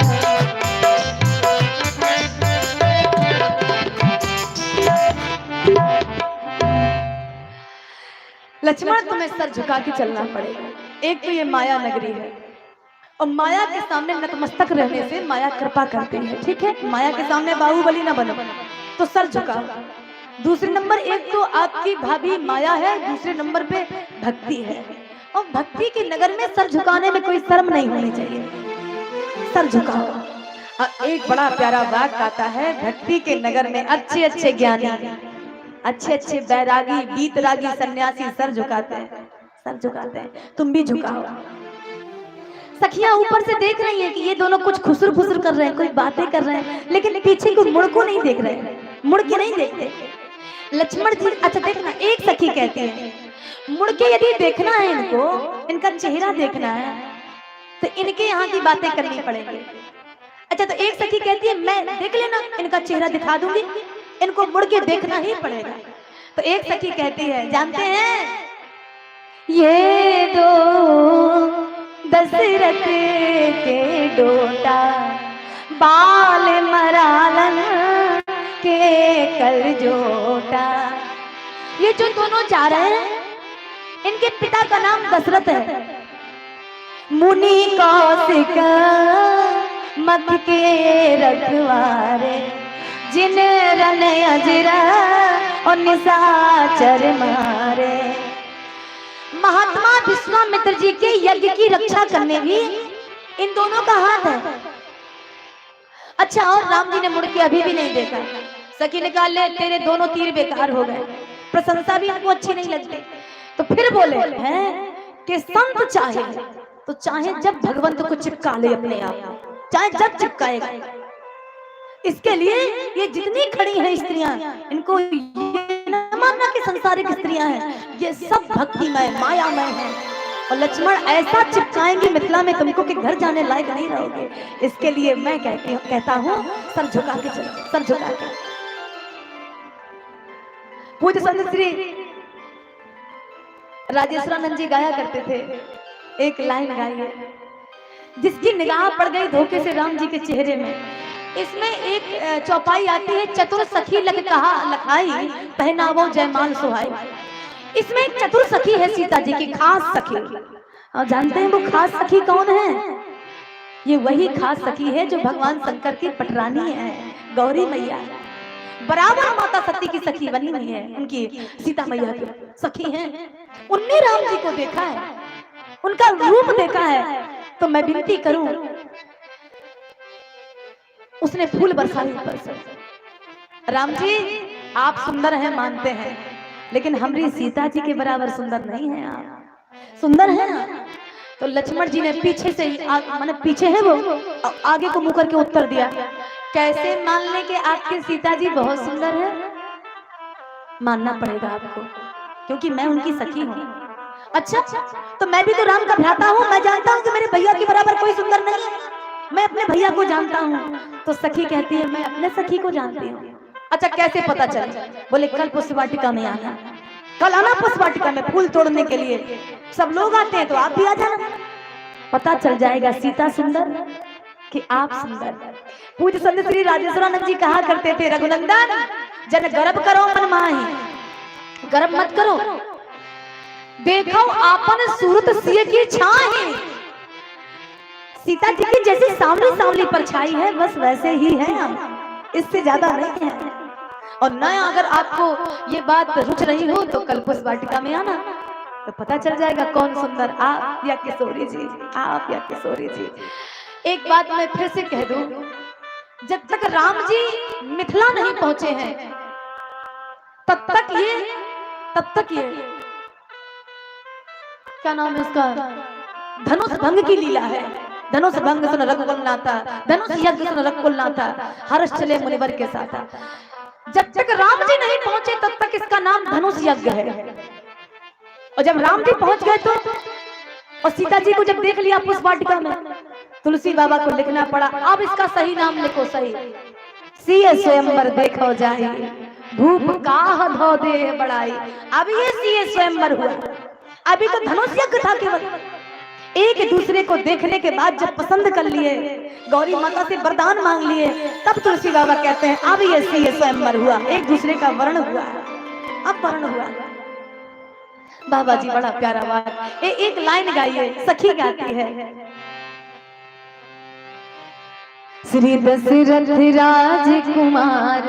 लक्ष्मण तुम्हें सर झुका के चलना पड़ेगा। एक तो ये माया नगरी है और माया के सामने नतमस्तक रहने से माया कृपा करती है, ठीक है? माया के सामने बाहुबली ना बनो तो सर झुकाओ। दूसरे नंबर एक तो आपकी भाभी माया है, दूसरे नंबर पे भक्ति है, और भक्ति के नगर में सर झुकाने में कोई शर्म नहीं होनी चाहिए, सर झुकाओ। और एक बड़ा प्यारा वाक्य आता है, भक्ति के नगर में अच्छे अच्छे ज्ञानी, अच्छे अच्छे बैरागी, बीतरागी सन्यासी सर झुकाते हैं, सर झुकाते हैं। तुम भी झुकाओ। सखियां ऊपर से देख रही हैं कि ये दोनों कुछ खुसर खुसर कर रहे हैं, कोई बातें कर रहे हैं, लेकिन पीछे को मुड़ को नहीं देख रहे हैं, मुड़ के नहीं देखते। लक्ष्मण जी अच्छा देखना, एक सखी कहती है मुड़ के यदि देखना है इनको, इनका चेहरा देखना है तो इनके यहाँ की बातें करनी पड़ेगी। अच्छा तो एक सखी कहती है मैं देख लेना इनका चेहरा दिखा दूंगी, इनको मुड़ के देखना ही पड़ेगा। तो एक सखी कहती है जानते हैं ये दो दशरथ के डोटा बाल मरालन के कल जोटा। ये जो दोनों जा रहे हैं इनके पिता का नाम दशरथ है, मुनि कौशिक मत के रखवारे, जिन रन अजरा और निशाचर मारे। महात्मा विश्वामित्र जी के यज्ञ की रक्षा करने भी इन दोनों का हाथ है। अच्छा और राम जी ने मुड़ के अभी भी नहीं देखा। सखी ने कहा ले तेरे दोनों तीर बेकार हो गए, प्रशंसा भी इनको अच्छी नहीं लगती। तो फिर बोले हैं कि संत चाहे तो चाहे जब भगवंत को चिपका ले अपने आप, चाहे जब चिपकाएगा। इसके लिए ये जितनी खड़ी हैं स्त्रियां, इनको ये न मानना कि संसारिक स्त्रियां हैं, ये सब भक्तिमय मायामय हैं। और लक्ष्मण ऐसा चिपकाएंगे मिथिला में तुमको कि घर जाने लायक नहीं रहोगे। इसके लिए मैं कहता हूँ सर झुका के चलो, सर झुका के। पूज्य संत श्री राजेश्वरानंद जी गाया करते थे, एक लाइन गाई है, जिसकी निगाह पड़ गई धोखे से राम जी के चेहरे में। इसमें एक चौपाई आती है, चतुर सखी लग कहा लखाई, पहनावो जयमाल सुहाई। इसमें एक चतुर सखी है सीता जी की, खास सखी। और जानते हैं वो खास सखी कौन है? ये वही खास सखी है जो भगवान शंकर की पटरानी है, गौरी मैया। बराबर माता सती की सखी बनी हुई है, उनकी सीता मैया की सखी है। उनने राम जी को देखा है, उनका रूप देखा है। तो मैं विनती करूं, उसने फूल बरसाए ऊपर से। राम जी आप सुंदर हैं मानते हैं, लेकिन हमारी सीता जी के बराबर सुंदर नहीं है आप, सुंदर हैं आप। तो लक्ष्मण जी ने पीछे से माने पीछे है वो, आगे को मुंह करके उत्तर दिया, कैसे मान ले कि आपकी सीता जी बहुत सुंदर है? मानना पड़ेगा आपको, क्योंकि मैं उनकी सखी हूँ। अच्छा, तो मैं भी तो राम का भ्राता हूँ, मैं जानता हूँ कि मेरे भैया के बराबर कोई सुंदर नहीं है, मैं अपने भैया को जानता हूँ। तो सखी कहती है मैं अपने सखी को जानती हूँ। अच्छा कैसे पता चले? बोले कल पुष्पवाटिका में आना, कल आना पुष्पवाटिका में फूल तोड़ने के लिए, सब लोग आते हैं तो आप भी आ जाना, पता चल जाएगा सीता सुंदर कि आप सुंदर। पूज्य संत श्री राजेश्वरानंद जी कहा करते थे, रघुनंदन जन गर्भ करो मन माही, गर्भ मत करो, देखो आपन सूरत सिय की छाही। सीता जी की जैसी सांवली सांवली परछाई है, बस वैसे ही है हम, इससे ज्यादा नहीं है। और नया अगर आपको ये बात रुच रही हो तो कल पुष्पवाटिका में आना, तो पता चल जाएगा कौन सुंदर, आप या किशोरी जी, आप या किशोरी जी। एक बात मैं फिर से कह दूं, जब तक राम जी मिथिला नहीं पहुंचे हैं तब तक ये क्या नाम है इसका, धनुष भंग की लीला है। धनुष भंग सुन रघुकुल नाथा, धनुष यज्ञ सुन रघुकुल नाथा, हर्ष चले मुनिवर के साथ। जब तक राम जी नहीं पहुंचे तब तक इसका नाम धनुष यज्ञ है। और जब राम जी पहुंच गए तो, और सीता जी को जब देख लिया पुष्पवाटिका में, तुलसी बाबा को लिखना पड़ा, अब इसका सही नाम लिखो, सही सीए स्वयंवर देखो जाए, भूप काह धो दे बढ़ाई। अब ये सीए स्वयंवर हुआ, अभी तो धनुष यज्ञ था केवल। एक दूसरे को देखने के बाद जब पसंद कर लिए, गौरी माता से वरदान मांग लिए, तब तुलसी बाबा कहते हैं अब ये सीए स्वयंवर हुआ, एक दूसरे का वर्ण हुआ, अब वर्ण हुआ। बाबा जी बड़ा प्यारा बात, एक लाइन गाइए, सखी गाती है, श्री दशरथ राजकुमार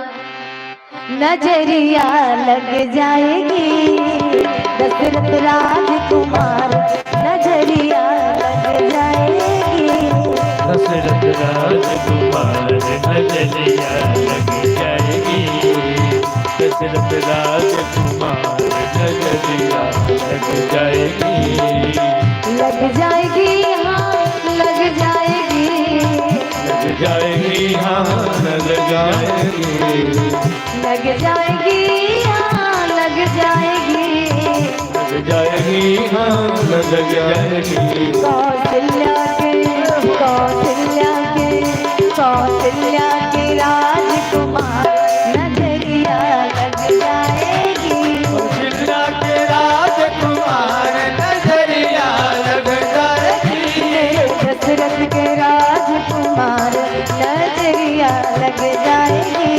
नजरिया लग जाएगी, दशरथ राजकुमार नजरिया लग जाएगी, दशरथ राजकुमार नजरिया लग जाएगी, दशरथ राजकुमार नजरिया लग जाएगी, लग जाएगी हाँ लग जाएगी, लग जाएगी हाँ लग जाएगी, लग जाएगी हाँ लग जाएगी, लग जाएगी हाँ लग जाएगी, कौशल्या के राजकुमार नजरिया लग जाएगी, कौशल्या के राजकुमार नजरिया लग जाएगी, दशरथ के राजकुमार नजरिया लग जाएगी,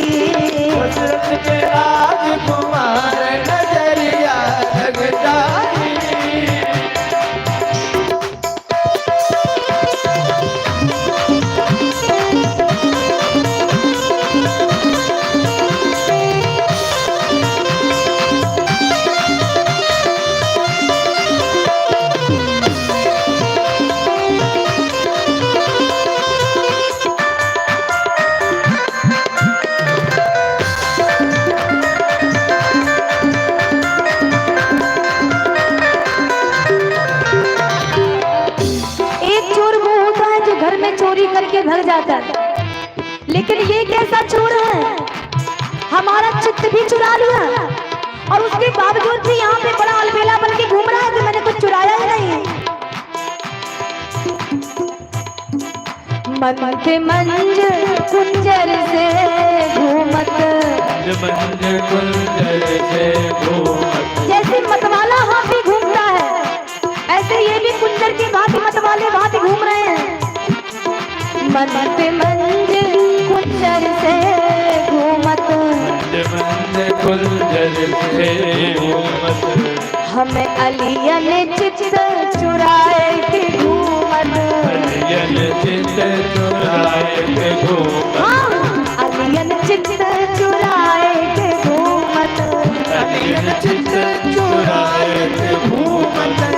दशरथ के राजकुमार नजरिया लग जाएगी। भर जाता है। लेकिन ये कैसा चोर है, हमारा चित्त भी चुरा लिया और उसके बावजूद भी यहाँ पे बड़ा अलबेला बन के घूम रहा है कि मैंने कुछ चुराया ही नहीं है। मन के मंज कुंजर से घूमत, जैसे मतवाला हाथी घूमता है ऐसे ये भी कुंजर की भांति मतवाले भांति घूम रहे हैं। मन के मंज कुंजर से घूमत, हमें अलियन चित चुराए के घूमत, हाँ, अलियन चित चुराए के घूमत,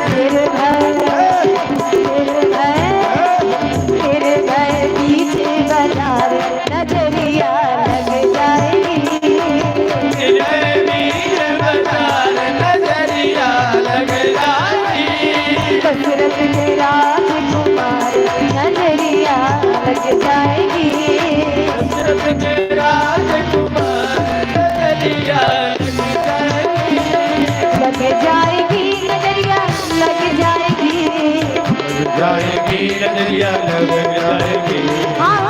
फिर भय पीछे बाजार नजरिया लग जाएगी, कसरत के राजकुमार नजरिया लग जाएगी, लग जाएगी नजरिया लग जाएगी, हाँ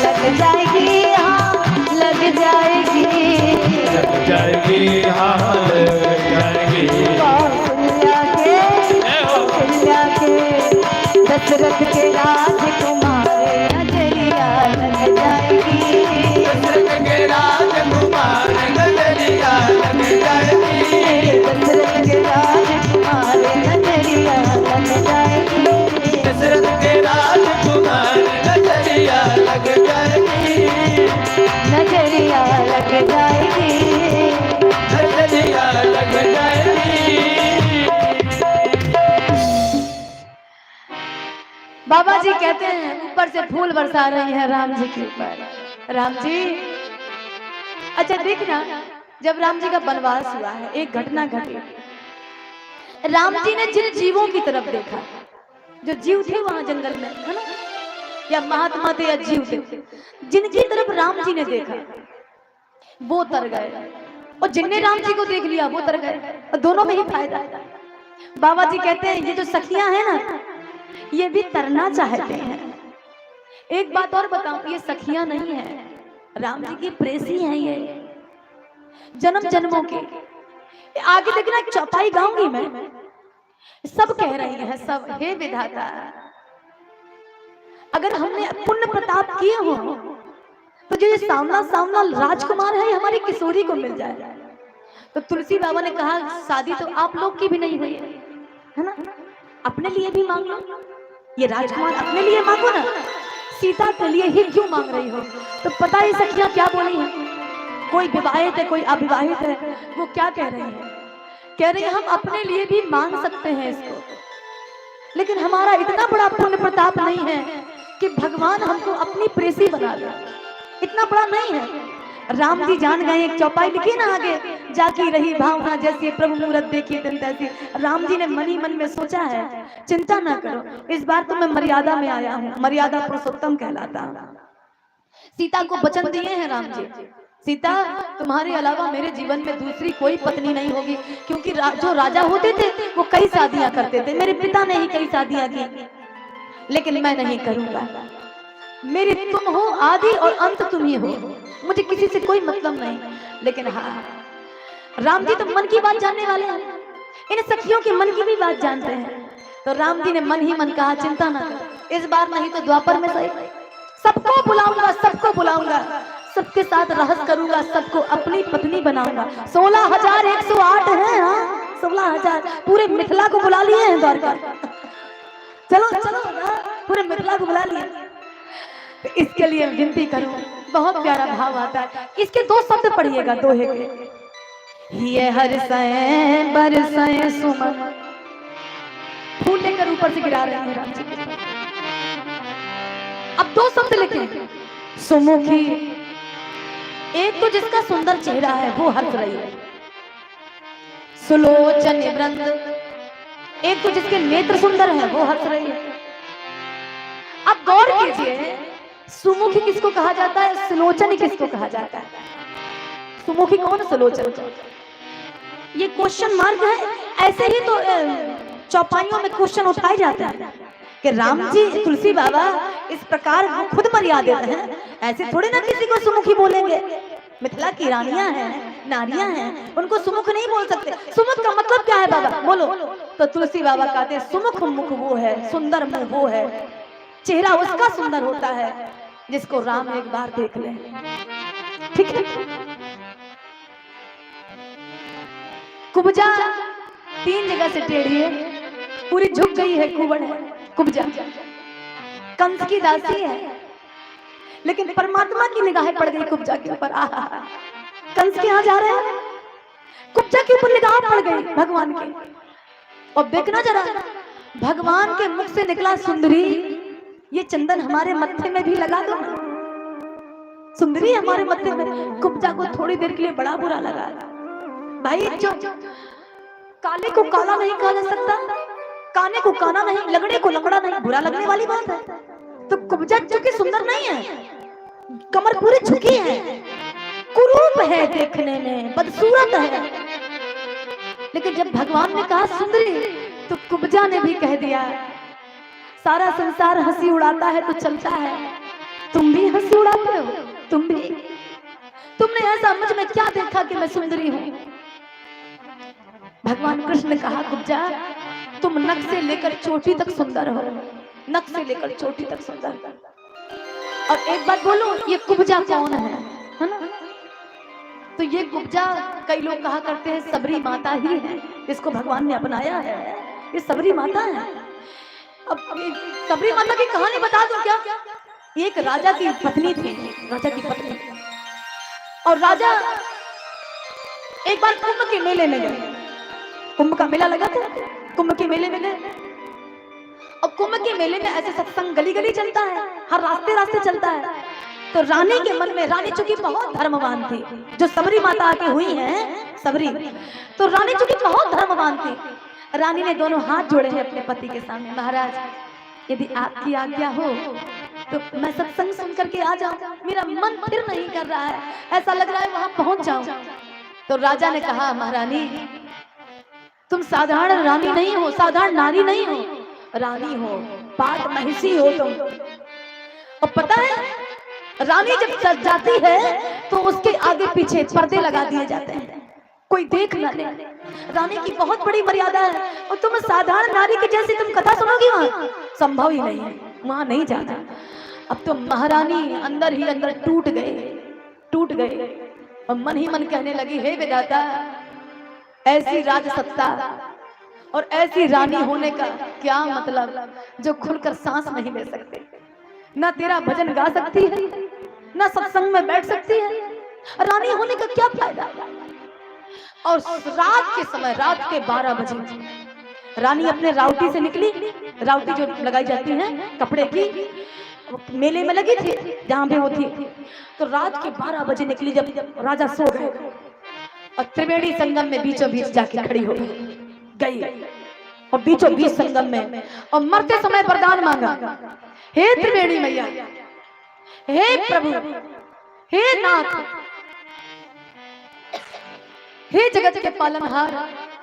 लग जाएगी, हाँ लग जाएगी, कौशल्या के दशरथ के राजकुमार नजरिया लग जाएगी, दशरथ के राजकुमार नजरिया लग जाएगी, नजरिया लग जाएगी। बाबा जी कहते हैं ऊपर से फूल बरसा रही है राम जी के ऊपर। राम जी, अच्छा देखना, जब राम जी का वनवास हुआ है एक घटना घटी। राम जी ने जिन जीवों की तरफ देखा, जो जीव थे वहां जंगल में, है ना, या महात्मा थे या जीव थे, जिनकी तरफ राम जी ने देखा वो तर गए, और जिनने राम जी को देख लिया वो तर गए, और दोनों में ही फायदा है। बाबा जी कहते हैं ये जो सखियां हैं ना, ये भी तरना चाहते हैं। एक बात और बताऊं, ये सखियां नहीं है, राम जी की प्रेसी हैं, ये जन्म जन्मों की। आगे देखना, चौपाई गाऊंगी मैं, सब कह रही हैं, सब, हे विधाता, अगर हमने पुण्य प्रताप किए हो तो जो ये सामना सामना राजकुमार है हमारी किशोरी को मिल जाए। तो तुलसी बाबा ने कहा शादी तो आप लोग की भी नहीं हुई है ना, अपने लिए भी मांग लो, ये राजकुमार अपने लिए मांगो ना, सीता के लिए ही क्यों मांग रही हो। तो पता है सखियां क्या बोली है, कोई विवाहित है कोई अविवाहित है, वो क्या कह रही है, कह रही है हम अपने लिए भी मांग सकते हैं इसको, लेकिन हमारा इतना बड़ा पुण्य प्रताप नहीं है कि भगवान हमको अपनी प्रेसी बना ले, इतना बड़ा नहीं है। राम जी जान गए, एक चौपाई लिखी ना आगे, जाकी रही भावना जैसी प्रभु मूरत देखी दिन तैसी। राम जी ने मन ही मन में सोचा है, चिंता ना करो, इस बार तो मैं मर्यादा में आया हूँ, मर्यादा पुरुषोत्तम कहलाता हूँ। सीता को वचन दिए हैं राम जी, सीता तुम्हारे अलावा मेरे जीवन में दूसरी कोई पत्नी नहीं होगी, क्योंकि जो राजा होते थे वो कई शादियां करते थे, मेरे पिता ने ही कई शादियां की, लेकिन मैं नहीं करूंगा। मेरे तुम हो आदि और अंत तुम ही हो, मुझे किसी से कोई मतलब नहीं। लेकिन हाँ, राम जी तो मन की बात जानने वाले हैं, इन सखियों के मन की भी बात जानते हैं। तो राम जी ने मन ही मन कहा चिंता ना कर, इस बार नहीं तो द्वापर में सही, सबको बुलाऊंगा, सबको बुलाऊंगा, सबके साथ रहस करूंगा, सबको अपनी पत्नी बनाऊंगा। 16,108 है, हाँ 16,000, पूरे मिथिला को बुला लिए हैं द्वारका। चलो चलो, पूरे मिथिला को बुला लिए। तो इसके लिए विनती करूं, बहुत प्यारा भाव आता है, इसके दो शब्द पढ़िएगा दोहे के, ये हर्षय बरसय सुमन, फूल लेकर ऊपर से गिरा रहे हैं राम जी के। अब दो शब्द लिखे, सुमुखी, एक तो जिसका सुंदर चेहरा है वो हंस रही है, सुलोचन वृंद, एक तो जिसके नेत्र सुंदर है वो हंस रही है। अब गौर कीजिए, सुमुखी किसको कहा जाता है, सुलोचन किसको कहा जाता है? सुमुखी कौन, सुलोचन? ये क्वेश्चन मार्क है। ऐसे ही तो चौपाइयों में क्वेश्चन उठाए जाते हैं कि राम जी तुलसी बाबा इस प्रकार खुद मर्यादित हैं, ऐसे थोड़ी ना किसी को सुमुखी बोलेंगे। मिथिला की रानियां हैं, नारियां हैं, उनको सुमुख नहीं बोल सकते। सुमुख का मतलब क्या है बाबा, बोलो? तो तुलसी बाबा कहते हैं सुमुख मुख वो है, सुंदर मुख वो है, चेहरा उसका सुंदर होता है जिसको राम एक बार देख ले। ठीक है। कुब्जा 3 जगह से टेढ़ी है, पूरी झुक गई है, कुबड़ है कुब्जा। कंस की दासी है, लेकिन परमात्मा की निगाहें पड़ गई कुब्जा के ऊपर। कंस के यहाँ जा रहे हैं, कुब्जा के ऊपर निगाह पड़ गई भगवान की। और देखना जरा, भगवान के मुख से निकला सुंदरी, ये चंदन हमारे मत्थे में भी लगा दो। सुंदरी हमारे मत्थे में। कुब्जा को थोड़ी देर के लिए बड़ा बुरा लगा। भाई जो काले को काला नहीं कहा जा सकता, काने को काना नहीं, लगड़े को लंगड़ा नहीं, बुरा लगने वाली बात है। तो कुब्जा चूंकि सुंदर नहीं है, कमर पूरी झुकी है, कुरूप है, देखने में बदसूरत है, लेकिन जब भगवान ने कहा सुंदरी, तो कुब्जा ने भी कह दिया सारा संसार हंसी उड़ाता है तो चलता है, तुम भी हंसी उड़ाते हो, तुम भी। तुमने ऐसा मुझ में क्या देखा कि मैं सुंदरी हूं? भगवान कृष्ण ने कहा कुब्जा तुम नख से लेकर चोटी तक सुंदर हो, नख से लेकर चोटी तक सुंदर। और एक बात बोलो, ये कुब्जा कौन है ना? तो ये कुब्जा कई लोग कहा करते हैं सबरी माता ही है, इसको भगवान ने अपनाया है, ये सबरी माता है। अब सबरी माता की कहानी बता दो क्या? एक राजा की पत्नी थी, राजा की पत्नी, और राजा एक बार कुंभ के मेले में गए। कुंभ का मेला लगा था, कुंभ के मेले में गए। और कुंभ के मेले में ऐसे सत्संग गली गली चलता है, हर रास्ते रास्ते चलता है। तो रानी के मन में, रानी चूंकि बहुत धर्मवान थी, जो सबरी माता आके हुई हैं सबरी, तो रानी चूंकि बहुत धर्मवान थी, रानी ने दोनों हाथ जोड़े हैं अपने पति के सामने, महाराज यदि आपकी आज्ञा हो तो मैं सत्संग सुन करके आ जाऊं, मेरा मन फिर नहीं कर रहा है, ऐसा लग रहा है वहां पहुंच जाऊं। तो राजा ने कहा महारानी तुम साधारण रानी नहीं हो, साधारण नारी नहीं हो, रानी हो, पाट महिषी हो तुम। और पता है रानी जब सज जाती है तो उसके आगे पीछे पर्दे लगा दिए जाते हैं, कोई देख न ले। रानी की बहुत बड़ी मर्यादा है, और तुम साधारण नारी की जैसी तुम कथा सुनोगी वहां, संभव ही नहीं है, वहां नहीं जाना। अब तो महारानी अंदर ही अंदर टूट गए और मन ही मन कहने लगी हे विधाता, ऐसी राजसत्ता और ऐसी रानी होने का क्या मतलब जो खुलकर सांस नहीं ले सकते, ना तेरा भजन गा सकती है, ना सत्संग में बैठ सकती है, रानी होने का क्या फायदा। और रात के समय, रात के 12 बजे रानी अपने राउटी से निकली, राउटी जो लगाई जाती है कपड़े की, मेले में लगी थी जहां पे वो थी। तो रात के 12 बजे निकली, जब राजा सो गए, और त्रिवेणी संगम में बीचों बीच जाके खड़ी हो गई, और बीचों बीच संगम में, और मरते समय वरदान मांगा, हे त्रिवेणी मैया, हे प्रभु, हे नाथ, हे जगत के पालनहार,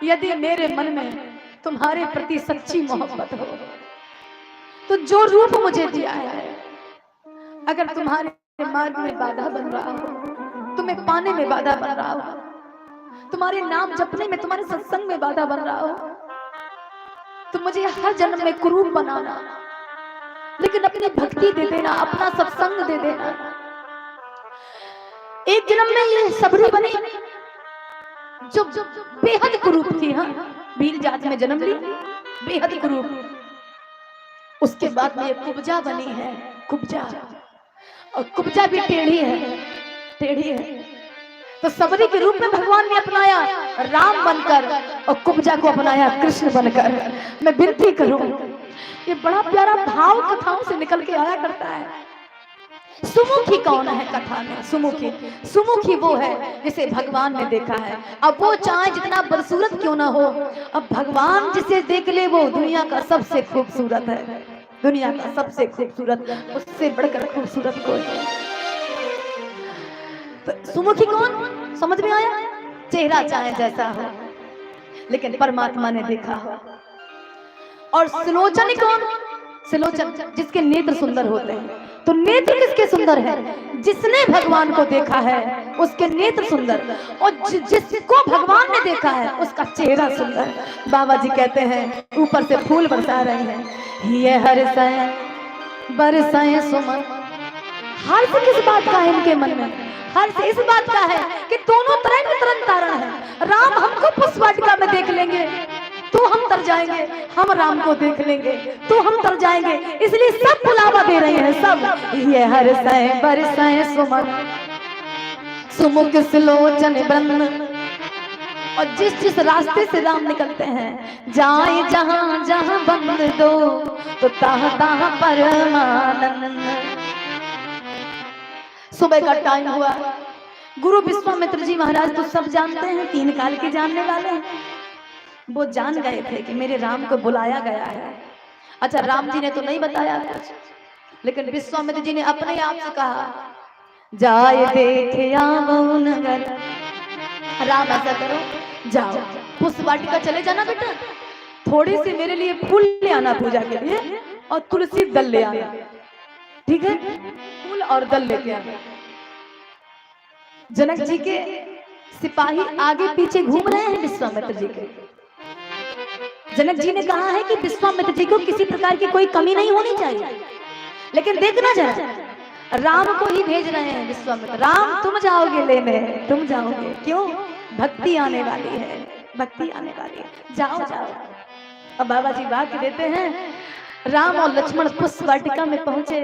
यदि मेरे मन में तुम्हारे प्रति सच्ची मोहब्बत हो तो जो रूप मुझे दिया है, अगर तुम्हारे मार्ग में बाधा बन रहा हो, तुम्हें पाने में बाधा बन रहा हो, तुम्हारे नाम जपने में, तुम्हारे सत्संग में बाधा बन रहा हो, तो मुझे हर जन्म में कुरूप बनाना, लेकिन अपनी भक्ति दे देना, अपना सत्संग दे देना। एक जन्म में ये सबरी बनी जो बेहद कुरूप थी, हाँ, भील जात में जन्म ली, बेहद कुरूप। उसके बाद में ये कुब्जा बनी है, कुब्जा, और कुब्जा भी टेढ़ी है। तो सबरी के रूप में भगवान ने अपनाया राम बनकर, और कुब्जा को अपनाया कृष्ण बनकर। मैं विनती करूं, ये बड़ा प्यारा भाव कथाओं से निकल के आया करता है। सुमुखी कौन है कथा में? सुमुखी वो है जिसे भगवान ने देखा है। अब वो चाहे जितना बदसूरत क्यों ना हो, अब भगवान जिसे देख ले वो दुनिया का सबसे खूबसूरत है, दुनिया का सबसे खूबसूरत, उससे बढ़कर खूबसूरत कोई नहीं। तो सुमुखी कौन, समझ में आया? चेहरा चाहे जैसा हो, लेकिन परमात्मा ने देखा हो। और सुलोचन कौन? सुलोचन जिसके नेत्र सुंदर होते हैं। तो नेत्र किसके सुंदर है? जिसने भगवान को देखा है उसके नेत्र सुंदर, और जिसको भगवान ने देखा है उसका चेहरा सुंदर। बाबा जी कहते हैं ऊपर से फूल बरसा रहे हैं, ये हर्षय बरसाए सुमन। हर्ष किस बात का है इनके मन में? हर्ष इस बात का है कि दोनों तरह के तरन तारण है। राम हमको पुष्प वाटिका में देख लेंगे तो हम तर जाएंगे, हम राम को देख लेंगे तो हम तर जाएंगे, इसलिए सब बुलावा दे रहे हैं सब। ये हर्षय बरसाए सुमन सुमुख सुलोचन वृंद। और जिस रास्ते से राम निकलते हैं, जाए जहां जहां बंद दो तो ताह ताह परमानंद। सुबह का टाइम हुआ, गुरु विश्वामित्र जी महाराज तो सब जानते हैं, 3 काल के जानने वाले हैं। वो जान गए थे कि मेरे राम को बुलाया गया है। अच्छा, राम जी ने तो नहीं बताया कुछ, लेकिन विश्वामित्र जी ने अपने आप से कहा, जाए देखे आवो नगर। राम ऐसा करो, जाओ पुष्प वाटिका चले जाना बेटा, थोड़ी सी मेरे लिए फूल ले आना पूजा के लिए, और तुलसी दल ले आना, ठीक है? फूल और दल लेके आना। जनक जी के सिपाही आगे पीछे घूम रहे हैं विश्वामित्र जी के। जनक जी ने कहा है कि विश्वामित्र जी को किसी प्रकार की कोई कमी नहीं होनी चाहिए, लेकिन देखना जरा, राम को ही भेज रहे हैं विश्वामित्र। राम तुम जाओगे लेने, तुम जाओगे, क्यों? भक्ति आने वाली है, भक्ति आने वाली है, जाओ जाओ। अब बाबा जी वाक्य देते हैं, राम और लक्ष्मण पुष्प वाटिका में पहुंचे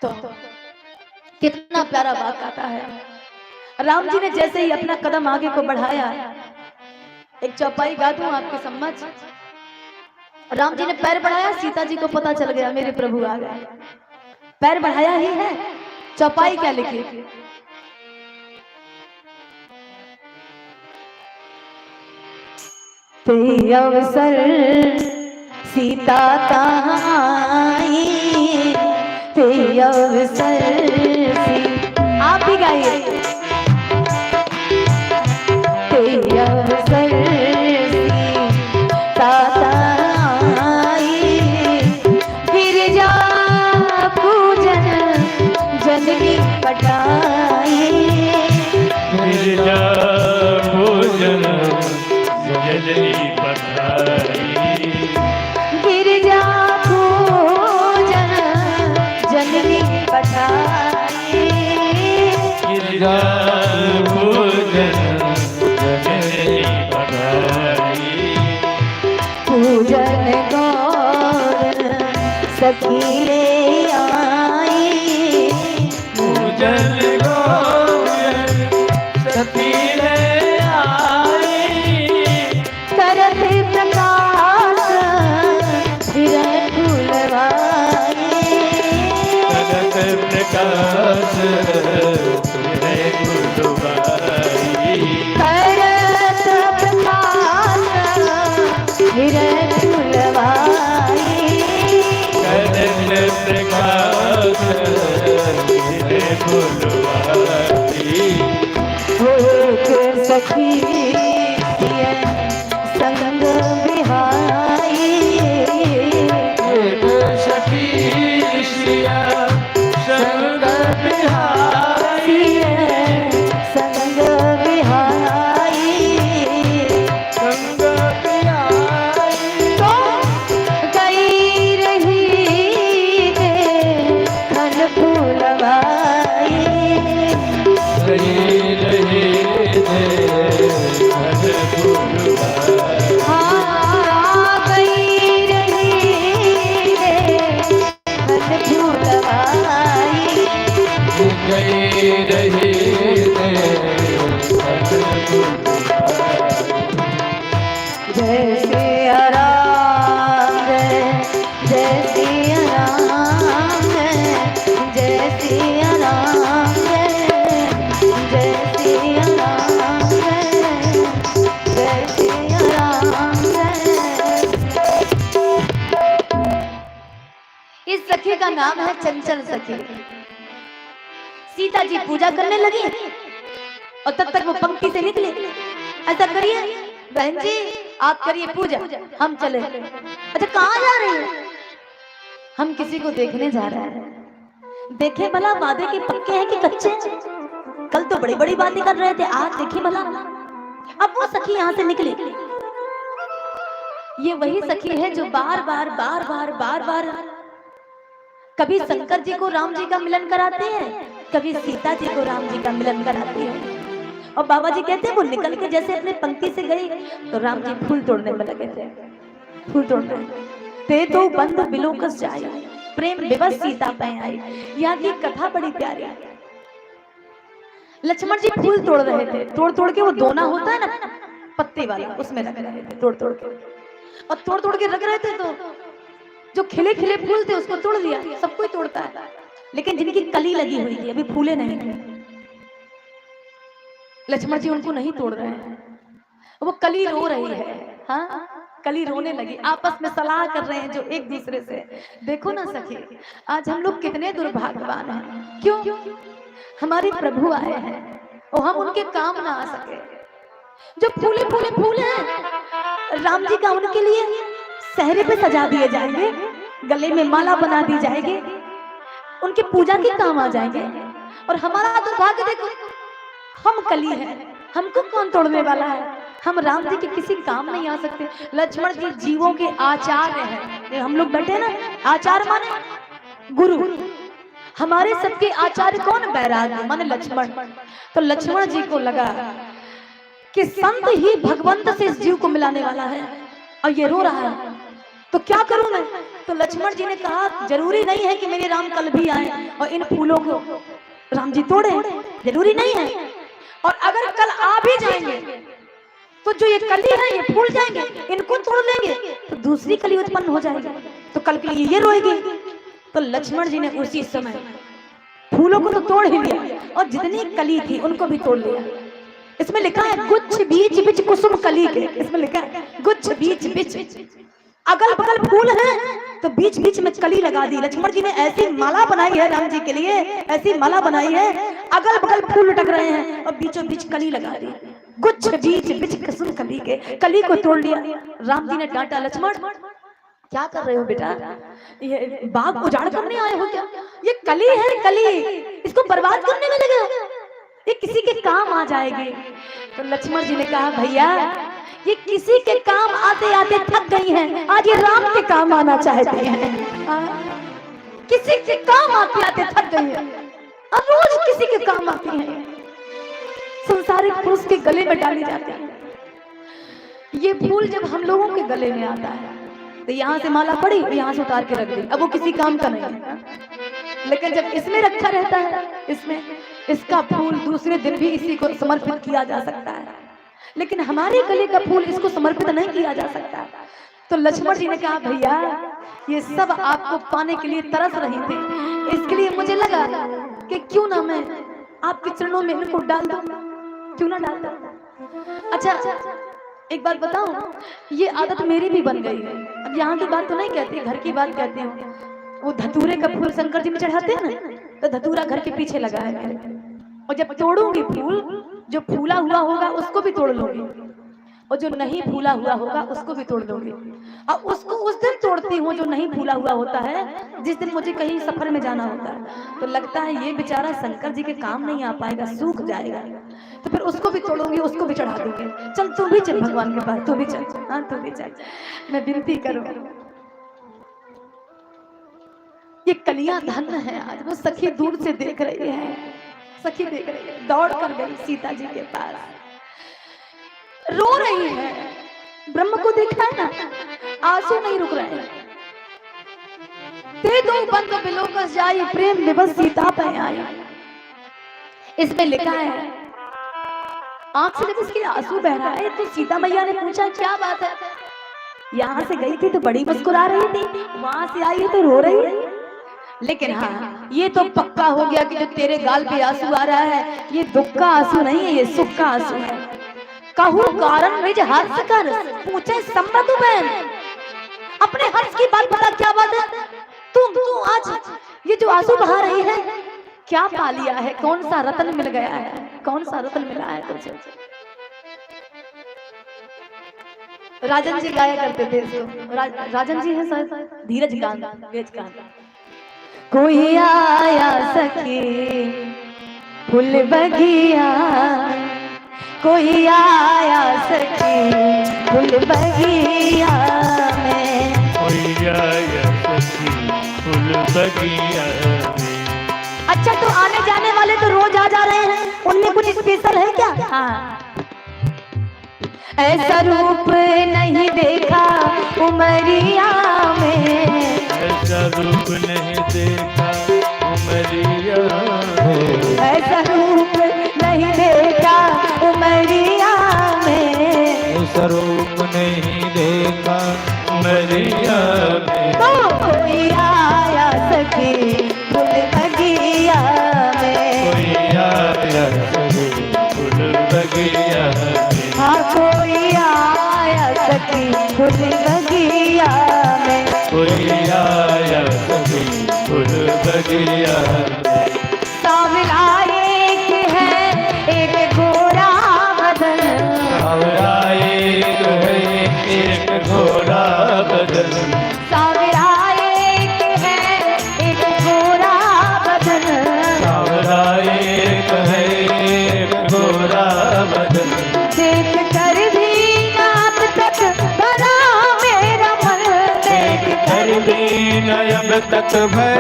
तो कितना प्यारा वाक्य आता है। राम जी ने जैसे ही अपना कदम आगे को बढ़ाया, एक चौपाई गा दूं आपके सम्मत। राम जी ने पैर बढ़ाया, सीता जी को पता चल गया मेरे प्रभु आ गए। पैर बढ़ाया ही है, चौपाई क्या लिखी? ते अवसर सीता ताई, ते अवसर आप भी गाइए। ते अवसर सीता ताई, गिरिजा पूजन जननी पटाई। गिरिजा पूजन जननी पठाई, गिरिजा पूजन जननी पठाई। गिरिजा पूजन जननी पठाई। पूजन गौर सखी ले आई, पूजन गौर सखी ले आई। करत प्रकाश हिरण फूलवाई। करत प्रकाश तुझे गुरुबाई। करत प्रकाश हिरण फूलवाई। करत प्रकाश तुझे गुरुबाई। एक सखी संग बिहाई। एक सखी सिया संग बिहाई। संग बिहाई। संग बिहाई। तो गई रही खन फूलवाई। सखी का नाम है चंचल सखी। सीता जी पूजा करने लगी और तब तक वो पंक्ति से निकले, ऐसा करिए बहन जी आप करिए पूजा, हम चले। अच्छा कहाँ जा रहे हैं? हम किसी को देखने जा रहे हैं। देखे भला वादे के पक्के हैं कि कच्चे? कल तो बड़ी बड़ी बातें कर रहे थे, आज देखे भला। अब वो सखी यहाँ से निकली। ये वही सखी है जो बार बार कभी शंकर जी को राम जी का मिलन कराते हैं, कभी सीता जी को राम जी का मिलन कराती है। और बाबा जी कहते हैं वो निकल के जैसे अपने पंक्ति से गई तो राम जी फूल तोड़ने में लगे थे। फूल तोड़ने ते तो बंद बिलोकस जाए, प्रेम विवश सीता पे आई। यहाँ की कथा बड़ी प्यारी है। लक्ष्मण जी फूल तोड़ रहे थे, तोड़ के वो दोना होता है ना पत्ते वाला, उसमें रख रहे थे तोड़ के, और तोड़ के रख रहे थे। तो जो खिले खिले फूल थे उसको तोड़ दिया। सब कोई तोड़ता है, लेकिन जिनकी कली लगी हुई थी अभी फूले नहीं थे, लक्ष्मण जी उनको नहीं तोड़ रहे हैं। वो कली रो रही है। हाँ कली रोने लगी, आपस में सलाह कर रहे हैं जो एक दूसरे से। देखो ना सखी आज हम लोग कितने दुर्भाग्यवान हैं। क्यों? हमारे प्रभु आए हैं और हम उनके काम ना आ सके। जो फूले फूल हैं राम जी का, उनके लिए सहरे पे सजा दिए जाएंगे, गले में माला बना दी जाएगी, उनकी पूजा के काम आ जाएंगे। और हमारा दुर्भाग्य देखो, हम कली हैं, हमको कौन तोड़ने वाला है? हम राम जी के किसी काम नहीं आ सकते। लक्ष्मण जी जीवों के आचार्य हैं। हम लोग बैठे ना, आचार्य माने गुरु, हमारे सबके आचार्य कौन? बैरागी माने लक्ष्मण। तो लक्ष्मण जी को लगा कि संत ही भगवंत से इस जीव को मिलाने वाला है और ये रो रहा है, तो क्या करूं मैं? तो लक्ष्मण जी ने कहा जरूरी नहीं है कि मेरे राम कल भी आए और इन फूलों को राम जी तोड़े, जरूरी नहीं है। और अगर कल आ भी जाएंगे तो जो ये कली है ये फूल जाएंगे, इनको तोड़ लेंगे तो दूसरी कली उत्पन्न हो जाएगी, तो कल के लिए ये रोएगी। तो लक्ष्मण जी ने उसी समय फूलों को तो तोड़ ही लिया और जितनी कली थी उनको भी तोड़ लिया। इसमें लिखा है गुच्छ बीच बीच कुसुम कली के, इसमें लिखा है गुच्छ बीच बीच, अगल बगल फूल है तो बीच बीच में कली लगा दी। लक्ष्मण जी ने ऐसी माला बनाई है राम जी के लिए, ऐसी माला बनाई है, अगल बगल फूल लटक रहे हैं और बीचों बीच कली लगा दी। गुच्छ बीच बीच कुसुम कली के, कली को तोड़ लिया। राम जी ने डांटा, लक्ष्मण क्या कर रहे हो बेटा? ये बाग उजाड़ करने आए हो क्या? ये कली है, कली, इसको बर्बाद करने में लगे हो, ये किसी के काम आ जाएगी। तो लक्ष्मण जी ने कहा भैया ये किसी के काम आते आते थक गई हैं, आज ये राम के काम आना चाहते हैं। किसी के काम आते आते थक गई है और रोज किसी के काम आती हैं, संसारिक पुरुष के गले में डाली जाती है। ये फूल जब हम लोगों के गले में आता है तो यहाँ से माला पड़ी और यहाँ से उतार के रख दी, अब वो किसी काम का नहीं है। लेकिन जब इसमें रखा रहता है, इसमें इसका फूल दूसरे दिन भी इसी को समर्पित किया जा सकता है, लेकिन हमारे गले का फूल इसको समर्पित नहीं किया जा सकता। तो लक्ष्मण जी ने कहा भैया ये सब आपको पाने के लिए तरस रही थी, इसके लिए मुझे लगा कि क्यों ना मैं आपके चरणों में इनको डाल दूं, क्यों ना डाल दूं। अच्छा एक बात बताऊं, ये आदत मेरी भी बन गई है। अब यहाँ की बात तो नहीं कहती, घर की बात कहती हूँ। वो धतूरे का फूल शंकर जी में चढ़ाते हैं ना, तो धतूरा घर के पीछे लगा है मेरे, और जब तोड़ूंगी फूल जो फूला हुआ होगा उसको भी तोड़ लूंगी, और जो नहीं फूला हुआ होगा उसको भी तोड़ दूंगी। और उसको उस दिन तोड़ती हूँ जो नहीं फूला हुआ होता है, जिस दिन मुझे कहीं सफर में जाना होता है। तो लगता है ये बेचारा शंकर जी के काम नहीं आ पाएगा, सूख जाएगा, तो फिर उसको भी तोड़ूंगी, उसको भी चढ़ा दूंगी। चल तू भी चल भगवान के पास, तू भी चल, हाँ तू भी चल। मैं विनती करूँ, ये कलियां धन्य है। आज वो सखी दूर से देख रही है, सखी देख रही है, दौड़ कर गई सीता जी के पास, रो रही है। ब्रह्म को देखा है ना, आंसू नहीं रुक रहे हैं। ते दो बंद बिलोकस जाई, प्रेम विवश सीता पे आई। इसमें लिखा है, आंख से जब इसके आंसू बह रहा है तो सीता मैया ने पूछा क्या बात है? यहाँ से गई थी तो बड़ी मुस्कुरा रही थी, वहां से आई है तो रो रही है। लेकिन हाँ ये तो पक्का हो गया कि जो तेरे गाल पे आंसू आ रहा है ये दुख का आंसू नहीं है, ये सुख का आंसू है। कहूँ कारण रिज हर्ष कर, पूछे सम्मत बहन, अपने हर्ष की बात बता, क्या बात है? तू आज ये जो आंसू बहा रही है, क्या पा लिया है? कौन सा रत्न मिल गया है? कौन सा रत्न मिला है तुझे? राजन जी गाया करते थे इसको। राजन जी है शायद, धीरज कांत। कोई आया सखी फूल बगिया, कोई आया सखी फूल बगिया में, कोई आया सखी फूल बगिया में। अच्छा, तो आने जाने वाले तो रोज आ जा रहे हैं, उनमें कुछ स्पेशल है क्या? हाँ। ऐसा रूप नहीं देखा उमरिया में, ऐसा रूप नहीं देखा उमरिया में, ऐसा रूप नहीं देखा उमरिया में, ऐसा रूप नहीं देखा उमरिया में। तो कोई आया सखी फूल बगिया में, कोई आया सखी फूल बगिया में। हाँ कोई आया सखी फूल बगिया में, कोई आया सखी फूल बगिया में। सांवरा एक है एक गोरा बदन, सांवरा एक है एक गोरा बदन, सांवरा एक है एक गोरा बदन, सांवरा एक है एक गोरा बदन। देख कर भी नाक तक भरा मेरा मन, देख कर भी नयब तक भरा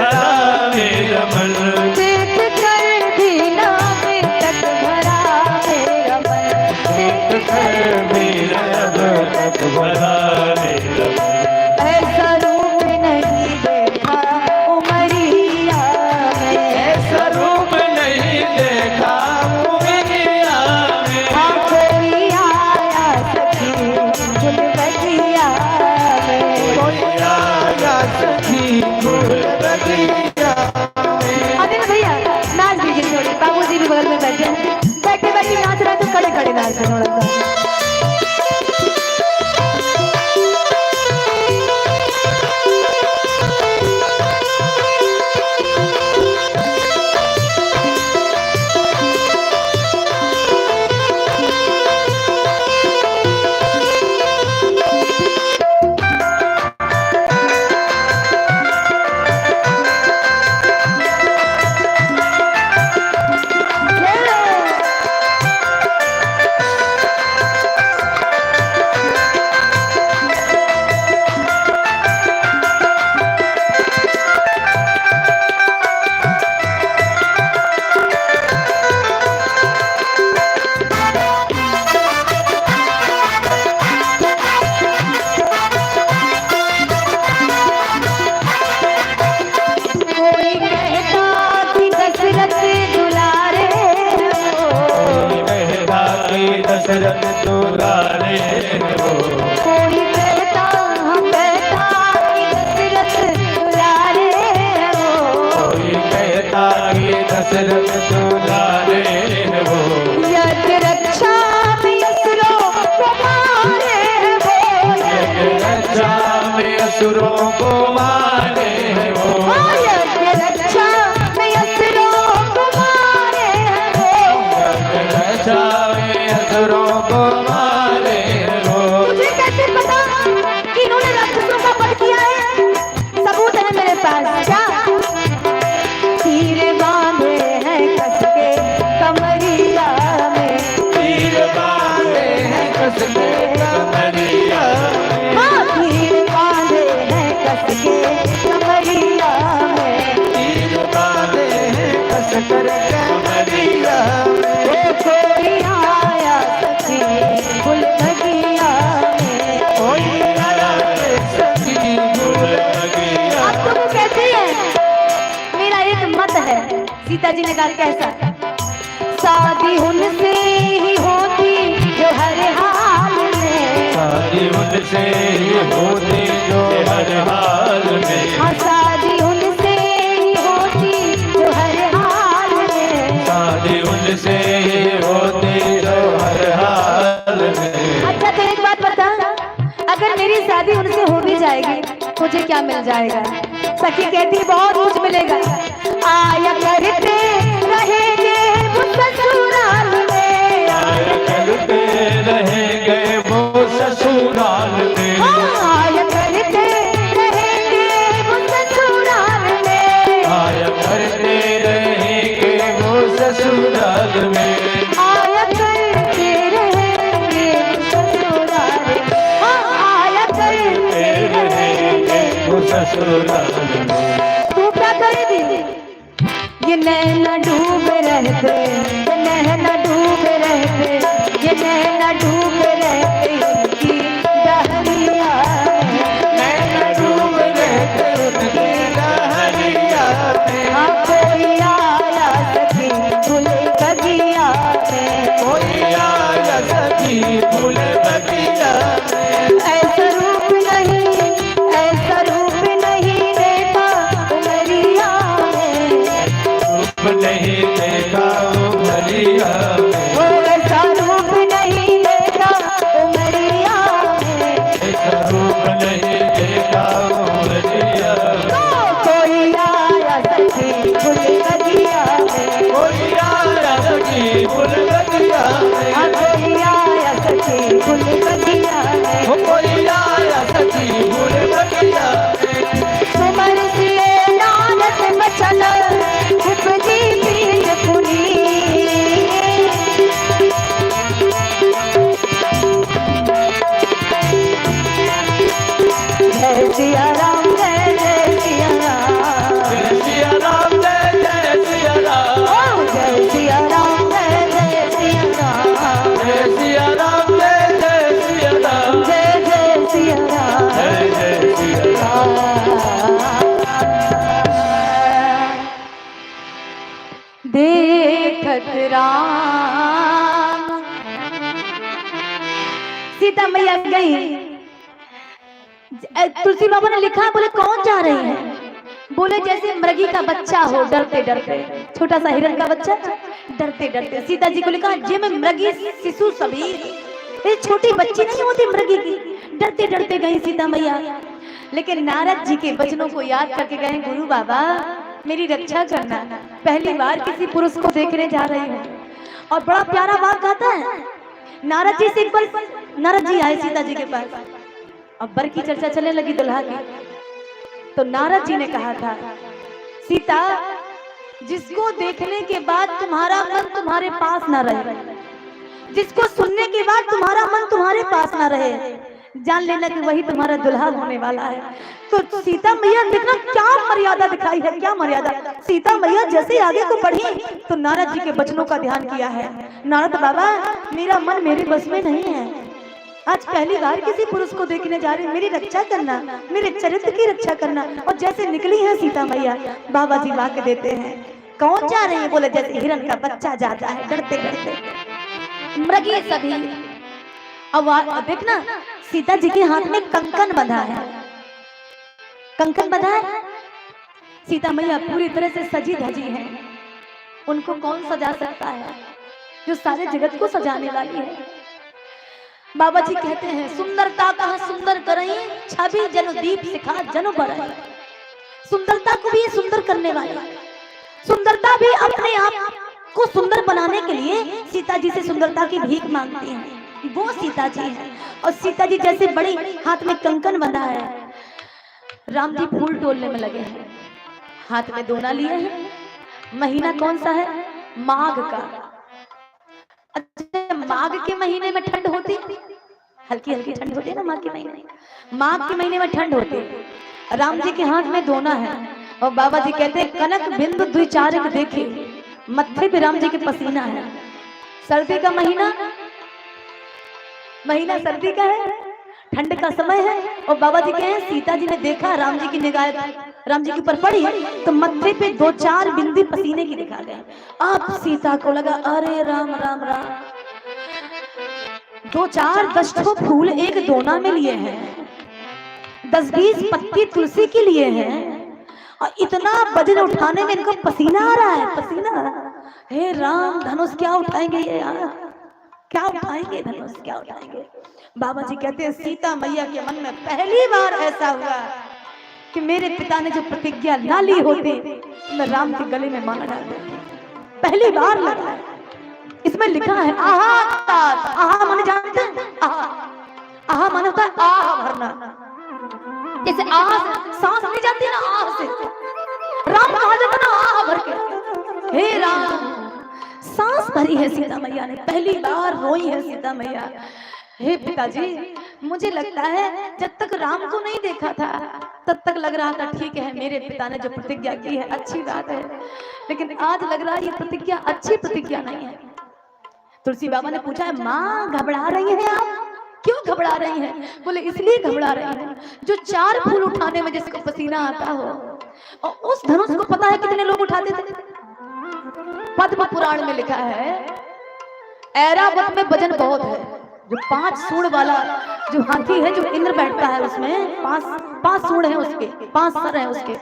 मेरा मन, देख कर भी नाक तक भरा मेरा मन, देख कर भी नयब तक भरा मेरा मन। ऐसा रूप नहीं देखा उमरिया में, ऐसा रूप नहीं देखा उमरिया में। हाँ कोई आया सखी फूल बगिया में, कोई आया सखी फूल बगिया में। अनिल भैया नाच दीजिए थोड़ी, बाबूजी भी बगल में बैठे हैं, बैठे बैठे नाच रहे तो खड़े खड़े नाच रहे थोड़ा सा। कोई कहता कि दशरथ दुलारे हो, कहता कि दशरथ दुलारे हो, कोई कहता कि दशरथ दुलारे हो, कोई कहता कि दशरथ दुलारे हो। यज्ञ रक्षा भी असुरों को मारे हो, रक्षा में असुरों को मारे हो, यज्ञ रक्षा में असुरों को मारे हो, रक्षा में असुरों को मारे हो। मुझे कैसे पता कि इन्होंने राक्षसों का वध किया है? सबूत है मेरे पास। क्या? तीर बांधे हैं कस के कमरिया में, तीर बांधे हैं कस के कमरिया में, हाँ तीर बांधे हैं कस के कमरिया में, तीर बांधे हैं कस कर कमरिया में। ओ कोई आया सखी फूल बगिया में, कोई आया सखी फूल बगिया। अब तुम कहती है, मेरा एक मत है। सीता जी ने कहा कैसा? शादी उनसे ही होती जो हर हाल में, शादी उनसे ही होती जो हर हाल में, हाँ शादी उनसे ही होती जो हर हाल में, शादी उनसे ही होती जो हर हाल में। अच्छा तो एक बात बता, अगर मेरी शादी उनसे हो भी जाएगी मुझे क्या मिल जाएगा। सखी कहती बहुत कुछ मिलेगा। आया करते रहेंगे वो ससुराल में, आया करते रहेंगे वो ससुराल में, आया करते रहेंगे वो ससुराल में, आया करते रहेंगे वो ससुराल में, आया करते रहेंगे वो ससुराल में, आया करते रहेंगे। वो ससुराल में। तू क्या करेगी? ये नैना डूब रहते, ये नैना डूब रहते, ये नैना डूब रहते की डहरिया, नैना डूब रहते उनकी लहरिया में, हाँ कोई आया सखी फूल बगिया में, कोई आया सखी फूल बगिया में, ऐसा रूप नहीं देखा उमरिया में, रूप नहीं देखा उमरिया में, वो ऐसा रूप नहीं देखा उमरिया में, ऐसा रूप नहीं देखा उमरिया में, कोई आया सखी फूल बगिया में, कोई आया सखी फूल बगिया में, हाँ कोई आया सखी फूल बगिया में, कोई आया सखी फूल बगिया में, सुमर से नानक मचल उपजी बीज पुनी, जय सिया राम जय जय सिया राम, जय सिया राम जय सिया राम, ओ जय सिया राम जय जय सिया राम, जय सिया राम जय सिया राम, जय जय सिया राम, जय सिया राम। देखत राम सीता मैया गई। तुलसी बाबा ने लिखा, बोले कौन जा रहे हैं? बोले जैसे मृगी का बच्चा हो डरते डरते, छोटा सा हिरन का बच्चा डरते डरते। सीता जी को लिखा, जिम मृगी शिशु सभी, ये छोटी बच्ची नहीं होती मृगी की, डरते डरते गई सीता मैया। लेकिन नारद जी के वचनों को याद करके गए, गुरु बाबा मेरी रक्षा करना, पहली बार किसी पुरुष को देखने जा रही हूँ। और बड़ा प्यारा बात आता है, नारद जी से एक बार नारद जी आए सीता जी के पास, अब बर की चर्चा चलने लगी दुल्हा की। तो नारद जी ने कहा था, सीता जिसको देखने के बाद तुम्हारा मन तुम्हारे पास ना रहे, जिसको सुनने के बाद तुम्हारा मन तुम्हारे पास ना रहे, जान लेना कि वही तुम्हारा दुल्हा होने वाला है। तो सीता मैया देखना क्या मर्यादा दिखाई है, क्या मर्यादा। सीता मैया जैसे आगे को बढ़ी तो नारद जी के वचनों का ध्यान किया है। नारद बाबा मेरा मन मेरे बस में नहीं है, आज पहली बार किसी पुरुष को देखने जा रही, मेरी रक्षा करना, मेरे चरित्र की रक्षा करना। और जैसे निकली है सीता मैया, बाबा जी वाक्य देते हैं, कौन जा रहे हैं? बोले जैसे हिरन का बच्चा जाता है डरते डरते, मृगी सभी। अब देखना सीता जी के हाथ में कंकन बंधा है, कंकन बंधा है। सीता मैया पूरी तरह से सजी धजी है, उनको कौन सजा सकता है जो सारे जगत को सजाने वाली है। बाबा जी कहते हैं, सुंदरता कहा सुंदर करई, छवि जन दीप सिखा जन बढ़ई। सुंदरता को भी ये सुंदर करने वाली, सुंदरता भी अपने आप को सुंदर बनाने के लिए सीता जी से सुंदरता की भीख मांगती है, वो सीता जी है। और सीता जी जैसे बड़ी हाथ में कंकन बंधा है, राम जी फूल तोड़ने में लगे हैं, हाथ में दोना लिए हैं। महीना कौन सा है? माघ का। अच्छा, माघ के महीने में ठंड होती, हल्की हल्की ठंड होती है ना माघ के महीने में, माघ के महीने में ठंड होती है। राम जी के हाथ में दोना है और बाबा जी कहते हैं, कनक बिंदु द्विचारिक देखे, मत्थे पे राम जी के पसीना है। सर्दी का महीना, महीना सर्दी का है, ठंड का समय है। और बाबा जी कहे, सीता जी ने देखा राम जी की निगाह राम जी के ऊपर पड़ी तो मत्थे पे 2-4 बिंदी पसीने की दिखा गए। अब सीता को लगा, अरे राम राम राम, 2-4-10 फूल एक दोना में लिए हैं, 10-20 पत्ती तुलसी के लिए हैं, और इतना वजन उठाने में इनको पसीना आ रहा है, पसीना। हे राम, धनुष क्या उठाएंगे ये यार, क्या उठाएंगे धनुष, क्या उठाएंगे। बाबा जी कहते हैं, सीता मैया के मन में पहली बार ऐसा हुआ कि मेरे पिता ने जो प्रतिज्ञा ना ली होती मैं राम के गले में माला डाल देती। पहली बार लगा है इसमें लिखा है आहा तात। आहा माने जानते हैं? आहा आहा माने होता है आह भरना। जैसे आह से सांस ली जाती है ना, आह से राम कहा जाता ना आह भर के। हे राम, सांस भरी है सीता मैया ने, पहली बार रोई है सीता मैया। हे पिताजी, मुझे लगता है जब तक राम को नहीं देखा था तब तक लग रहा था ठीक है मेरे पिता ने जो प्रतिज्ञा की है अच्छी बात है, लेकिन आज लग रहा है ये प्रतिज्ञा अच्छी प्रतिज्ञा नहीं है। तुलसी बाबा ने पूछा है माँ घबरा रही हैं आप? क्यों घबरा रही हैं? बोले इसलिए घबरा रही हैं जो 4 फूल उठाने में जिसको पसीना आता हो, और उस धनुष को पता है कितने लोग उठाते थे? पद्म पुराण में लिखा है ऐरावत में वजन बहुत है। जो 5 सूंड वाला जो हाथी है, जो इंद्र बैठता है उसमें 5 सूंड है उसके, 5 सर है उसके,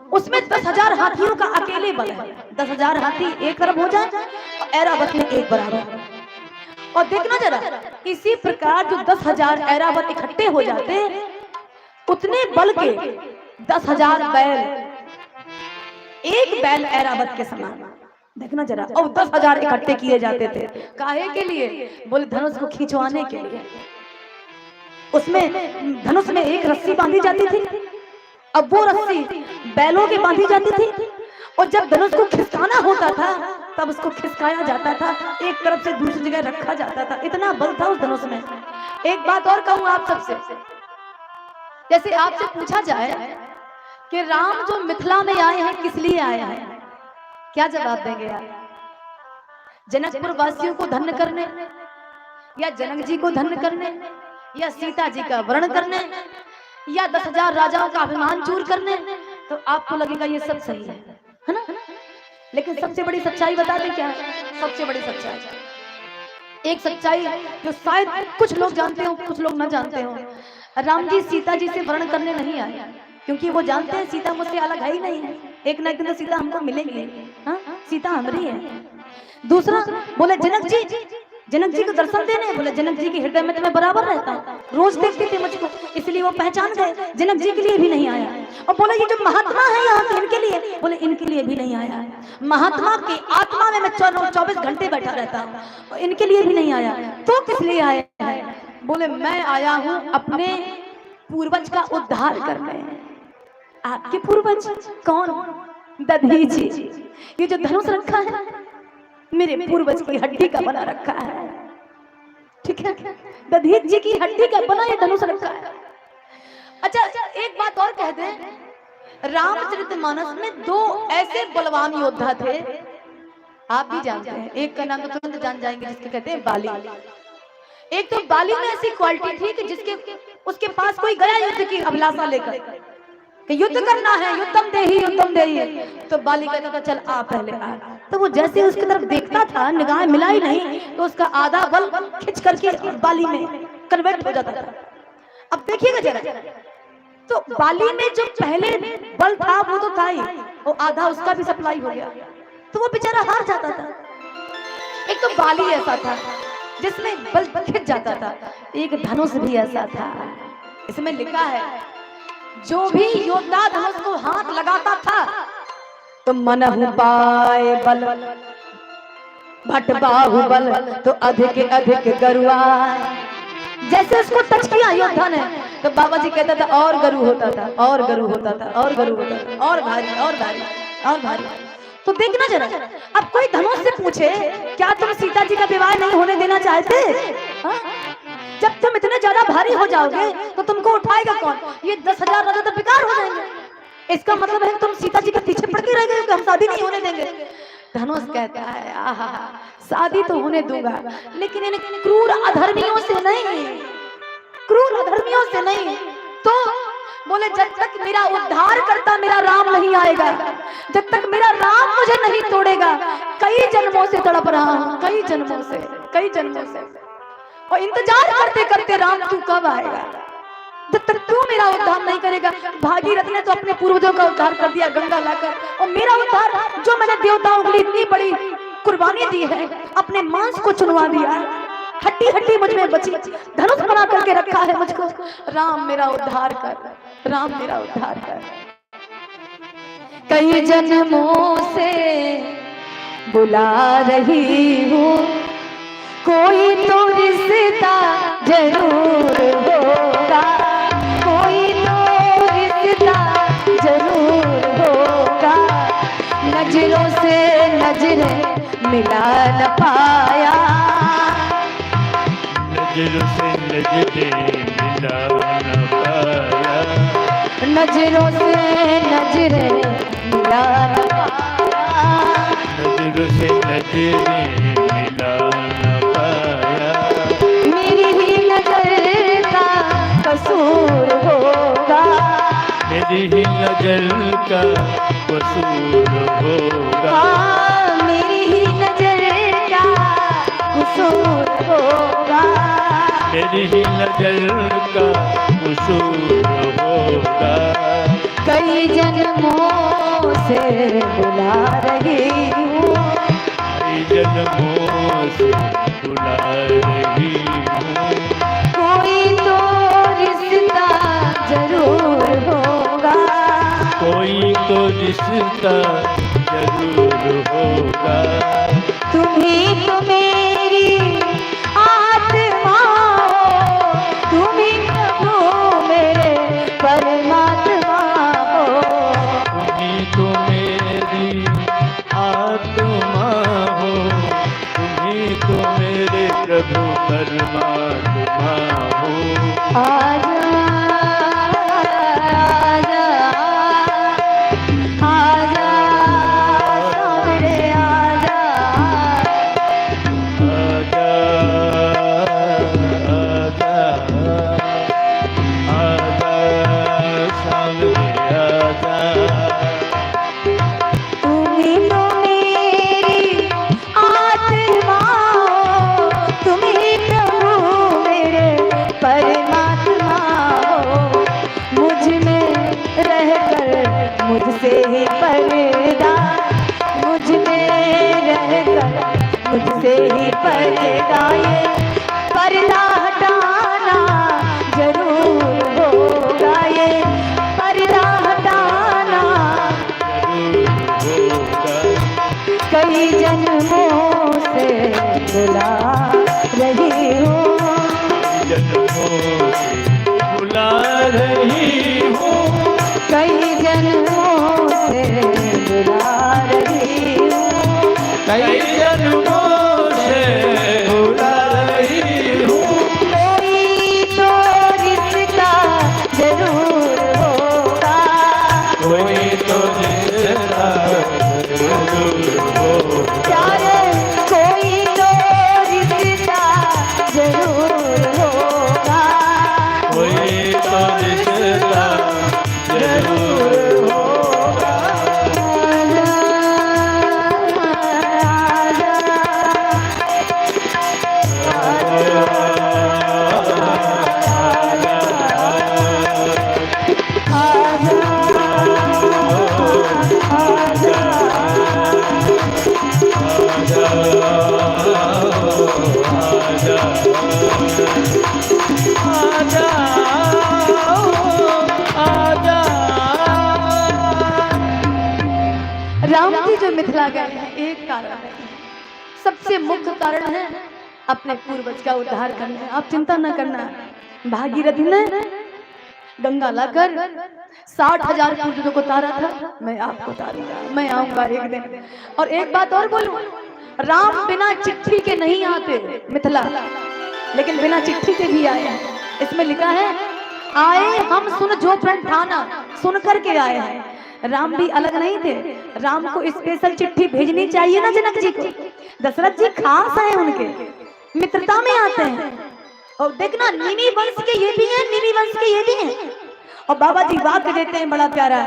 उसमें 10,000 हाथियों का अकेले बल है। 10,000 हाथी एक तरफ हो जाए और ऐरावत में एक बराबर। और देखना जरा, इसी प्रकार जो 10,000 ऐरावत इकट्ठे हो जाते उतने बल के 10,000 बैल, एक बैल ऐरावत के समान। देखना जरा, और 10,000 इकट्ठे किए जाते थे। काहे के लिए? बोले धनुष को खिंचवाने के लिए। उसमें धनुष में एक रस्सी बांधी जाती थी, अब वो रस्सी बैलों के बांधी जाती थी, और जब धनुष को खिसकाना होता था तब उसको खिसकाया जाता था, एक तरफ से दूसरी जगह रखा जाता था। इतना बल था उस धनुष में। एक बात और कहूँ आप सबसे, जैसे आपसे पूछा जाए कि राम जो मिथिला में आए हैं किस लिए आए हैं, क्या जवाब देंगे आप? जनकपुर वासियों को धन्य करने, या जनक जी को धन्य करने, या सीता जी का वर्ण करने, या 10,000 राजाओं का अभिमान चूर करने? तो आपको लगेगा ये सब सही है ना? लेकिन सबसे बड़ी सच्चाई बता दें क्या है? सबसे बड़ी सच्चाई, एक सच्चाई जो शायद कुछ लोग जानते हो कुछ लोग न जानते हो, राम जी सीता जी से वर्ण करने नहीं आए, क्योंकि वो जानते हैं सीता मुझसे अलग है ही नहीं है, एक ना एक दिन तो सीता हमको मिलेगी। हाँ, सीता हमारी है। दूसरा बोले जनक जी को दर्शन देने, बोले जनक जी के हृदय में तो मैं बराबर रहता हूँ, रोज देखते थे मुझको, इसलिए वो पहचान गए, जनक जी के लिए भी नहीं आया। और बोले ये जो महात्मा है यहाँ के, इनके लिए, बोले इनके लिए भी नहीं आया। महात्मा की आत्मा में मैं 24 घंटे बैठा रहता हूँ, और इनके लिए भी नहीं आया। तो किस लिए आया है? बोले मैं आया हूँ अपने पूर्वज का उद्धार करने। आपके पूर्वज कौन? दधी जी। ये जो धनुष रखा है मेरे पूर्वज की हड्डी का बना रखा है, ठीक है? दधी जी की हड्डी का बना ये धनुष रखा है। अच्छा, एक बात और कह दें, रामचरितमानस में 2 ऐसे बलवान योद्धा थे, आप भी जानते हैं। एक का नाम तो तुरंत जान जाएंगे, जिसके कहते हैं बाली। एक तो बाली में ऐसी क्वालिटी थी कि जिसके उसके पास कोई गया युद्ध की अभिलाषा लेकर कि युद्ध करना है, युद्धम देही, तो बाली कहता था चल आ पहले आ। तो वो जैसे उसकी तरफ देखता था, निगाह मिला ही नहीं, तो उसका आधा बल खिंच करके बाली में कन्वर्ट हो जाता था। अब देखिएगा जरा, तो बाली में जो पहले बल था वो तो था ही, और आधा उसका भी सप्लाई हो गया, तो वो बेचारा हार जाता था। एक तो बाली ऐसा था जिसमें बल खिंच जाता था, एक धनुष भी ऐसा था, इसमें लिखा है जो भी योद्धा धनुष को हाथ लगाता था तो मनहु पाए बल, भट बाहुबल तो अधिक गरुआ। जैसे उसको टच किया योद्धा ने तो बाबा जी कहता था और गरु होता था, और गरु होता था, और गरु होता था, और भारी और भारी और भारी। तो देखना जरा, अब कोई धनुष से पूछे क्या तुम सीता जी का विवाह नहीं होने देना चाहते? हाँ? जब तुम इतने ज्यादा भारी हो जाओगे तो तुमको उठाएगा कौन? ये 10,000 राजा तो बेकार हो जाएंगे। इसका मतलब है तुम सीता जी के पीछे पड़ के रह गए कि हम शादी नहीं होने देंगे। धनुष कहता है आहा, शादी तो होने दूंगा, लेकिन इन क्रूर अधर्मियों से नहीं, क्रूर अधर्मियों से नहीं। तो बोले जब तक मेरा उद्धार करता मेरा राम नहीं आएगा, जब तक मेरा राम मुझे नहीं तोड़ेगा, कई जन्मों से तड़प रहा हूँ, कई जन्मों से, और इंतजार करते करते राम तू कब आएगा, जब तक तू मेरा उद्धार नहीं करेगा। भागीरथ ने तो अपने पूर्वजों का उद्धार कर दिया गंगा लाकर, और मेरा उद्धार जो मैंने देवताओं के लिए इतनी बड़ी कुर्बानी दी है, अपने मांस को चुनवा दिया, हड्डी हड्डी मुझ में बची, धनुष बना करके रखा है मुझको, राम मेरा उद्धार कर। राम मेरा उद्धार कर। कई जन्मों से बुला रही हूँ, कोई तो रिश्ता जरूर होगा, कोई तो रिश्ता जरूर होगा। नजरों से नजरें मिला न पाया, नजरों से नजरें मिला न पाया, नजरों से नजरें मिला न पाया, नजरों से नजरें मिला न पाया। मेरी ही नजर का कसूर होगा, मेरी ही नजर का कसूर होगा, हाँ मेरी ही नजर का कसूर होगा। मेरी ही नजर का कसूर होगा। कई जन्मों से बुला रही हूँ, कई जन्मों से बुला रही हूँ, कोई तो रिश्ता जरूर होगा, कोई तो रिश्ता जरूर होगा। तुम ही तो मेरी आत्मा हो, तुम ही प्रभु मेरे परमात्मा हो, तुम्ही तो मेरी आत्मा हो, तुम्ही तो मेरे प्रभु परमात्मा हो। आजा आजा आजा सामने आजा, आजा आजा आजा सामने आजा। तुम ही तो मेरी आत्मा हो, तुम ही प्रभु मेरे परमात्मा हो, मुझ में रहकर मुझसे ही पर्दा, मुझ में रहकर मुझसे ही पर्दा, ये पर्दा हटाना जरूर होगा, ये पर्दा हटाना जरूर होगा। कई जन्मों से बुला रही हूँ, जन्मों से बुला रही हूँ, कई जन्मों से बुला रही हूँ, कई जन्मों से बुला रही हूँ। कोई तो रिश्ता जरूर होगा, कोई तो रिश्ता जरूर होगा, प्यारे कोई तो रिश्ता जरूर होगा, कोई तो रिश्ता जरूर होगा। राम जी जो मिथिला गए हैं एक कारण है, सबसे मुख्य कारण है अपने पूर्वज का उद्धार करना। आप चिंता न करना, भागीरथी ने गंगा लाकर 60,000 पूर्वजों को तारा था, मैं आपको तारूंगा, मैं आऊंगा एक दिन। और एक बात और बोलूं, राम बिना चिट्ठी के नहीं आते मिथिला, लेकिन बिना चिट्ठी के भी आए हैं। इसमें लिखा है आए हम सुन जो प्रण ठाना, सुन करके आए हैं। राम भी अलग नहीं थे, राम को स्पेशल चिट्ठी भेजनी चाहिए ना जनक जी को। दशरथ जी खास हैं, उनके मित्रता में आते हैं। और देखना निमि वंश के ये भी हैं, निमि वंश के ये भी हैं। और बाबा जी वाक्य देते हैं बड़ा प्यारा,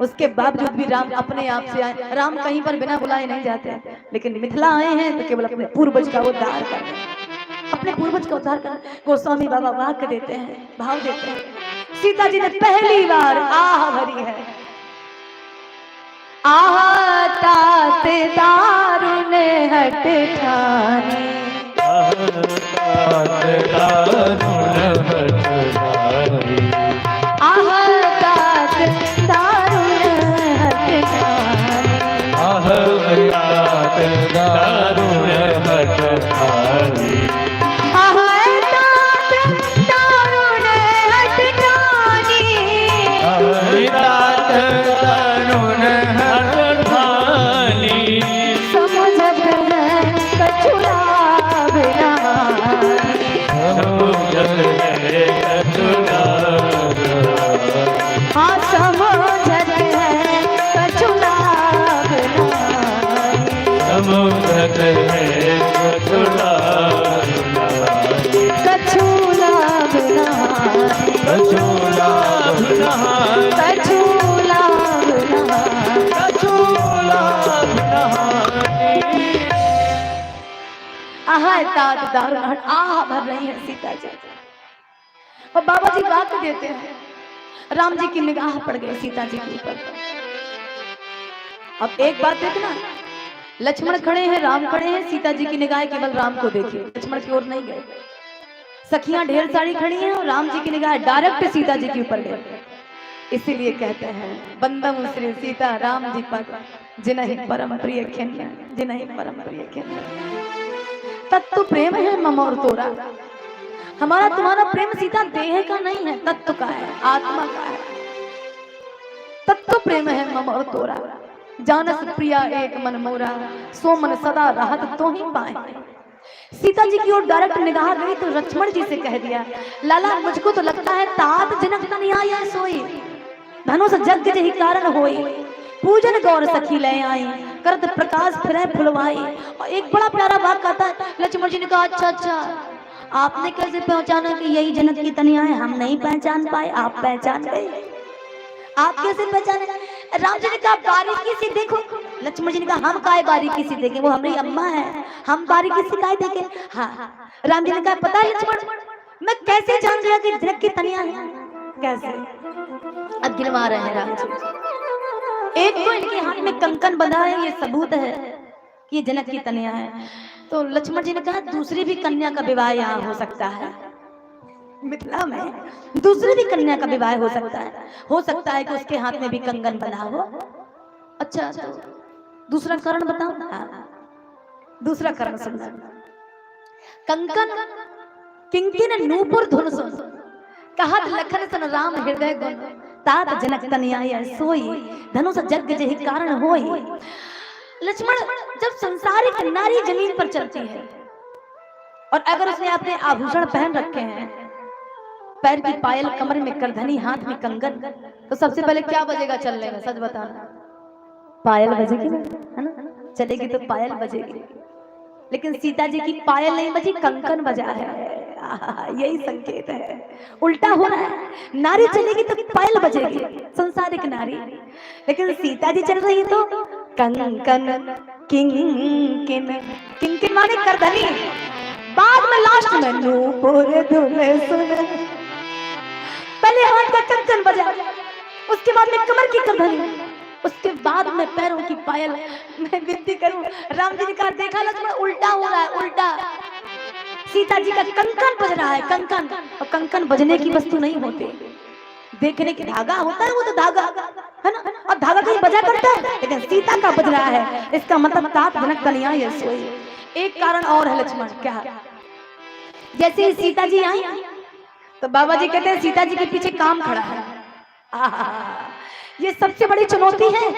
उसके बावजूद भी राम अपने आप से आए। राम कहीं पर बिना बुलाए नहीं जाते, लेकिन मिथिला आए हैं तो केवल अपने पूर्वज का उद्धार करने, अपने पूर्वज का उद्धार कर। गोस्वामी बाबा वाक्य देते हैं, भाव देते हैं। सीता जी ने पहली बार आह भरी है, आह तात दारुण हट ठाने, आह हाँ समझत है कछुलाभ नाही। समझत है कछुलाभ नाही। कछुलाभ नाही। कछुलाभ नाही। कछुलाभ नाही। कछुलाभ नाही। आहा तात दारुण आह भर रही है सीता जी। और बाबा जी बात देते हैं, राम जी की निगाह पड़ गई सीता जी के ऊपर। अब एक बात देखना, लक्ष्मण खड़े हैं, राम खड़े हैं, सीता जी की निगाह केवल राम को देखी, लक्ष्मण की ओर नहीं गए। सखियां ढेर सारी खड़ी हैं और राम जी की निगाह डायरेक्ट सीता जी के ऊपर गई। इसीलिए कहते हैं बंदम श्री सीता राम जी पर जिन्हें परम प्रिय खिन्न, जिन्हें परम प्रिय खिन्न। तत्व प्रेम है मम और तोरा। हमारा तुम्हारा प्रेम सीता देह का नहीं है, तत्व का है, आत्मा का है। तत्व प्रेम है मम और तोरा। जानस प्रिया एक मन मोरा, सो मन सदा राहत तो ही पाए। सीता जी की ओर डायरेक्ट निगाह गई तो लक्ष्मण जी से कह दिया, लाला मुझको तो लगता है तात जनक तन आया सोई, धनुष जग जही कारण होई, पूजन गौर सखी ले आई, करत प्रकाश फिरे फुलवाई। और एक बड़ा प्यारा बात कहता है, लक्ष्मण जी ने कहा अच्छा अच्छा आपने कैसे पहचाना कि यही जनक की तनिया है? हम नहीं पहचान पाए, आप पहचान गए। आप कैसे पहचाने? राम जी ने कहा बारीकी से देखो। लक्ष्मण जी ने कहा हम काय बारीकी से देखें, वो हमारी अम्मा है, हम बारीकी से काय देखें। हाँ राम जी ने कहा पता है लक्ष्मण मैं कैसे जान गया कि जनक की तनिया है? कैसे? अब गिनवा रहे हैं राम जी। एक तो इनके हाथ में कंकन बंधा है, ये सबूत है कि ये जनक की तनिया है। तो लक्ष्मण जी ने कहा दूसरी भी कन्या का विवाह यहाँ हो सकता है, मिथिला में दूसरी भी कन्या का विवाह हो सकता है कि उसके हाथ में भी कंगन बंधा हो। अच्छा तो दूसरा कारण बताओ। दूसरा कारण सुनना, कंकन किंकिन नूपुर धुन सुन, कहत लखन सन राम हृदय गुण, तात जनक तनिया सोई, धनुष जग जहि कारण होई। लक्ष्मण जब संसारिक नारी जमीन पर चलती है और अगर उसने अपने आभूषण पहन रखे हैं, पैर की पायल, कमर में करधनी, हाथ में कंगन, तो सबसे पहले क्या बजेगा चलने में? सच बताना। पायल बजेगी ना, है ना? चलेगी तो पायल बजेगी। लेकिन सीता जी की पायल नहीं बजी, कंकन बजा है। यही संकेत है, उल्टा हो रहा है। नारी चलेगी तो पायल बजेगी, संसारिक नारी, लेकिन सीता जी चल रही तो कंकन किंकिन। किंकिन माने करधनी, बाद में लास्ट में नूपुर धुन सुन। पहले हाथ का कंकन बजा, उसके बाद में कमर की करधनी, उसके बाद में पैरों की पायल। मैं विनती करूं, राम जी ने कहा देखा लक्ष्मण उल्टा हो रहा है, उल्टा। सीता जी का कंकन बज रहा है, कंकन। और कंकन बजने की वस्तु नहीं होते, देखने की धागा होता है, वो तो धागा है ना, और धागा कहीं बजा करता है, लेकिन सीता का बज रहा है, इसका मतलब तात जनक तनिया ये सोई। एक कारण और है लक्ष्मण, क्या? जैसे ही सीता जी आई तो बाबा जी कहते हैं सीता जी के पीछे काम खड़ा है। ये सबसे बड़ी चुनौती है।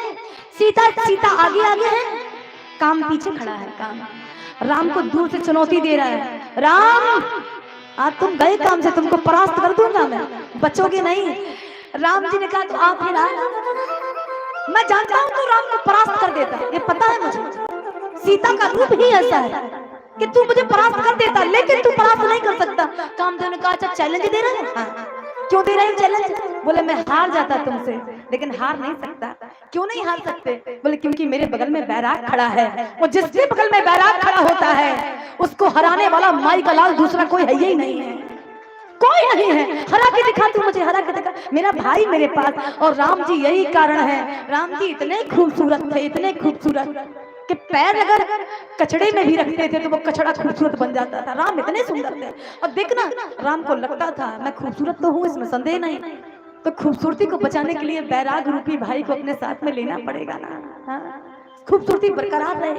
सीता आगे आगे है, काम पीछे खड़ा है। काम राम को दूर से चुनौती दे रहा है, राम आज तुम गए काम से, तुमको परास्त कर दूंगा मैं, बचोगे नहीं। राम जी ने कहा तो आप फिर मैं जानता हूं तू राम को परास्त कर देता, ये पता है मुझे। सीता का रूप ही ऐसा है कि तू मुझे परास्त कर देता, लेकिन तू परास्त नहीं कर सकता। कामदेव ने कहा अच्छा चैलेंज दे रहे हैं? क्यों दे रहे हैं चैलेंज? बोले मैं हार जाता तुमसे, लेकिन हार नहीं सकता। क्यों नहीं हार सकते? बोले क्योंकि मेरे बगल में बैराग खड़ा है, और जिसके बगल में बैराग खड़ा होता है उसको हराने वाला माई का लाल दूसरा कोई है ही नहीं है, कोई नहीं है। हरा के दिखा तू मुझे, हरा के दिखा, मेरा भाई मेरे पास। और राम जी यही कारण है, राम जी इतने खूबसूरत थे, इतने खूबसूरत कि पैर अगर कचड़े में भी रखते थे तो वो कचड़ा खूबसूरत बन जाता था। राम इतने सुंदर थे, और देखना राम को लगता था मैं खूबसूरत तो हूँ, इसमें संदेह नहीं। तो खूबसूरती को बचाने के लिए बैराग रूपी भाई को अपने साथ में लेना पड़ेगा ना, खूबसूरती बरकरार रहे।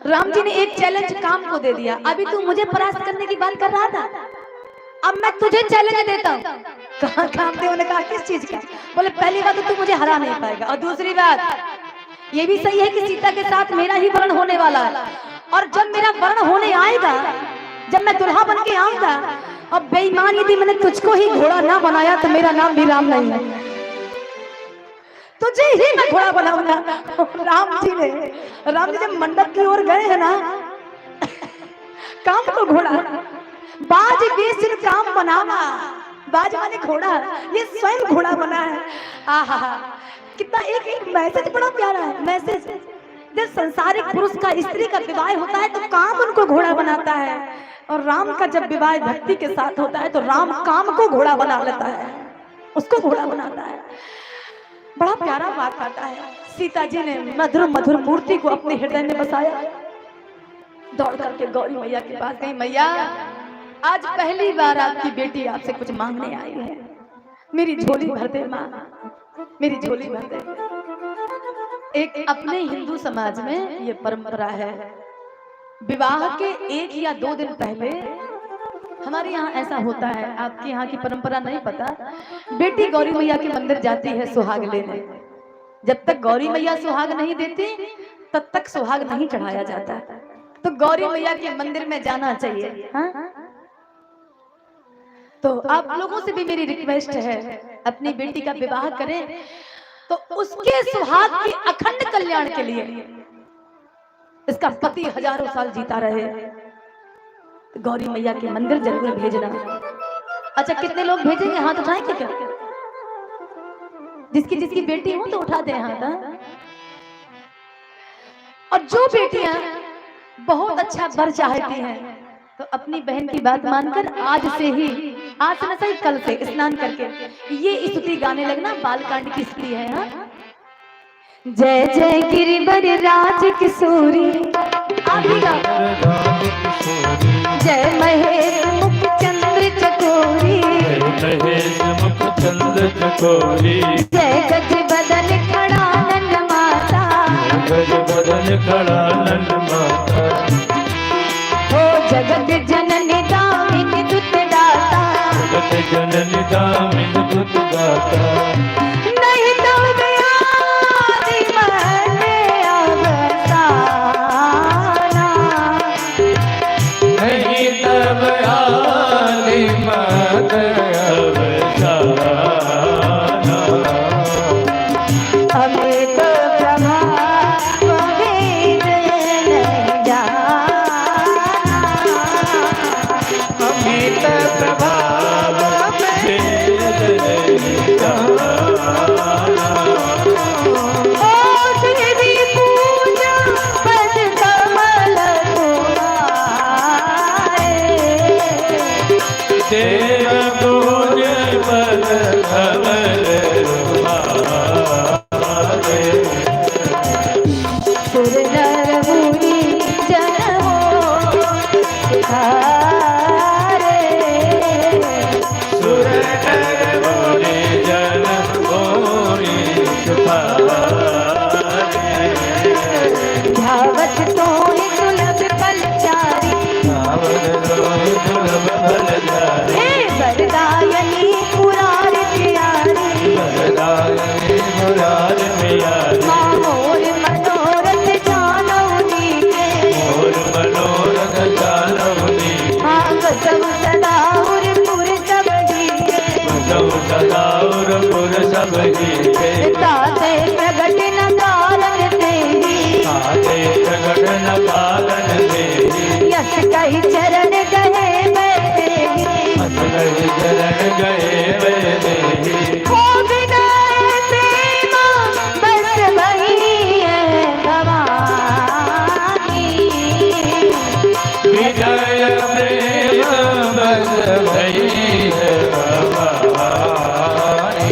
राम जी ने एक चैलेंज काम को दे दिया। अभी तू मुझे परास्त करने की बात कर रहा था, अब मैं तुझे चैलेंज देता हूँ। कहा कामदेव ने कहा किस चीज का? बोले पहली बात तो तू मुझे हरा नहीं पाएगा, और दूसरी बात ये भी सही है कि सीता के साथ मेरा ही वर्ण होने वाला है, और जब मेरा वर्ण होने आएगा, जब मैं दुल्हा बन के आऊंगा अब बेईमान यदि मैंने तुझको ही घोड़ा ना बनाया तो मेरा नाम भी राम नहीं है, तुझे ही मैं घोड़ा बनाऊंगा। राम जी जब मंडप की ओर गए हैं ना, काम को घोड़ा, बाज बेसिन काम बनावा, बाज माने घोड़ा, ये स्वयं घोड़ा बना है। आहा, कितना एक मैसेज बड़ा प्यारा है। मैसेज, जब संसारिक पुरुष का स्त्री का विवाह होता है तो काम उनको घोड़ा बनाता है, और राम का जब विवाह भक्ति के साथ होता है तो राम काम को घोड़ा बना लेता है, उसको घोड़ा बनाता है। बड़ा प्यारा बात आता है। सीता जी ने मधुर मधुर मूर्ति को अपने हृदय में बसाया, दौड़ करके गौरी मैया के पास गई। मैया, आज पहली बार आपकी बेटी आपसे कुछ मांगने आई है, मेरी झोली भर दे माँ, मेरी झोली भर दे। एक अपने हिंदू समाज में ये परंपरा है, विवाह के 1 या 2 दिन पहले हमारे यहाँ ऐसा होता है, आपके यहाँ की परंपरा नहीं पता, बेटी गौरी मैया के मंदिर जाती है सुहाग लेने। जब तक गौरी मैया सुहाग नहीं देती तब तक सुहाग नहीं चढ़ाया जाता, तो गौरी मैया के मंदिर में जाना चाहिए। हाँ? तो आप लोगों से भी मेरी रिक्वेस्ट है, अपनी बेटी का विवाह करें तो उसके सुहाग के अखंड कल्याण के लिए, इसका पति हजारों साल जीता रहे, तो गौरी मैया के मंदिर जरूर भेजना। अच्छा, कितने लोग भेजेंगे? हाथ उठाएंगे क्या? जिसकी जिसकी बेटी हो तो उठा दे हाथ। और जो बेटियां बहुत अच्छा वर चाहती हैं तो अपनी बहन की बात मानकर आज से ही, आज से न सही कल से स्नान करके ये स्तुति गाने लगना। बालकांड की स्तुति है। हाँ? जय जय गिरिवर राज किशोरी, जय महेश मुख चंद्र चकोरी, जय गज बदन खड़ा नंद माता, हो जगत जननी दामिनी दुत दाता, नहीं तो व्याधि मरने अवसाना, नहीं तब आदि मत अवसाना, हमें तो प्रभाव भेद नहीं जाना, हमें तो प्रभाव भेद नहीं जाना। ओ देवी पूजा पद कमल तुम्हारे, देव पूज पद कमल तुम्हारे, सुर नर मुनि जन हो सिखारे, सुर नर मुनि जन मोहि सुखारे, धावत तो सुलभ फलचारी, दुर्लभ फलचारी, हे वरदायनी पुरारी प्यारी, वरदायनी मुरारी प्यारी, माँ मोर मनोरथ जानौनी के, मोर मनोरथ जानौनी, हाँ बसव सदा उर पुर सब के, बसव सदा उर पुर सब के, ताते प्रगट न कारण तेरी, ताते प्रगट न कारण तेरी, यश कही चरण गए बैठेगी, अस कहि चरण गए बैठेगी, हो विनय प्रेम बस वही है भवानी, विजय प्रेम बस भई है भवानी।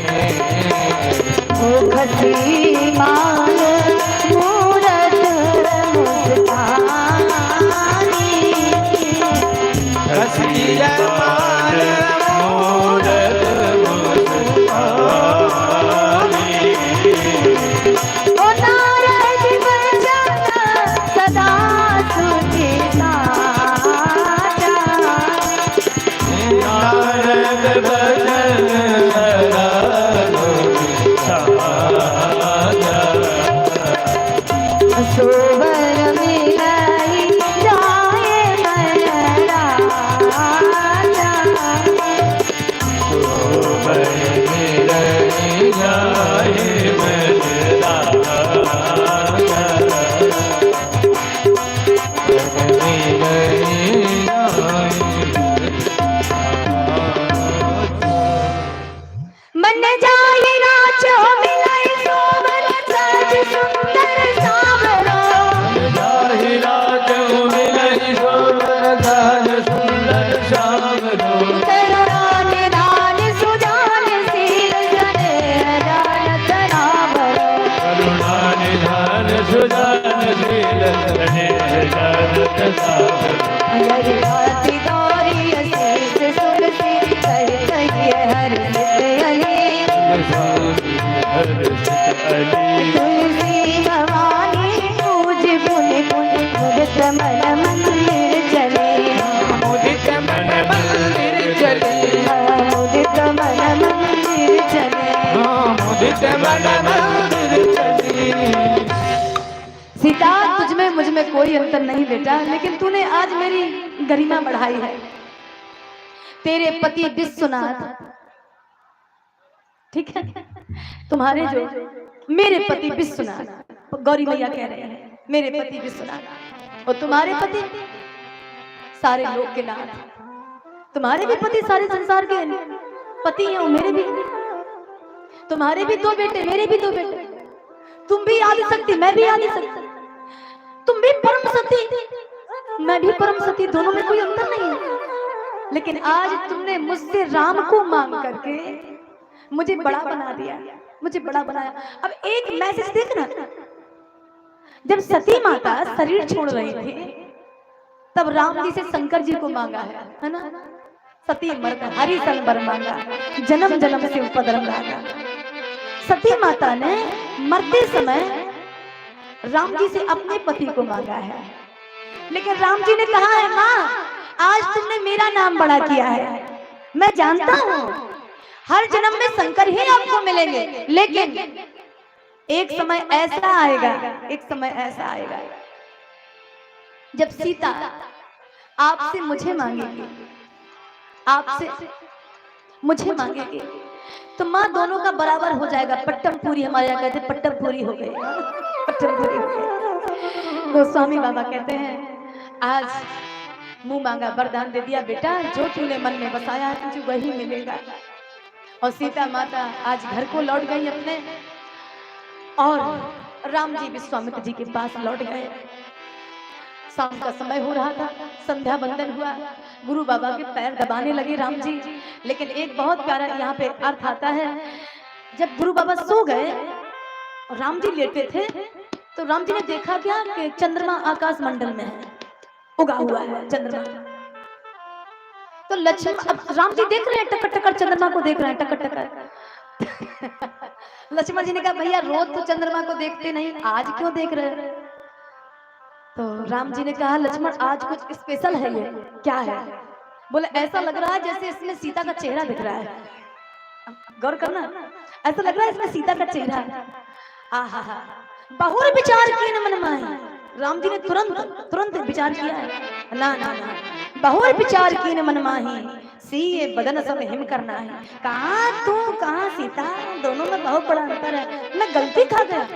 हरि भांति गौरी असीस सुरसी कह कहिए हर सिद्ध अली तुलसी भवानी पूज पुन पुन मुदित मन मंदिर चले मुदित मन मंदिर चले मुदित मन मंदिर चले मुदित मन मंदिर चले। सीता तुझ में मुझ में कोई अंतर नहीं बेटा, लेकिन तूने आज मेरी गरिमा बढ़ाई है। तेरे पति विश्वनाथ, ठीक है, तुम्हारे जो मेरे पति विश्वनाथ, गौरी मैया कह रहे हैं मेरे पति विश्वनाथ, और तुम्हारे पति सारे लोक के नाथ। तुम्हारे भी पति सारे संसार के पति हैं और मेरे भी। तुम्हारे भी दो बेटे, मेरे भी दो बेटे। तुम भी आदि शक्ति, मैं भी आदि शक्ति। तुम भी परम सती, मैं भी परम सती, दोनों में कोई अंतर नहीं है। लेकिन आज तुमने मुझसे राम को मांग करके मुझे बड़ा बना दिया, मुझे बड़ा बनाया। अब एक मैसेज देखना, जब सती माता शरीर छोड़ रही थी तब राम जी से शंकर जी को मांगा है ना, सती मर्द हरि सन बर मांगा, जन्म जन्म से उपद्रव लागा। सती माता ने मरते समय राम जी से अपने पति को मांगा है, लेकिन राम जी ने कहा है माँ आज तुमने मेरा नाम बड़ा किया है, मैं जानता हूँ हर जन्म में शंकर ही आपको मिलेंगे, लेकिन एक समय ऐसा आएगा, एक समय ऐसा आएगा जब सीता आपसे मुझे मांगेगी, आपसे मुझे मांगेगी, तो माँ दोनों का बराबर हो जाएगा। पट्टम पूरी, हमारे यहाँ कहते हैं पट्टम पूरी हो गई, पट्टम पूरी हो गई। गोस्वामी बाबा कहते हैं आज मुंह मांगा वरदान दे दिया, बेटा जो तूने मन में बसाया है तुझे वही मिलेगा। और सीता माता आज घर को लौट गई अपने, और राम जी विश्वामित्र जी के पास लौट गए। शाम का समय हो रहा था, संध्या बंदन हुआ, गुरु बाबा के पैर दबाने लगे राम जी। लेकिन एक बहुत प्यारा यहाँ पे अर्थ आता है, जब गुरु बाबा सो गए और राम जी लेटे थे तो राम जी ने देखा क्या कि चंद्रमा आकाश मंडल में है, उगा हुआ है चंद्रमा। तो लक्ष्मण, अब राम जी देख रहे हैं टकर टकर चंद्रमा को देख रहे हैं टकर टकर। लक्ष्मण जी ने कहा भैया रोज तो चंद्रमा को देखते नहीं, आज क्यों देख रहे हैं? तो राम जी ने कहा लक्ष्मण आज कुछ स्पेशल है, ये क्या है? बोले ऐसा लग रहा है जैसे इसमें सीता का चेहरा दिख रहा है। गौर करना, ऐसा लग रहा है इसमें सीता का चेहरा है। आहा हा, बहुर विचार की न मन माही। राम जी ने तुरंत विचार किया है, ना ना ना, बहुर विचार की न मन माही, सीए बदन सब हिम करना है। कहाँ तू कहाँ सीता, दोनों में बहुत बड़ा अंतर है। मैं गलती खा गया,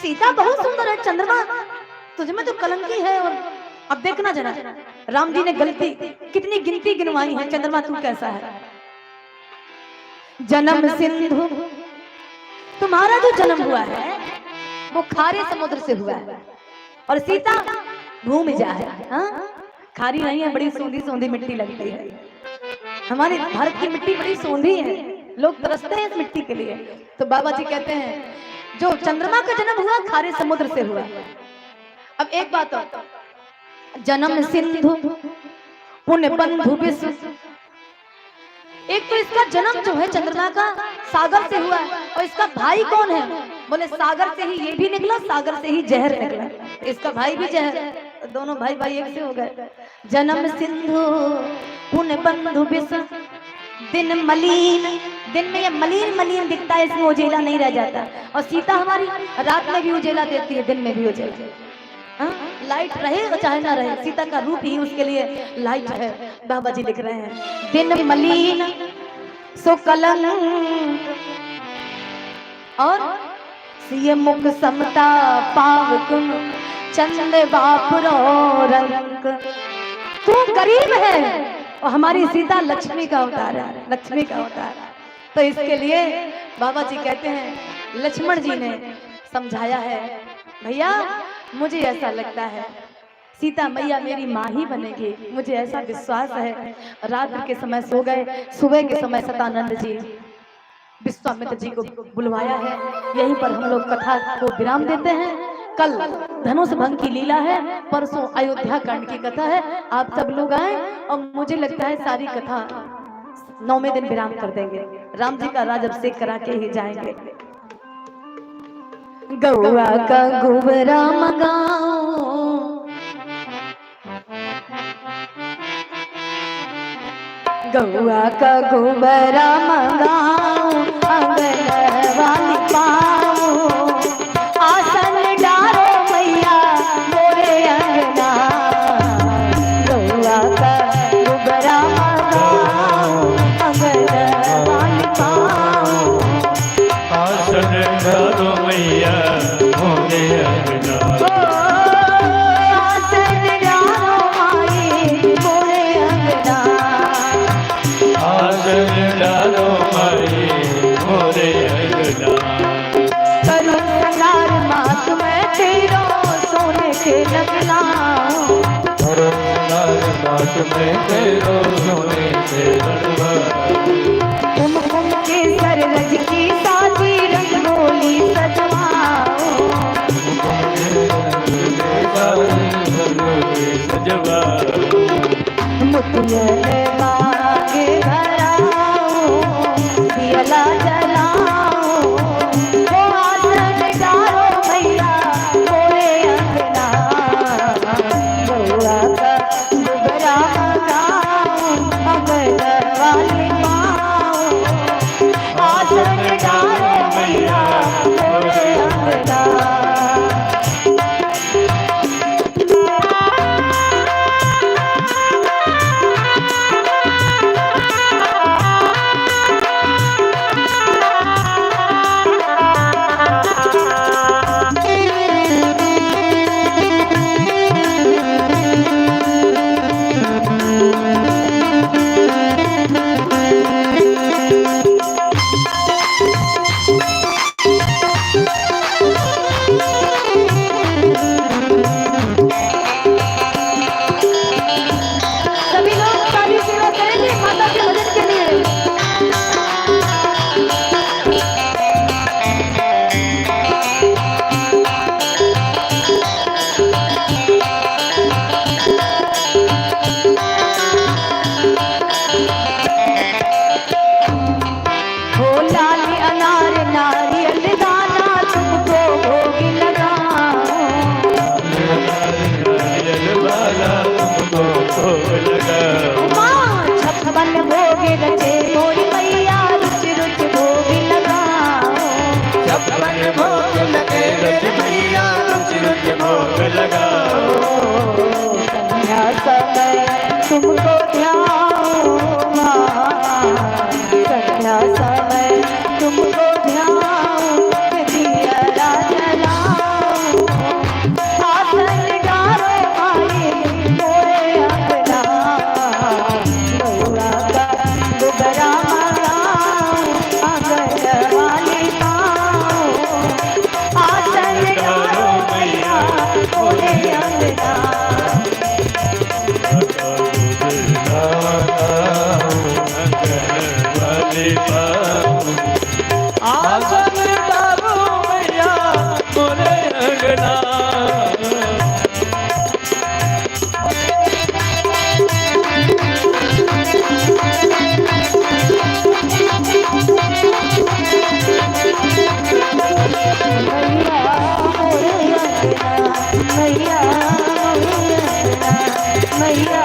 सीता बहुत सुंदर है, चंद्रमा तुझे में तो कलंकी है। और अब देखना जरा, राम जी ने गलती कितनी गिनती गिनवाई है, चंद्रमा तू कैसा है। जन्म सिंधु, तुम्हारा जो जन्म हुआ है वो खारे समुद्र से हुआ है, और सीता भूमि जा है। हाँ? खारी नहीं है, बड़ी सोंधी सोंधी मिट्टी लगती है। हमारे भारत की मिट्टी बड़ी सोंधी है, लोग तरसते हैं इस मिट्टी के लिए। तो बाबा जी कहते हैं जो चंद्रमा का जन्म हुआ खारे समुद्र से हुआ। अब एक बात और, जन्म सिंधु पुण्य बंधु विश्व, एक तो इसका जन्म जो है चंद्रमा का सागर से हुआ है, और इसका भाई कौन है? बोले सागर से ही ये भी निकला, सागर से ही जहर निकला, इसका भाई भी जहर, दोनों भाई भाई एक से हो गए। जन्म सिंधु पुण्य बंधु विश्व, दिन मलिन, दिन में ये मलिन मलिन दिखता है, इसमें उजेला नहीं रह जाता। और सीता हमारी रात में भी उजेला देती है, दिन में भी उजेला। लाइट रहे चाहे ना रहे, सीता का रूप ही उसके लिए लाइट है। बाबा जी लिख रहे हैं दिन मलिन सो कलंक, और सिय मुख समता पावकुन चंद बापुरो रंग। तू गरीब है और हमारी सीता लक्ष्मी का अवतार है, लक्ष्मी का अवतार। तो इसके लिए बाबा जी कहते हैं लक्ष्मण जी ने समझाया है, भैया मुझे ऐसा लगता है सीता मैया मेरी माँ ही बनेगी, मुझे ऐसा विश्वास है। रात के समय सो गए, सुबह के समय सतानंद जी विश्वामित्र जी को बुलवाया है। यहीं पर हम लोग कथा को विराम देते हैं। कल धनुष भंग की लीला है, परसों अयोध्या कांड की कथा है। आप सब लोग आए और मुझे लगता है सारी कथा 9वें दिन विराम कर देंगे। राम जी का राज अभिषेक करा के ही जाएंगे। गौआ का गोबरा मंगाओ, गौआ का गोबरा मंगाओ, आंगन वाली पाओ, आसन डालो मैया मोरे अंगना। गौआ का गोबरा मंगाओ, आंगन वाली पाओ, आसन डालो मैया मोरे अंगना। आसन डालो माई मोरे अंगना। आसन डालो माई मोरे अंगना। करूं श्रृंगार मात मैं तेरो सोने के लगलाऊं, बात में तेरो सोने से बनवाऊं। कुमकुम के सर रज की साथी रंगोली सजवाऊं, मुतियन मांगे भराऊं, दियला जलाऊं, वो आसन डालो मैया मोरे अंगना। गौआ का गोबरा मंगाऊं, आंगन वाली पाऊं, आसन डालो मैया मोरे अंगना। सभी लोग सारी सेवा करेंगे माता के भजन के लिए। हो लाली अनार नारियल दाना तुमको भोग लगाऊं, माँ छप्पन भोग रचे मोरी मैया रुच रुच भोग लगाऊं। छप्पन भोग लगे रच मैया रुच रुच भोग लगाओ। संध्या समय तुमको ध्याओ माँ, संध्या समय तुमको ध्याओ, दियरा जलाऊं, आसन डालो माई मोरे अंगना। गौआ का गोबरा मंगाऊं, आंगन वाली पाऊं, आसन डालो मैया मोरे अंगना। आसन डालो मैया मोरे अंगना। मैया मोरे अंगना, मैया मोरे अंगना, मैया।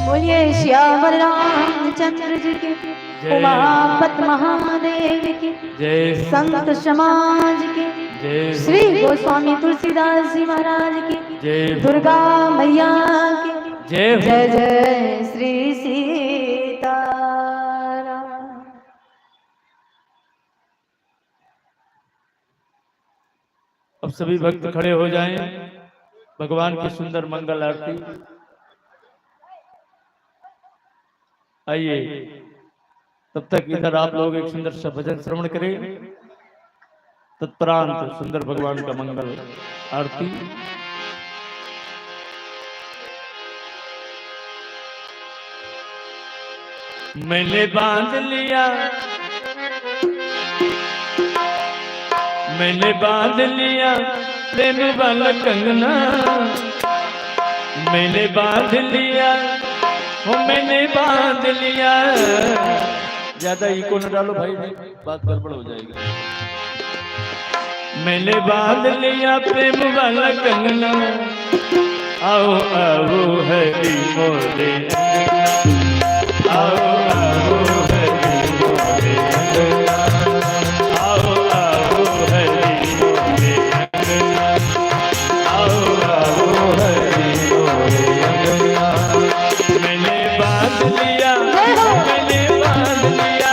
बोलिए श्याम रामचंद्र जी की, उमापत महादेव की, जय संत समाज की, जय श्री गोस्वामी तुलसीदास जी महाराज की, जय दुर्गा मैया की, जय जय जय श्री सीताराम। अब सभी भक्त खड़े हो जाएं, भगवान की सुंदर मंगल आरती। आइए, तब तक इधर आप लोग एक सुंदर सा भजन श्रवण करें, तत्परांत सुंदर भगवान का मंगल आरती। मैंने बांध लिया मैंने बांध लिया प्रेम वाला कंगना, मैंने बांध लिया, वो मैंने बांध लिया। ज्यादा इको न डालो भाई, बात गड़बड़ हो जाएगी। मैंने बांध लिया प्रेम वाला कंगना, आओ आओ हरी मोरे अंगना, आओ आओ हरी मोरे अंगना, आओ आओ हरी मोरे अंगना, आओ आओ हरी मोरे अंगना। मैंने बांध लिया, मैंने बांध लिया,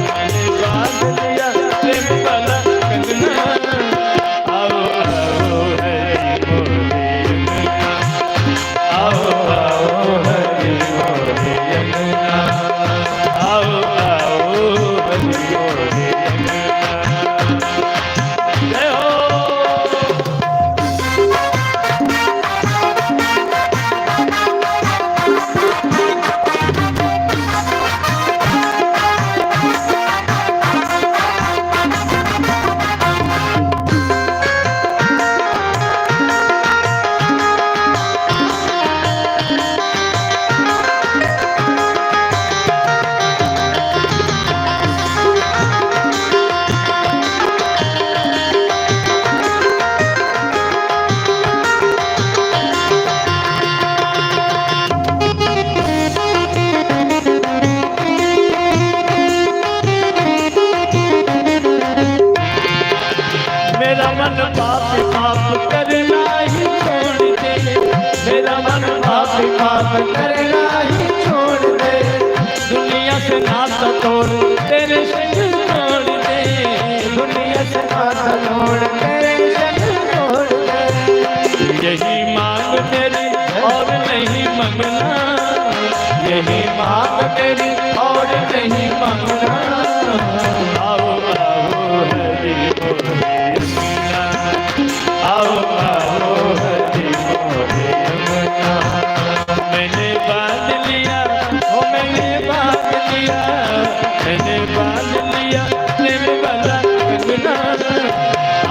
मैंने बांध लिया प्रेम वाला कंगना, आओ आओ हरी मोरे अंगना, आओ आओ हरी मोरे अंगना, आओ आओ हरी मोरे अंगना। जय हो। मेरा मन पाप पाप करना ही छोड़ दे, मेरा मन पाप पाप करना ही छोड़ दे, दुनिया से नाता तोड़ तेरे संग छोड़ दे, दुनिया से नाता तोड़ तेरे संग छोड़ दे। यही मांग मेरी और नहीं मंगना, यही मांग मेरी और नहीं मंगना, आओ आओ हरी मोरे अंगना, आओ आओ हरी मोरे अंगना। मैंने बांध लिया, ओ मैंने बांध लिया, मैंने बांध लिया प्रेम वाला कंगना,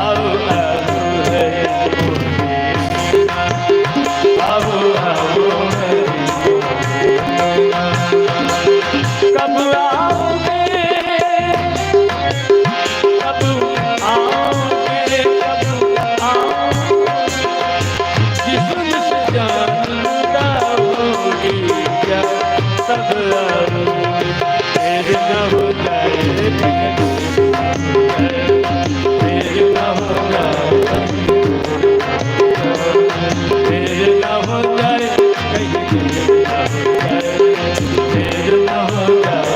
आओ आओ हरी मोरे अंगना, आओ आओ हरी मोरे अंगना। कब आओगे, कब आओगे, कब आओगे, जिस्म से जानता होगी क्या, तब आओगे, फिर न हो जाए, फिर न हो जाए, फिर न हो जाए, कहीं फिर न हो जाए, फिर न हो जाए।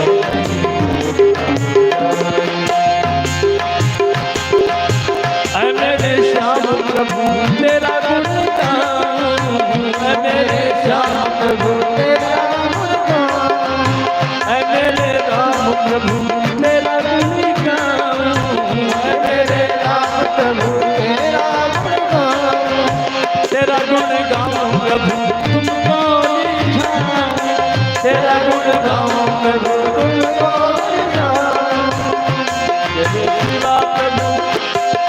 ऐ मेरे श्याम प्रभु तेरा गुण गाऊं, ऐ मेरे श्याम प्रभु तेरा गुण गाऊं, ऐ मेरे राम प्रभु तेरा गुण गाऊं, ऐ मेरे राम प्रभु तेरा गुण गाऊं, तेरा गुण गाऊं प्रभु तुमको निभाऊं, तेरा गुण गाऊं प्रभु तुमको निभाऊं। जय शिवा प्रभु,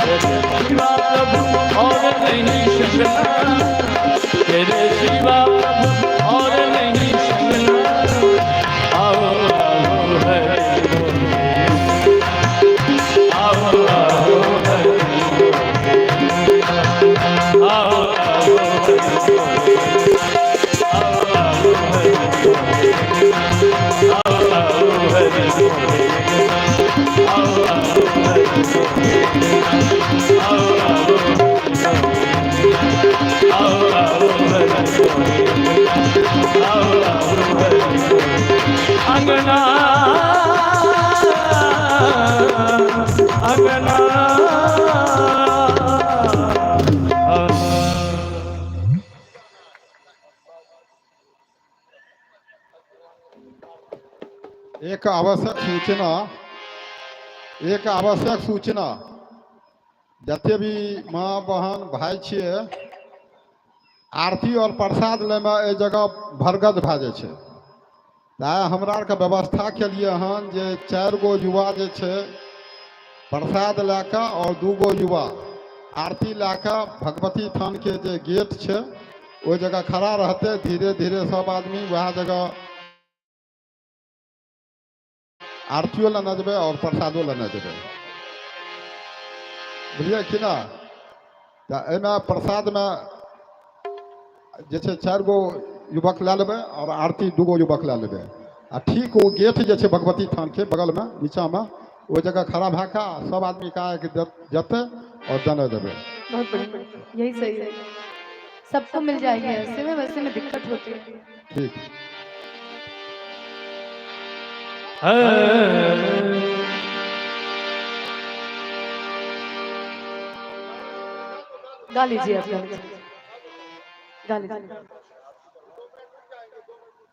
तेरे शिवा प्रभु और नहीं सकना, तेरे शिवा प्रभु और नहीं सकना, आओ आओ हरी मोरे अंगना, आओ आओ हरी मोरे अंगना, आओ आओ हरी मोरे अंगना, आओ आओ हरी मोरे अंगना, आओ आओ हरी मोरे अंगना, आओ आओ हरी मोरे अंगना, आओ आओ आओ आओ हरी मोरे अंगना, आओ आओ हरी मोरे अंगना, अंगना। एक आवश्यक सूचना, एक आवश्यक सूचना, जते भी माँ बहन भाई छिए, आरती और प्रसाद ले में ए जगह भरगत भए जाइ छै, तेँ हमरा आरके व्यवस्था केलिए हन जे 4 गो युवा जे छै प्रसाद लाके और 2 गो युवा आरती लाके भगवती थान के जे गेट छे ओहि जगह खड़ा रहते। धीरे धीरे सब आदमी वह जगह आरतियो लेने जेबे और प्रसादो लेने जेबे, बुझलिए कि ना। तो एहिमे प्रसाद में जे छै 4 गो युवक ला लेबै और आरती 2 गो युवक ला लेबै। आ ठीक वो गेट जे छै भगवती थान के बगल में नीचा में वो जगह खड़ा भए के सब आदमी का जते और देने देबै। बहुत बढ़िया, यही सही है, सबको मिल जाएगी। ऐसे में वैसे में दिक्कत होती है। ठीक गा लीजिए आप, गा लीजिए, गा लीजिए,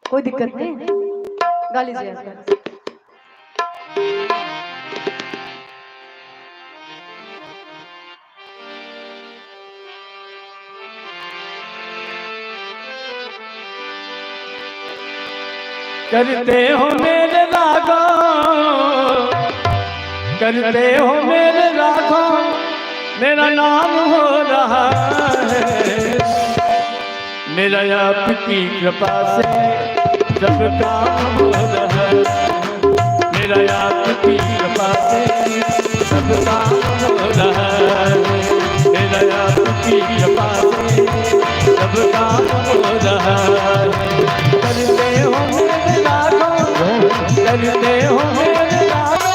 कोई दिक्कत नहीं, गा लीजिए आप, गा लीजिए। करते हो मेरे रागो, करते हो मेरे रागो, मेरा नाम हो रहा है। मेरा आपकी कृपा से सब काम हो रहा है। मेरा आपकी कृपा से सब काम हो रहा है। मेरा आपकी कृपा से सब काम हो रहा है। करते हो मेरे रागो, करते हो मेरे रागो,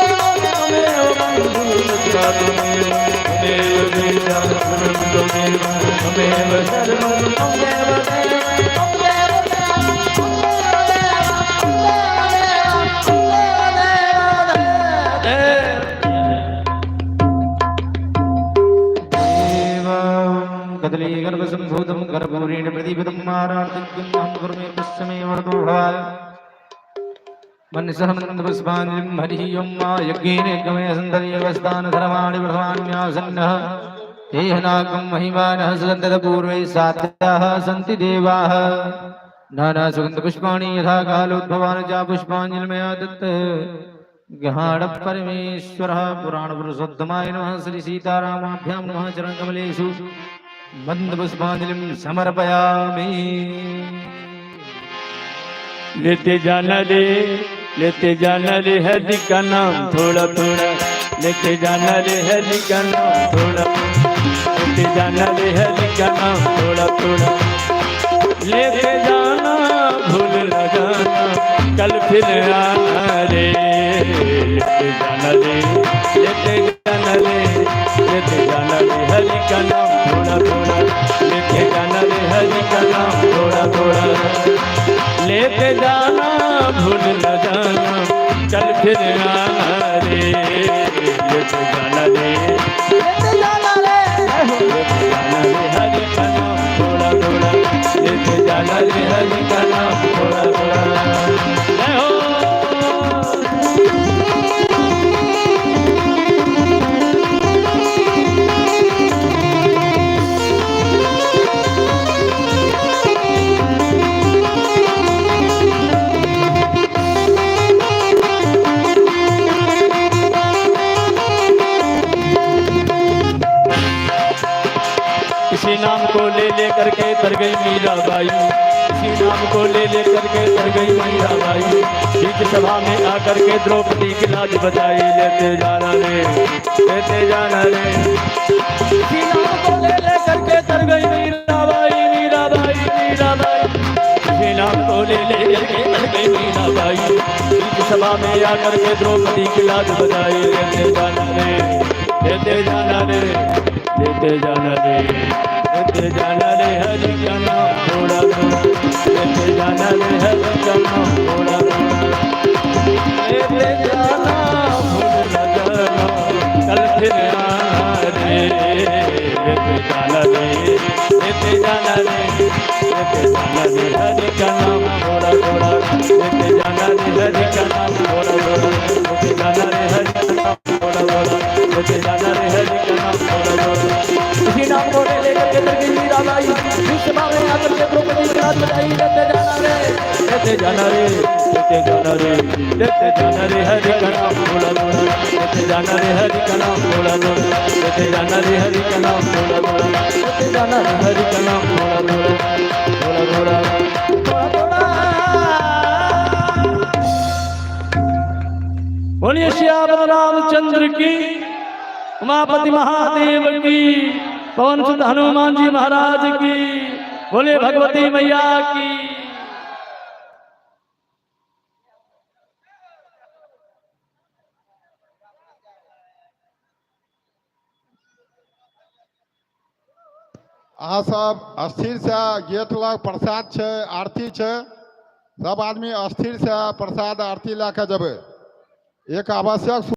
कदली गर्भ संभूतम गर्भूरेण प्रतिपदम मारार्तिक्यम कर्मे पश्चिमे वर्तोभाय मनसह मंदपुष्पाञ्जलिं हरिः मा यज्ञेन गमे सन्दर्यवस्थान धर्माणि प्रथमान्यासन्नः हेहनागं महिमानः सन्दतपूर्वे सात्याः सन्ति देवाः नानासुगन्धपुष्पाणि यथा कालोद्भवान् च पुष्पाञ्जलिमया दत्त गहाड परमेश्वरः पुराणपुरुषोत्तमाय नमः। श्री सीतारामाभ्यां नमः। चरणकमलेषु मंदपुष्पांजलिं समर्पयामि। लेते जाना रे हरि का नाम थोड़ा थोड़ा, लेते जाना रे हरि का नाम थोड़ा, लेते जाना रे हरि का नाम थोड़ा थोड़ा, लेते जाना भूल न जाना कल फिर आना रे। लेते जाना रे, लेते जाना रे, लेते जाना रे हरि का नाम थोड़ा थोड़ा, लेते जाना रे हरि का नाम थोड़ा थोड़ा, लेते जाना भूल न जाना चल फिर आना रे। लेते जाना रे, लेते जाना रे, लेते जाना रे हरि का नाम थोड़ा थोड़ा, लेते जाना रे हरि का नाम थोड़ा थोड़ा। इसी नाम को ले लेकर के तर गई मीराबाई, इसी नाम को ले लेकर के तर गई मीराबाई, बीच सभा में आकर के द्रौपदी की लाज बचाई। लेते जाना रे, लेते जाना रे, इसी नाम को ले लेकर के तर गई मीराबाई, मीराबाई, मीराबाई, इसी नाम को ले लेकर के तर गई मीराबाई, बीच सभा में आकर के द्रौपदी की लाज बचाई। लेते जाना रे, लेते जाना रे, लेते जाना रे, लेते जाना रे हरि का नाम थोड़ा थोड़ा, लेते जाना रे हरि का नाम थोड़ा थोड़ा, लेते जाना भूल न जाना कल फिर आना रे। लेते जाना रे, लेते जाना रे, लेते जाना रे हरि का नाम थोड़ा थोड़ा, लेते जाना रे हरि का नाम थोड़ा थोड़ा, लेते जाना रे हरि का नाम थोड़ा थोड़ा, लेते जाना रे हरि का नाम थोड़ा थोड़ा। इसी नाम को ले लेकर के तर गई मीराबाई, बीच सभा में आकर के द्रौपदी की लाज बचाई। लेते जाना रे, लेते जाना रे, लेते जाना रे हरि का नाम थोड़ा थोड़ा, लेते जाना रे हरि का नाम थोड़ा थोड़ा, लेते जाना रे हरि का नाम थोड़ा थोड़ा, लेते जाना रे हरि का नाम थोड़ा थोड़ा थोड़ा थोड़ा थोड़ा थोड़ा। बोलिए श्याम रामचंद्र की, उमापति महादेव की, पवन सुत हनुमान जी महाराज की, बोले भगवती मैया की। अहाँ सब स्थिर से गेट लग प्रसाद छै, आरती छै, सब आदमी स्थिर से प्रसाद आरती लए के जेबै। एक आवश्यक